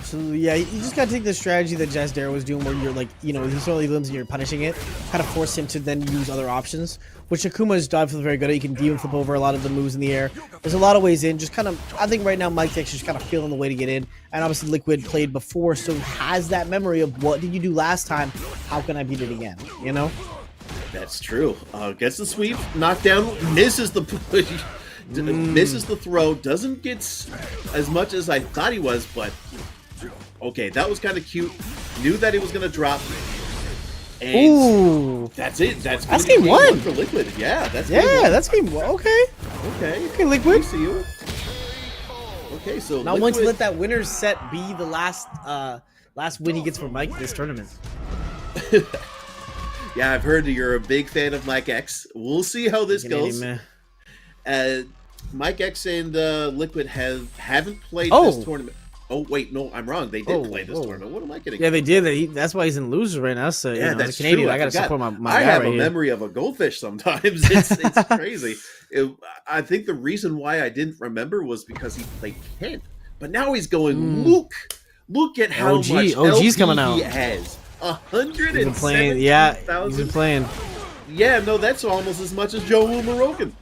So yeah, you just gotta take the strategy that Jazdero was doing, where you're like, you know, he's totally limbs and you're punishing it, kind of force him to then use other options, which Akuma's dive feels very good at. He can demon flip over a lot of the moves in the air. There's a lot of ways in. Just kind of, I think right now Mikex is just kind of feeling the way to get in, and obviously Liquid played before, so has that memory of what did you do last time? How can I beat it again? You know? That's true. Gets the sweep, knockdown, misses the misses the throw, doesn't get as much as I thought he was, but okay, that was kind of cute. Knew that he was gonna drop. And ooh, that's it. That's game one for Liquid. Yeah, that's game one. Okay, Liquid. I see you. Okay, so now once you let that winner's set be the last win he gets for Mike this tournament. Yeah, I've heard you're a big fan of Mikex. We'll see how this goes. Mikex and Liquid haven't played this tournament. Oh wait, no, I'm wrong. They did play this tournament. What am I getting? Yeah, they did. That's why he's in losers right now. So yeah, you know, that's as a Canadian, true. I gotta support my I guy have right a here. memory of a goldfish sometimes. It's crazy. I think the reason why I didn't remember was because he played Ken, but now he's going Luke. Look at how much OG's LP coming out. he has. 170,000. He's been playing. Yeah, he's been playing. Yeah, no, that's almost as much as Joe Moroccan.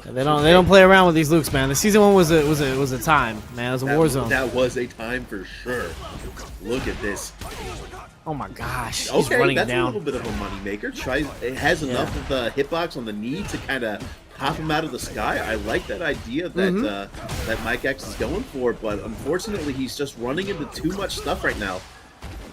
They don't play around with these Lukes, man. The season one was a time, man. It was a war zone. That was a time for sure. Look at this. Oh my gosh, he's okay, running that's down. a little bit of a moneymaker. It has enough of the hitbox on the knee to kind of pop him out of the sky. I like that idea that that Mikex is going for, but unfortunately, he's just running into too much stuff right now.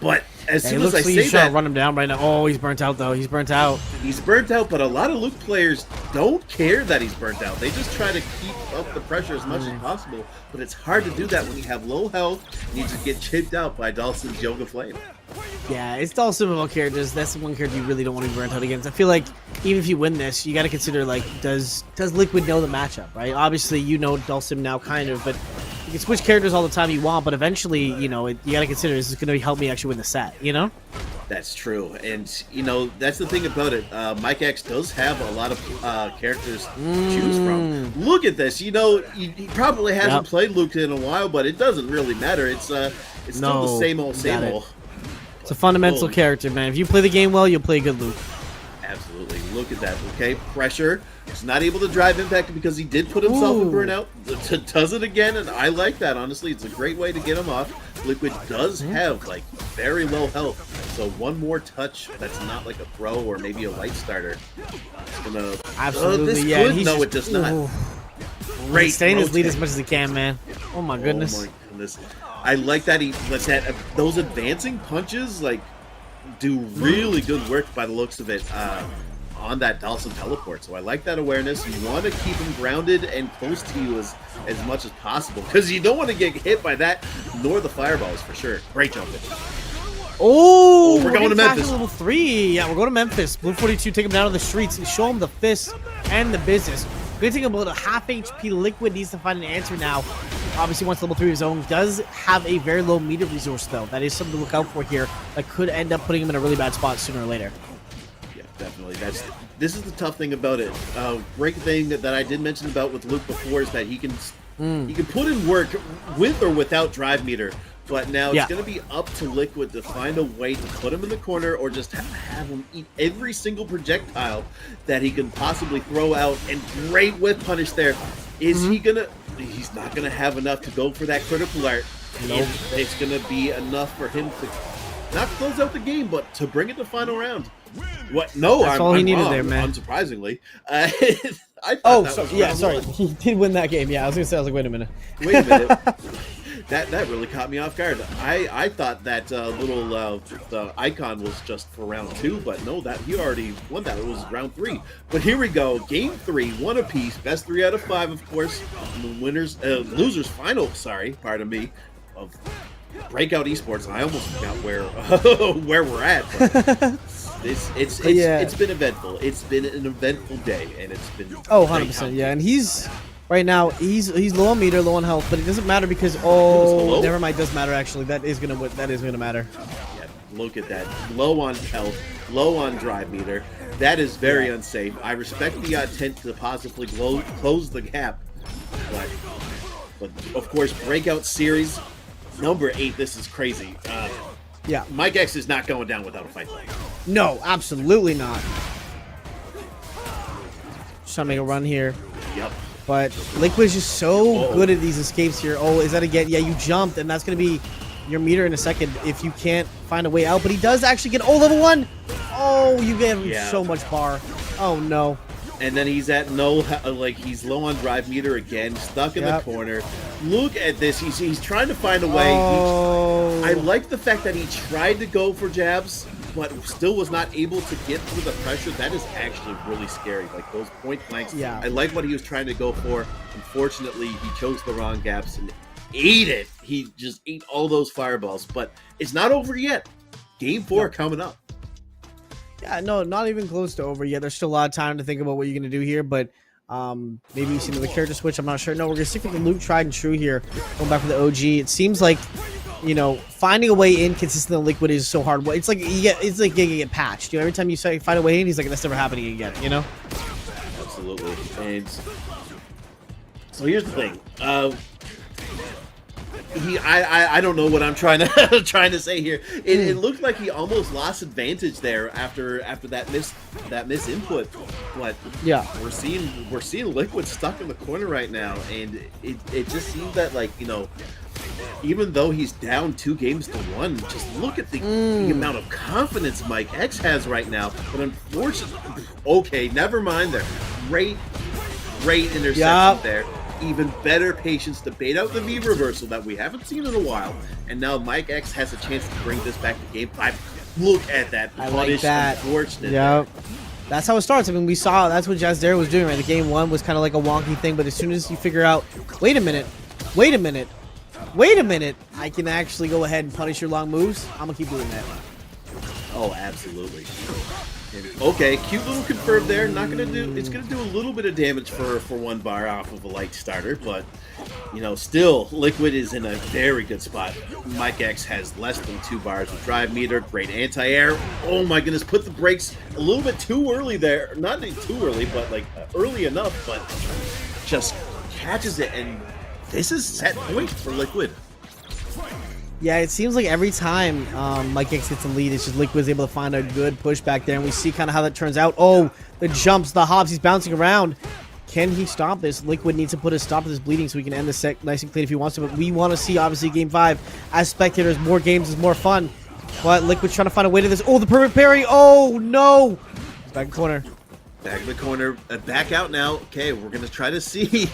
But as soon as I say he's trying that, to run him down right now. Oh, he's burnt out though. He's burnt out. He's burnt out, but a lot of Luke players don't care that he's burnt out. They just try to keep up the pressure as much as possible. But it's hard to do that when you have low health and you just get chipped out by Dhalsim's Yoga Flame. Yeah, it's Dhalsim of all characters. That's the one character you really don't want to be burnt out against. I feel like even if you win this, you got to consider, like, does Liquid know the matchup, right? Obviously, you know Dhalsim now, kind of, but you can switch characters all the time you want, but eventually, you know, you got to consider, this is going to help me actually win the set, you know? That's true, and you know that's the thing about it. Mikex does have a lot of characters to choose from. Look at this. You know, he probably hasn't played Luke in a while, but it doesn't really matter. It's still the same old, same old. It's a fundamental character, man. If you play the game well, you'll play good Luke. Absolutely. Look at that. Okay, pressure. He's not able to drive impact because he did put himself in burnout. Does it again, and I like that. Honestly, it's a great way to get him off. Liquid does have like very low health, so one more touch that's not like a throw or maybe a light starter. It's gonna absolutely no, it does not. Great, staying his lead as much as he can, man. Oh my goodness. Oh my goodness. I like that he lets that those advancing punches like do really good work by the looks of it. On that Dhalsim teleport. So I like that awareness. You want to keep him grounded and close to you as much as possible because you don't want to get hit by that nor the fireballs for sure. Great jumping. Oh, we're going to Memphis. Level 3. Yeah, we're going to Memphis. Blue 42, take him down to the streets and show him the fist and the business. Good thing about a half HP Liquid needs to find an answer now. Obviously, once level 3 of his own, does have a very low meter resource though. That is something to look out for here. That could end up putting him in a really bad spot sooner or later. Definitely. This is the tough thing about it. Great thing that I did mention about with Luke before is that he can put in work with or without drive meter. But now it's going to be up to Liquid to find a way to put him in the corner or just have him eat every single projectile that he can possibly throw out. And great whip punish there. Is he gonna? He's not gonna have enough to go for that critical art. Nope. It's gonna be enough for him to not close out the game, but to bring it to final round. What? No, that's all he needed wrong, there, man. Unsurprisingly, I thought sorry, he did win that game. Yeah, I was gonna say, I was like, wait a minute. That really caught me off guard. I thought that the icon was just for round 2, but no, that he already won that. It was round 3. But here we go, game 3, 1 apiece, best 3 out of 5, of course. Losers final. Sorry, pardon me. Of Breakout Esports. I almost forgot where we're at. But it's been eventful. It's been an eventful day, and it's been 100%. Yeah, and he's right now he's low on meter, low on health, but it doesn't matter because never mind, it does matter actually. That is gonna matter. Yeah, look at that, low on health. low on drive meter. That is very unsafe. I respect the intent to possibly close the gap, but of course, Breakout Series number 8. This is crazy. Yeah, Mikex is not going down without a fight. No, absolutely not. Just trying to make a run here. Yep. But Liquid's just so good at these escapes here. Oh, is that again? Yeah, you jumped, and that's going to be your meter in a second if you can't find a way out. But he does actually get, level 1. Oh, you gave him so much bar. Oh, no. And then he's at he's low on drive meter again, stuck in the corner. Look at this. He's trying to find a way. Oh. I like the fact that he tried to go for jabs, but still was not able to get through the pressure. That is actually really scary. Like those point blanks. Yeah. I like what he was trying to go for. Unfortunately, he chose the wrong gaps and ate it. He just ate all those fireballs. But it's not over yet. Game 4 coming up. Yeah, no, not even close to over yet. There's still a lot of time to think about what you're going to do here, but maybe you see another character switch. I'm not sure. No, we're going to stick with the loot tried and true here. Going back for the OG. It seems like, finding a way in consistent Liquid is so hard. It's like it's like getting get patched. Every time you find a way in, he's like, that's never happening again, Absolutely. And so here's the thing. I don't know what I'm trying to say here. It looked like he almost lost advantage there after that miss input. But yeah, we're seeing Liquid stuck in the corner right now, and it just seems that even though he's down 2-1, just look at the amount of confidence Mikex has right now. But unfortunately, okay, never mind there. Great interception there. Even better patience to bait out the V reversal that we haven't seen in a while. And now Mikex has a chance to bring this back to game 5. Look at that. I like that. Unfortunate. Yep. That's how it starts. I mean, we saw that's what Jazdero was doing, right? The game 1 was kind of like a wonky thing, but as soon as you figure out, wait a minute, I can actually go ahead and punish your long moves, I'm going to keep doing that. Oh, absolutely. Okay, cute little confirm there. Not gonna do. It's gonna do a little bit of damage for 1 bar off of a light starter, but still Liquid is in a very good spot. Mikex has less than 2 bars of drive meter. Great anti-air. Oh my goodness, put the brakes a little bit too early there. Not too early, but early enough. But just catches it, and this is set point for Liquid. Yeah, it seems like every time Mikex gets a lead, it's just Liquid's able to find a good push back there, and we see kind of how that turns out. Oh, the jumps, the hops, he's bouncing around. Can he stop this? Liquid needs to put a stop to this bleeding so we can end the set nice and clean if he wants to, but we want to see, obviously, Game 5. As spectators, more games is more fun, but Liquid's trying to find a way to this. Oh, the perfect parry! Oh, no! He's back in the corner. Back in the corner, back out now. Okay, we're going to try to see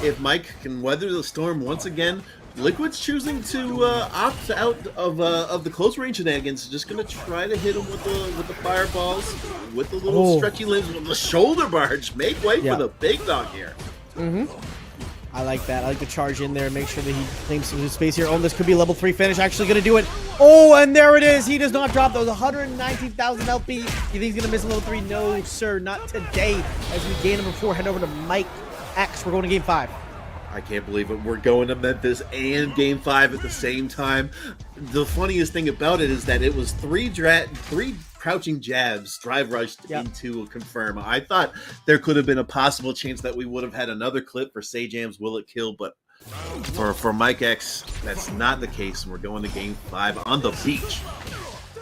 if Mike can weather the storm once again. Liquid's choosing to opt out of the close range shenanigans. Just gonna try to hit him with the fireballs, with the little stretchy limbs, with the shoulder barge. Make way for the big dog here. I like that. I like to charge in there, make sure that he claims some space here. Oh, this could be a level 3 finish. Actually gonna do it. Oh, and there it is. He does not drop those 119,000 LP. You think he's gonna miss a level 3? No, sir, not today. As we gain number 4, head over to Mikex. We're going to Game 5. I can't believe it. We're going to Memphis and Game 5 at the same time. The funniest thing about it is that it was three crouching jabs, drive rushed into a confirm. I thought there could have been a possible chance that we would have had another clip for Sajam's Will It Kill, but for Mikex, that's not the case. We're going to Game 5 on the beach.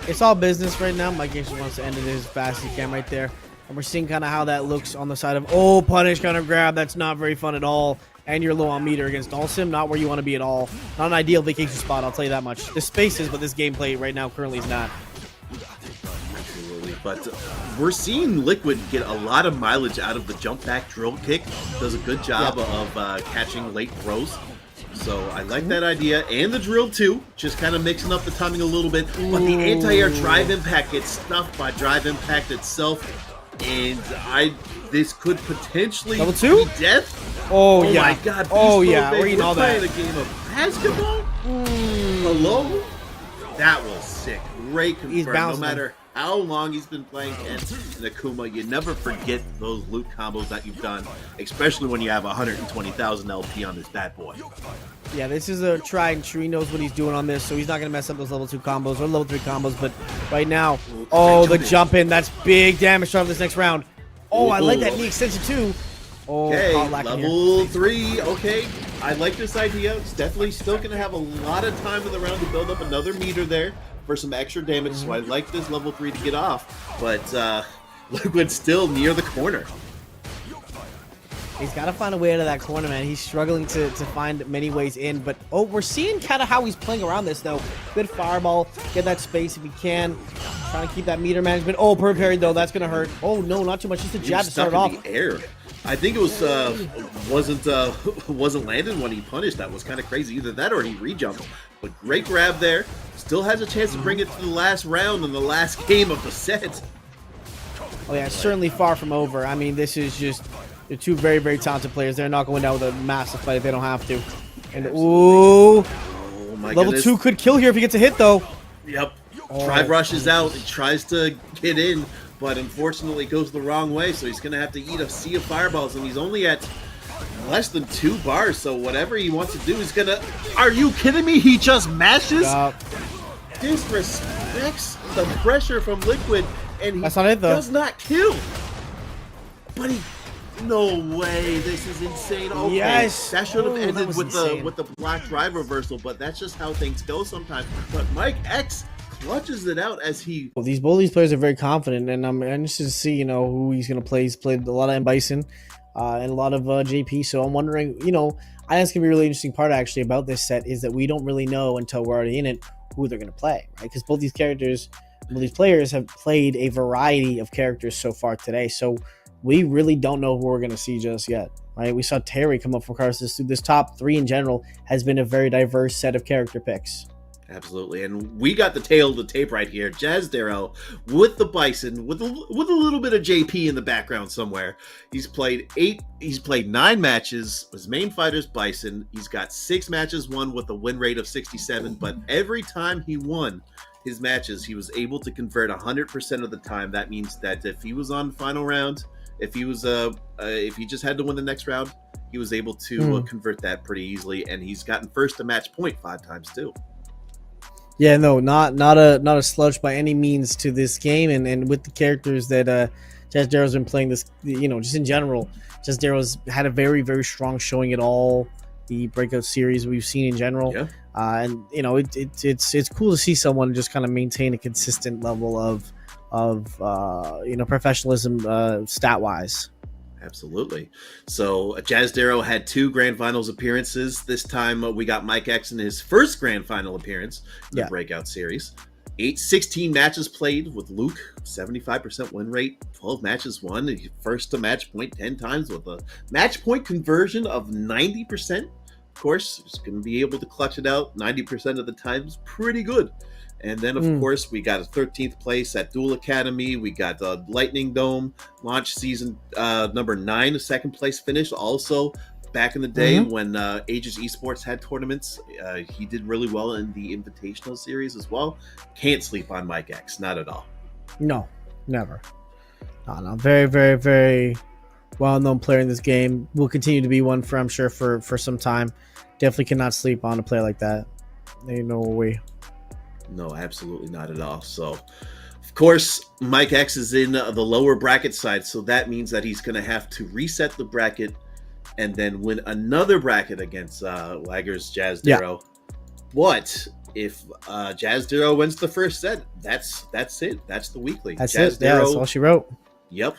It's all business right now. Mikex just wants to end it as fast as he can right there. And we're seeing kind of how that looks on the side of, punish, counter grab. That's not very fun at all. And you're low on meter against Dhalsim, not where you want to be at all. Not an ideal vacation spot, I'll tell you that much. The space is, but this gameplay right now currently is not. Absolutely, but we're seeing Liquid get a lot of mileage out of the jump back drill kick. Does a good job of catching late throws. So I like that idea. And the drill too, just kind of mixing up the timing a little bit. But the anti-air drive impact gets stuffed by drive impact itself. And this could potentially Level 2? be death. Oh yeah. My God. We're eating all that. We're playing a game of basketball? Hello? That was sick. Great confirm. He's bouncing. how long he's been playing Ken and Akuma, you never forget those loot combos that you've done, especially when you have 120,000 LP on this bad boy. Yeah, this is a try and true. He knows what he's doing on this, so he's not going to mess up those level 2 combos or level 3 combos. But right now, oh, the jump in. That's big damage starting this next round. Oh, I like that knee extension too. Oh, okay, level 3. Okay, I like this idea. It's definitely still going to have a lot of time in the round to build up another meter there for some extra damage. So I like this level 3 to get off. But Liquid's still near the corner. He's got to find a way out of that corner, man. He's struggling to find many ways in. But, oh, we're seeing kind of how he's playing around this, though. Good fireball. Get that space if he can. Trying to keep that meter management. Oh, per parry, though. That's going to hurt. Oh, no, not too much. Just a jab to start off. The air. I think it was wasn't landed when he punished. That was kind of crazy. Either that or he rejumped. But great grab there. Still has a chance to bring it to the last round in the last game of the set. Oh, yeah, certainly far from over. I mean, this is just... They're two very, very talented players. They're not going down with a massive fight if they don't have to. And ooh, my level goodness. 2 could kill here if he gets a hit, though. Yep. Tribe rushes out. He tries to get in, but unfortunately goes the wrong way. So he's going to have to eat a sea of fireballs, and he's only at less than 2 bars. So whatever he wants to do, he's going to... Are you kidding me? He just mashes? Disrespects the pressure from Liquid, and he That's not it, though. does not kill. But he... No way! This is insane. Okay, yes, that should have ended with insane. the black drive reversal, but that's just how things go sometimes. But Mikex clutches it out as he. Well, both of these players are very confident, and I'm interested to see who he's going to play. He's played a lot of M Bison and a lot of JP, so I'm wondering. I think it's going to be a really interesting part actually about this set is that we don't really know until we're already in it who they're going to play, right? Because both these players have played a variety of characters so far today, so. We really don't know who we're going to see just yet, right? We saw Terry come up from Kharsonist. This top 3 in general has been a very diverse set of character picks. Absolutely, and we got the tail of the tape right here. Jazdero with the Bison, with a little bit of JP in the background somewhere. He's played 9 matches. His main fighter's Bison. He's got 6 matches won with a win rate of 67, but every time he won his matches, he was able to convert 100% of the time. That means that if he was on the final round, if he just had to win the next round, he was able to convert that pretty easily, and he's gotten first to match point 5 times too. Yeah, no, not a slouch by any means to this game, and with the characters that Jazdero's been playing this, just in general, Jazdero's had a very, very strong showing at all the Breakout Series we've seen in general. Yeah. And it's cool to see someone just kind of maintain a consistent level of professionalism stat wise. Absolutely. So Jazdero had 2 Grand Finals appearances. This time we got Mikex in his first Grand Final appearance in the Breakout Series. 16 matches played with Luke, 75% win rate, 12 matches won, first to match point 10 times with a match point conversion of 90%. Of course, he's going to be able to clutch it out 90% of the time. Is pretty good. And then, of course, we got a 13th place at Duel Academy. We got the Lightning Dome launch season number 9, a 2nd place finish. Also, back in the day when Aegis Esports had tournaments, he did really well in the Invitational Series as well. Can't sleep on Mikex, not at all. No, never. No. Very, very, very well-known player in this game. Will continue to be one for, I'm sure, for some time. Definitely cannot sleep on a player like that. Ain't no way. No, absolutely not at all. So, of course, Mikex is in the lower bracket side, so that means that he's going to have to reset the bracket and then win another bracket against Laggers Jazdero. Yeah. But if Jazdero wins the first set, that's it. That's the weekly. That's it. Yeah, that's all she wrote. Yep.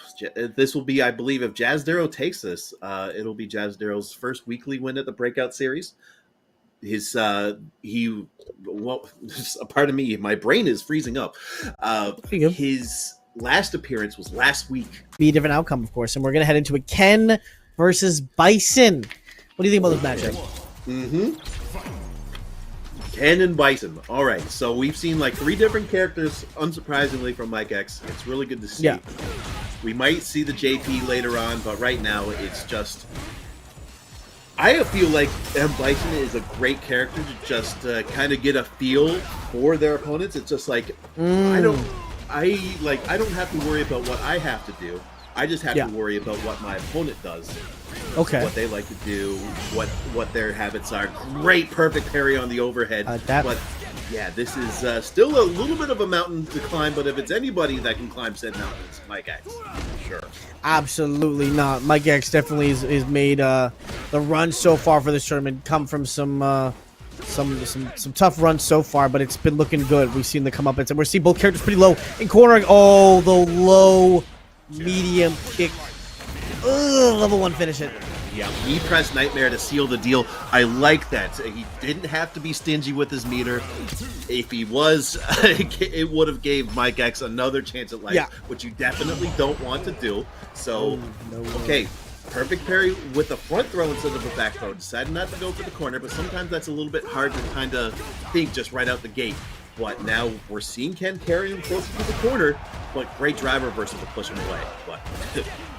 This will be, I believe, if Jazdero takes this, it'll be Jazdero's first weekly win at the Breakout Series. Pardon me, my brain is freezing up. His last appearance was last week. Be a different outcome, of course, and we're gonna head into a Ken versus Bison. What do you think about this matchup? Ken and Bison. All right, so we've seen like 3 different characters, unsurprisingly, from Mikex. It's really good to see. Yeah. We might see the JP later on, but right now it's just... I feel like M. Bison is a great character to just kind of get a feel for their opponents. It's just like, I I don't have to worry about what I have to do. I just have to worry about what my opponent does. Okay. What they like to do, what their habits are. Great, perfect parry on the overhead. But yeah, this is still a little bit of a mountain to climb. But if it's anybody that can climb said mountains, Mikex, sure. Absolutely not. Mikex definitely is made the run so far for this tournament come from some tough runs so far, but it's been looking good. We've seen the come up and we're seeing both characters pretty low in cornering. Oh, the low medium kick. Ugh, level 1 finish it. Yeah, he pressed Nightmare to seal the deal. I like that. He didn't have to be stingy with his meter. If he was, it would have gave Mikex another chance at life, which you definitely don't want to do. So, okay, perfect parry with a front throw instead of a back throw. Decided not to go for the corner, but sometimes that's a little bit hard to kind of think just right out the gate. But now we're seeing Ken carry him closer to the corner, but great driver versus to push him away. But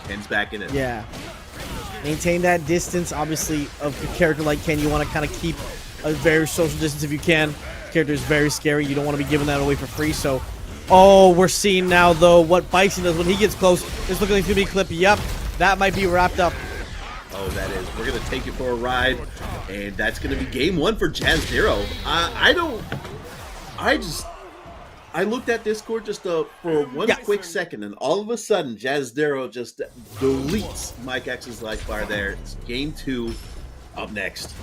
Ken's back in it. Yeah. Maintain that distance. Obviously, of a character like Ken, you want to kind of keep a very social distance if you can. The character is very scary. You don't want to be giving that away for free. So, oh, we're seeing now, though, what Bison does when he gets close. This looking like it's going to be a clip. Yep, that might be wrapped up. Oh, that is. We're going to take you for a ride, and that's going to be game 1 for Jazdero. I looked at Discord just for one quick second, and all of a sudden, Jazdero just deletes Mikex's life bar there. It's game 2 up next.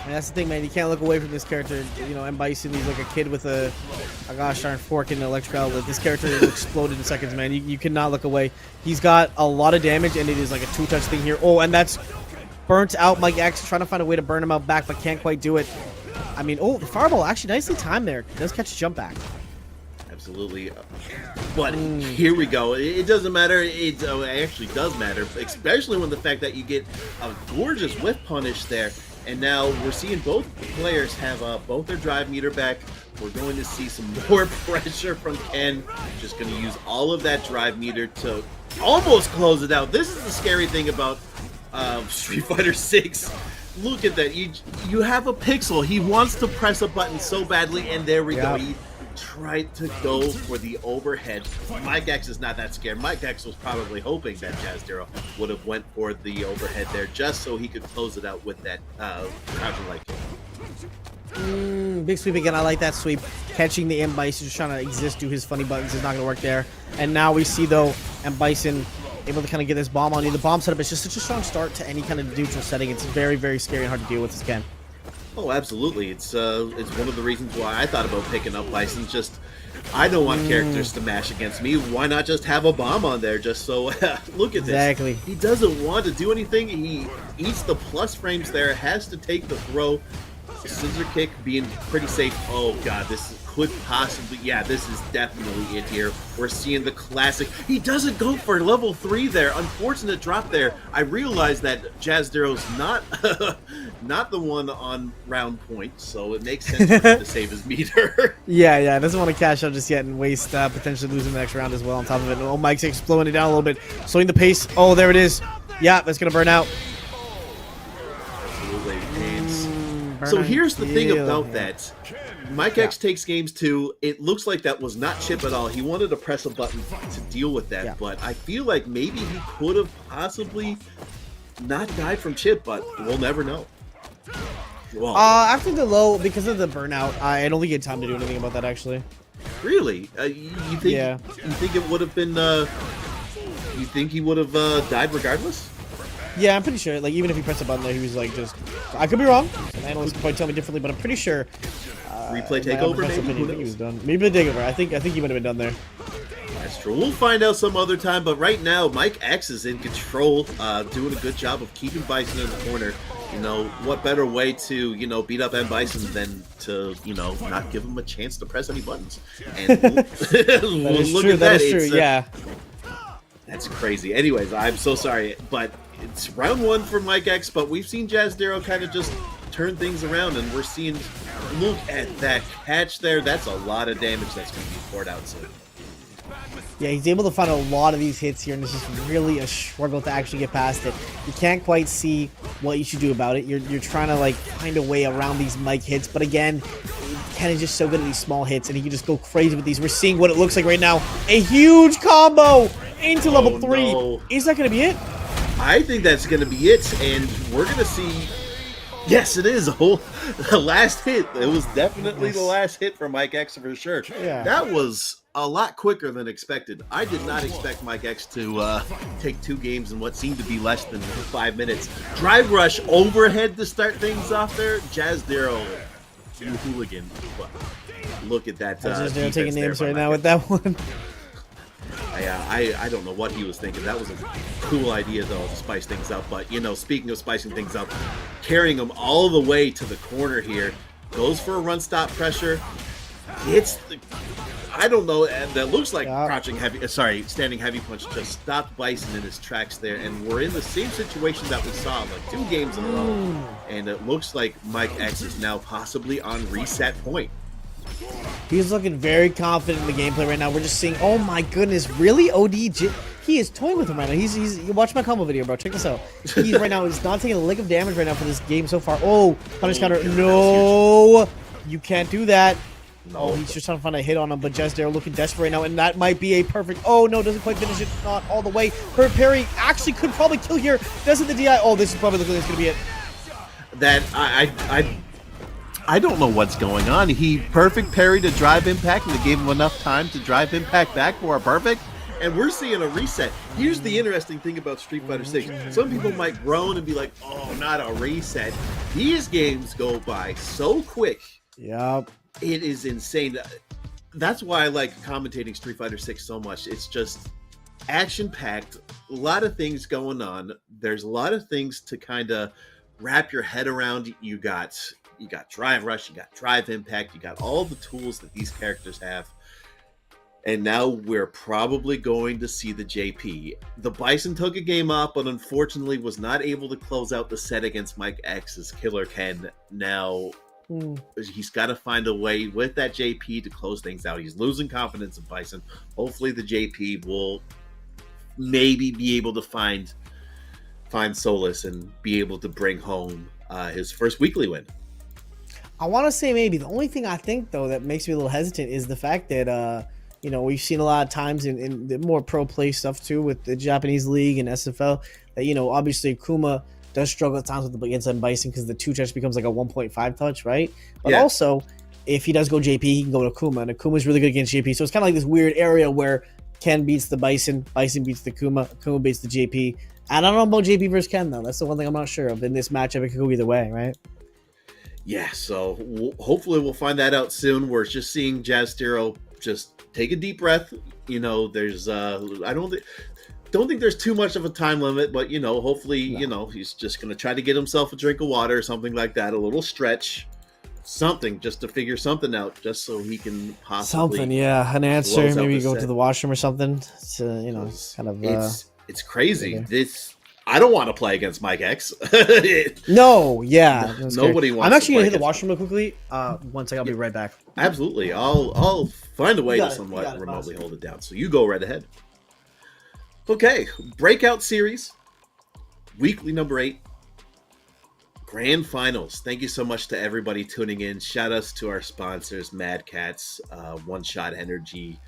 And that's the thing, man. You can't look away from this character. You know, M. Bison, he's like a kid with a gosh darn fork and an electric outlet. This character will explode in seconds, man. You cannot look away. He's got a lot of damage, and it is like a 2-touch thing here. Oh, and that's burnt out Mikex, trying to find a way to burn him out back, but can't quite do it. I mean, oh, the fireball actually nicely timed there. Does catch a jump back. Absolutely. But here we go. It doesn't matter. It actually does matter, especially when the fact that you get a gorgeous whiff punish there. And now we're seeing both players have both their drive meter back. We're going to see some more pressure from Ken. Just going to use all of that drive meter to almost close it out. This is the scary thing about Street Fighter 6. Look at that. You have a pixel. He wants to press a button so badly, and there we go. He tried to go for the overhead. Mikex is not that scared. Mikex was probably hoping that Jazdero would have went for the overhead there just so he could close it out with that crouching light kick. Big sweep again. I like that sweep. Catching the M. Bison, just trying to exist, do his funny buttons is not going to work there. And now we see, though, M. Bison able to kind of get this bomb on you. The bomb setup is just such a strong start to any kind of neutral setting. It's very, very scary and hard to deal with this Ken. Oh, absolutely. It's one of the reasons why I thought about picking up Bison. Just, I don't want characters to mash against me. Why not just have a bomb on there just so, look at this. Exactly. He doesn't want to do anything. He eats the plus frames there, has to take the throw. Scissor kick being pretty safe. Oh, God, this could possibly... Yeah, this is definitely it here. We're seeing the classic. He doesn't go for level 3 there. Unfortunate drop there. I realized that Jazdero's not not the one on round point, so it makes sense for him to save his meter. Yeah, doesn't want to cash out just yet and waste potentially losing the next round as well on top of it. Oh, Mike's slowing it down a little bit. Slowing the pace. Oh, there it is. Yeah, that's going to burn out. Absolutely. So here's the thing about that. Mikex takes games 2. It looks like that was not chip at all. He wanted to press a button to deal with that, but I feel like maybe he could have possibly not died from chip, but we'll never know. Well, after the low, because of the burnout, I don't think he had time to do anything about that, actually. Really? You think? Yeah. You think it would have been? You think he would have died regardless? Yeah, I'm pretty sure. Like, even if he pressed a button there, he was like, just... I could be wrong. An analyst could probably tell me differently, but I'm pretty sure... Replay takeover, maybe? I think he was done. Maybe the takeover. I think he might have been done there. That's true. We'll find out some other time, but right now, Mikex is in control, doing a good job of keeping Bison in the corner. You know, what better way to, you know, beat up M. Bison than to, you know, not give him a chance to press any buttons. And look at that. That is true, yeah. That's crazy. Anyways, I'm so sorry, but it's round 1 for Mikex, but we've seen Jazdero kind of just turn things around, and we're seeing, look at that catch there. That's a lot of damage that's going to be poured out soon. Yeah, he's able to find a lot of these hits here, and it's just really a struggle to actually get past it. You can't quite see what you should do about it. You're trying to, like, find a way around these Mike hits, but again, Ken is just so good at these small hits, and he can just go crazy with these. We're seeing what it looks like right now. A huge combo into level 3. No. Is that going to be it? I think that's going to be it, and we're going to see... Yes, it is. The last hit. It was definitely the last hit for Mikex for sure. Yeah. That was a lot quicker than expected. I did not expect Mikex to take 2 games in what seemed to be less than 5 minutes. Drive rush overhead to start things off there. Jazdero, you hooligan. Look at that. Jazdero taking names right now with that one. I don't know what he was thinking. That was a cool idea, though, to spice things up. But, you know, speaking of spicing things up, carrying him all the way to the corner here, goes for a run-stop pressure, hits the... I don't know, and that looks like standing heavy punch just stopped Bison in his tracks there, and we're in the same situation that we saw like 2 games in a row, and it looks like Mikex is now possibly on reset point. He's looking very confident in the gameplay right now. We're just seeing, oh my goodness, really? He is toying with him right now. He's watch my combo video, bro. Check this out. He's right now, he's not taking a lick of damage right now for this game so far. Oh, punish counter. No, you can't do that. Oh, he's just trying to find a hit on him, but Jazdero looking desperate right now, and that might be a perfect... Oh, no, doesn't quite finish it. Not all the way. Her parry actually could probably kill here. Doesn't the DI... Oh, this is probably looking like it's going to be it. That, I don't know what's going on. He perfect parried to drive impact, and they gave him enough time to drive impact back for a perfect, and we're seeing a reset. Here's the interesting thing about Street Fighter 6. Some people might groan and be like, oh, not a reset. These games go by so quick. Yep. It is insane. That's why I like commentating Street Fighter 6 so much. It's just action-packed, a lot of things going on. There's a lot of things to kind of wrap your head around. You got drive rush, you got drive impact, you got all the tools that these characters have. And now we're probably going to see the JP. The Bison took a game up, but unfortunately was not able to close out the set against Mike's Killer Ken. Now he's got to find a way with that JP to close things out. He's losing confidence in Bison. Hopefully the JP will maybe be able to find solace and be able to bring home his first weekly win. I want to say maybe. The only thing I think, though, that makes me a little hesitant is the fact that, you know, we've seen a lot of times in the more pro play stuff, too, with the Japanese League and SFL, that, you know, obviously Akuma does struggle at times with against Bison because the 2-touch becomes like a 1.5 touch, right? But also, if he does go JP, he can go to Akuma, and Akuma's really good against JP. So it's kind of like this weird area where Ken beats the Bison beats the Akuma beats the JP. I don't know about JP versus Ken, though. That's the one thing I'm not sure of. In this matchup, it could go either way, right? Yeah, so hopefully we'll find that out soon. We're just seeing Jazdero just take a deep breath. You know, there's I don't think there's too much of a time limit, but you know, hopefully, you know, he's just gonna try to get himself a drink of water or something like that, a little stretch, something just to figure something out, just so he can possibly an answer, maybe go to the washroom or something. To, you know, kind of it's crazy. I don't want to play against Mikex. No, nobody wants. I'm actually gonna hit the washroom real quickly. One second, I'll be right back. Absolutely, I'll find a way to somewhat remotely hold it down. So you go right ahead. Okay, Breakout Series, weekly number 8, Grand Finals. Thank you so much to everybody tuning in. Shout outs to our sponsors, Mad Cats, One Shot Energy,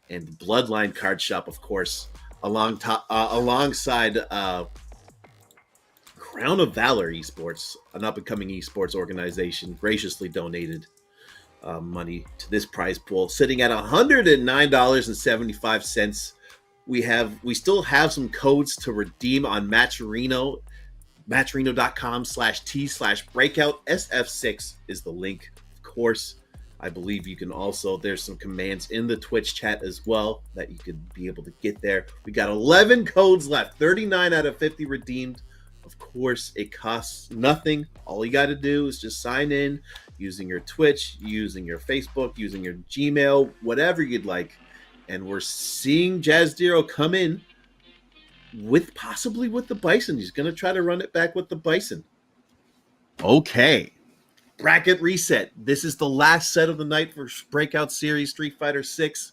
and Bloodline Card Shop, of course, alongside Crown of Valor Esports, an up-and-coming esports organization, graciously donated money to this prize pool, sitting at $109.75. We still have some codes to redeem on Matcherino. Matcherino.com/T/breakout. SF6 is the link. Of course, I believe you can also, there's some commands in the Twitch chat as well that you could be able to get there. We got 11 codes left, 39 out of 50 redeemed. Of course, it costs nothing. All you got to do is just sign in using your Twitch, using your Facebook, using your Gmail, whatever you'd like. And we're seeing Jazdero come in possibly with the Bison. He's going to try to run it back with the Bison. Okay. Bracket reset. This is the last set of the night for Breakout Series Street Fighter 6.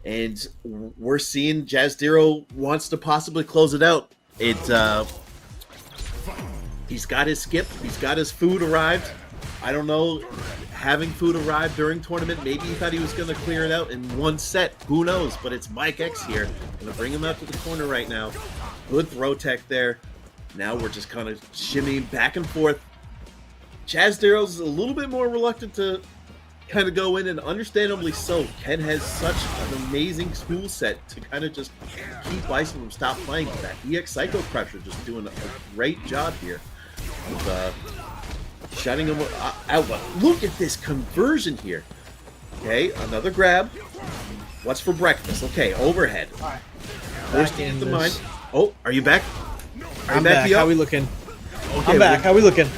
And we're seeing Jazdero wants to possibly close it out. He's got his skip. He's got his food arrived. I don't know. Having food arrive during tournament, maybe he thought he was going to clear it out in one set. Who knows? But it's Mikex here. Going to bring him out to the corner right now. Good throw tech there. Now we're just kind of shimmying back and forth. Jazdero's a little bit more reluctant to kind of go in, and understandably so. Ken has such an amazing tool set to kind of just keep Bison from stop playing with that. EX Psycho Crusher just doing a great job here with shutting him out. Look at this conversion here. Okay, another grab. What's for breakfast? Okay, overhead. First in the mind. Oh, are you back? I'm back. How we looking? Okay, I'm back. How we looking?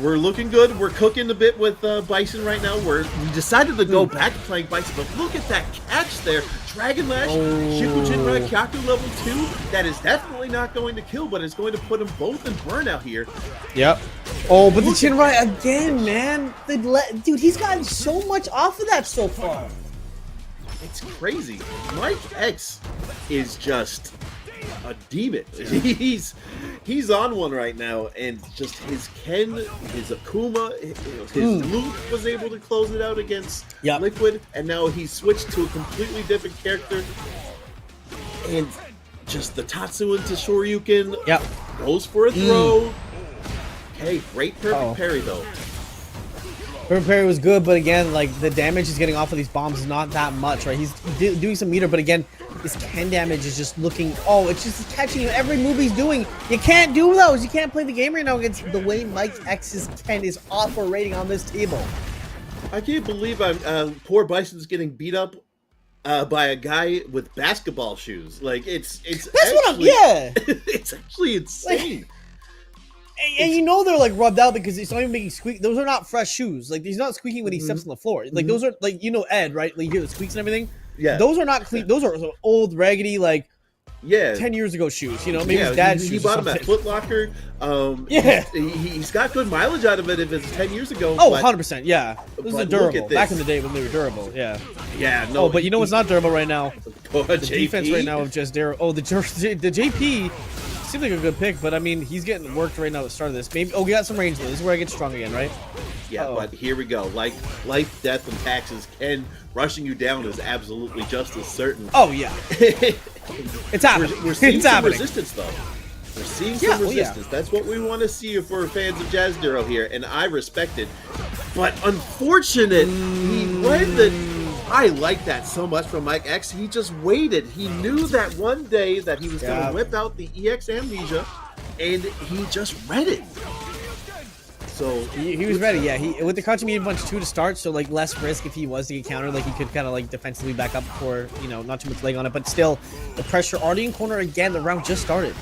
We're looking good. We're cooking a bit with Bison right now. We decided to go back to playing Bison, but look at that catch there. Dragon Lash, Shikujin Kyaku level 2. That is definitely not going to kill, but it's going to put them both in burnout here. Yep. Oh, but the Chinrai again, man. Dude, he's gotten so much off of that so far. It's crazy. Mikex is just a demon. He's on one right now, and just his Ken, his Akuma, his Luke was able to close it out against Liquid, and now he's switched to a completely different character. And just the Tatsu into Shoryuken goes for a throw. Okay, great perfect parry though. Perfect parry was good, but again, like the damage he's getting off of these bombs is not that much, right? He's doing some meter, but again, his Ken damage is just looking. Oh, it's just catching him every move he's doing. You can't do those. You can't play the game right now against the way Mikex's Ken is operating on this table. I can't believe poor Bison's getting beat up by a guy with basketball shoes. Like it's that's actually, what I'm. Yeah, it's actually insane. And you know they're like rubbed out because it's not even making squeak. Those are not fresh shoes. Like he's not squeaking when he steps on the floor. Like those are like Ed, right? Like you hear the squeaks and everything. Yeah. Those are not clean. Those are old, raggedy, like 10 years ago shoes. You know, maybe his dad's shoes. He bought them at Foot Locker. He's got good mileage out of it if it's 10 years ago. Oh, 100%. Yeah. Those are durable. Back in the day when they were durable. Yeah. Yeah. No. Oh, but you know what's not durable right now? The defense right now of Jazdero. Oh, the JP. Seems like a good pick, but I mean, he's getting worked right now at the start of this. Maybe we got some range though. This is where I get strong again, right? Yeah, but here we go. Like life, death, and taxes. Ken rushing you down is absolutely just as certain. Oh yeah, it's happening. We're seeing some resistance though. We're seeing some resistance. That's what we want to see if we're fans of Jazdero here, and I respect it. But unfortunate, he read the. I like that so much from Mikex. He just waited. He knew that one day that he was going to whip out the EX Amnesia, and he just read it. So he was ready. Yeah, he with the crouching medium punch 2 to start, so like less risk if he was to get countered. Like he could kind of like defensively back up for not too much leg on it, but still the pressure already in corner again. The round just started.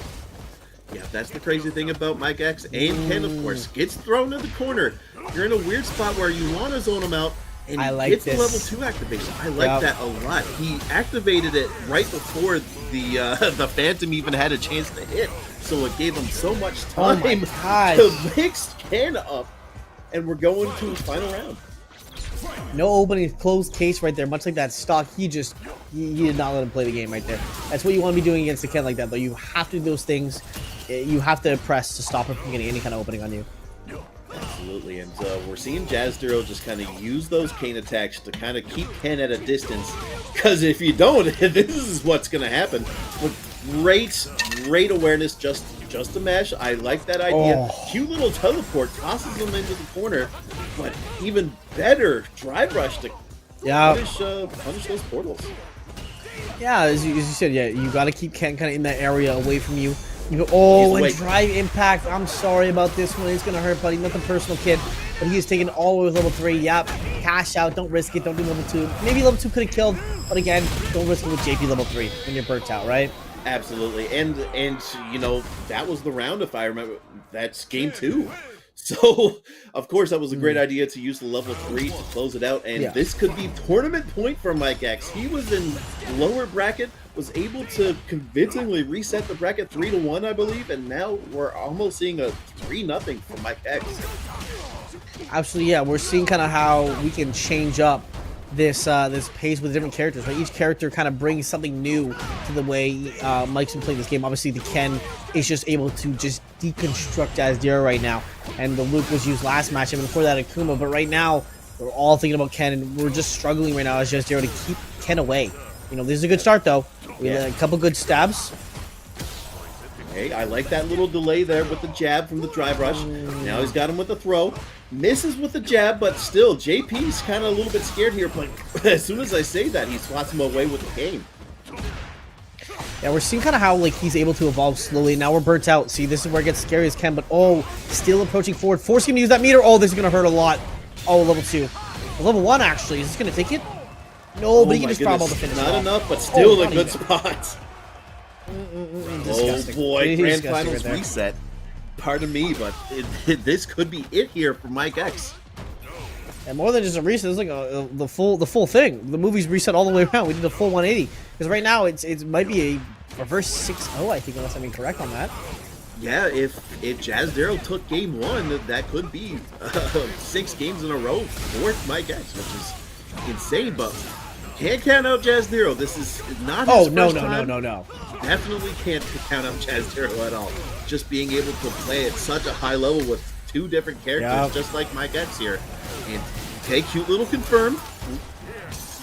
Yeah, that's the crazy thing about Mikex. And Ken, of course, gets thrown in the corner. You're in a weird spot where you want to zone him out. And he gets the level 2 activation. I like that a lot. He activated it right before the Phantom even had a chance to hit. So it gave him so much time to mix Ken up. And we're going to his final round. No opening, closed case right there. Much like that stock, he did not let him play the game right there. That's what you want to be doing against a Ken like that, though. You have to do those things. You have to press to stop him from getting any kind of opening on you. Absolutely, and we're seeing Jazdero just kind of use those cane attacks to kind of keep Ken at a distance, because if you don't, this is what's going to happen. But great awareness, just a mash. I like that idea. Cute little teleport, tosses him into the corner, but even better, drive rush to punish those portals. Yeah, as you said, you got to keep Ken kind of in that area away from you. And drive impact. I'm sorry about this one. It's going to hurt, buddy. Nothing personal, kid. But he is taking all the way with level 3. Yep. Cash out. Don't risk it. Don't do level 2. Maybe level 2 could have killed. But again, don't risk it with JP level 3 when you're burnt out, right? Absolutely. And that was the round, if I remember. That's game 2. So, of course, that was a great idea to use the level 3 to close it out. And this could be tournament point for Mikex. He was in lower bracket, was able to convincingly reset the bracket 3-1, I believe. And now we're almost seeing a 3-0 for Mikex. Absolutely, yeah. We're seeing kind of how we can change up this pace with different characters. Right, each character kind of brings something new to the way Mike's been playing this game. Obviously, the Ken is just able to just deconstruct Jazdero right now, and the Luke was used last match, and before that Akuma. But right now, we're all thinking about Ken, and we're just struggling right now as Jazdero to keep Ken away. You know, this is a good start though. We had a couple good stabs. Hey, I like that little delay there with the jab from the drive rush. Now he's got him with the throw. Misses with the jab, but still, JP's kind of a little bit scared here, but as soon as I say that, he swats him away with the game. Yeah, we're seeing kind of how like he's able to evolve slowly. Now we're burnt out. See, this is where it gets scary as Ken, but oh, still approaching forward, forcing him to use that meter. Oh, this is going to hurt a lot. Oh, level 2. Level 1, actually. Is this going to take it? No, but he can just fireball the finish. Not enough, but still a good spot. Oh boy, Grand Finals right reset. Pardon me, but this could be it here for Mikex. And more than just a reset, it's like the full thing. The movie's reset all the way around. We did a full 180 because right now it might be a reverse 6-0, I think, unless I'm incorrect on that. Yeah, if Jazdero took game 1, that could be 6 games in a row for Mikex, which is insane. But can't count out Jazdero. This is not his first time. No. Definitely can't count out Jazdero at all. Just being able to play at such a high level with 2 different characters, just like Mikex here. And take cute little confirm.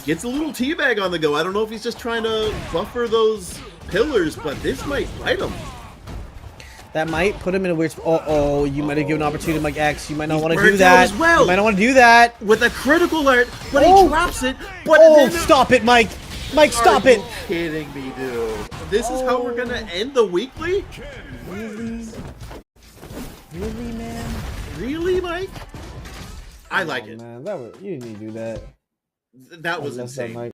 Gets a little teabag on the go. I don't know if he's just trying to buffer those pillars, but this might bite him. That might put him in a weird spot. Oh, you might have given an opportunity to Mikex. You might not want to do that. As well. You might not want to do that. With a critical alert, but he drops it. But stop it, Mike. Mike, stop it. Are you kidding me, dude? This is how we're going to end the weekly? Really? Really, man? Really, Mike? I like it. Man, you didn't need to do that. That was insane.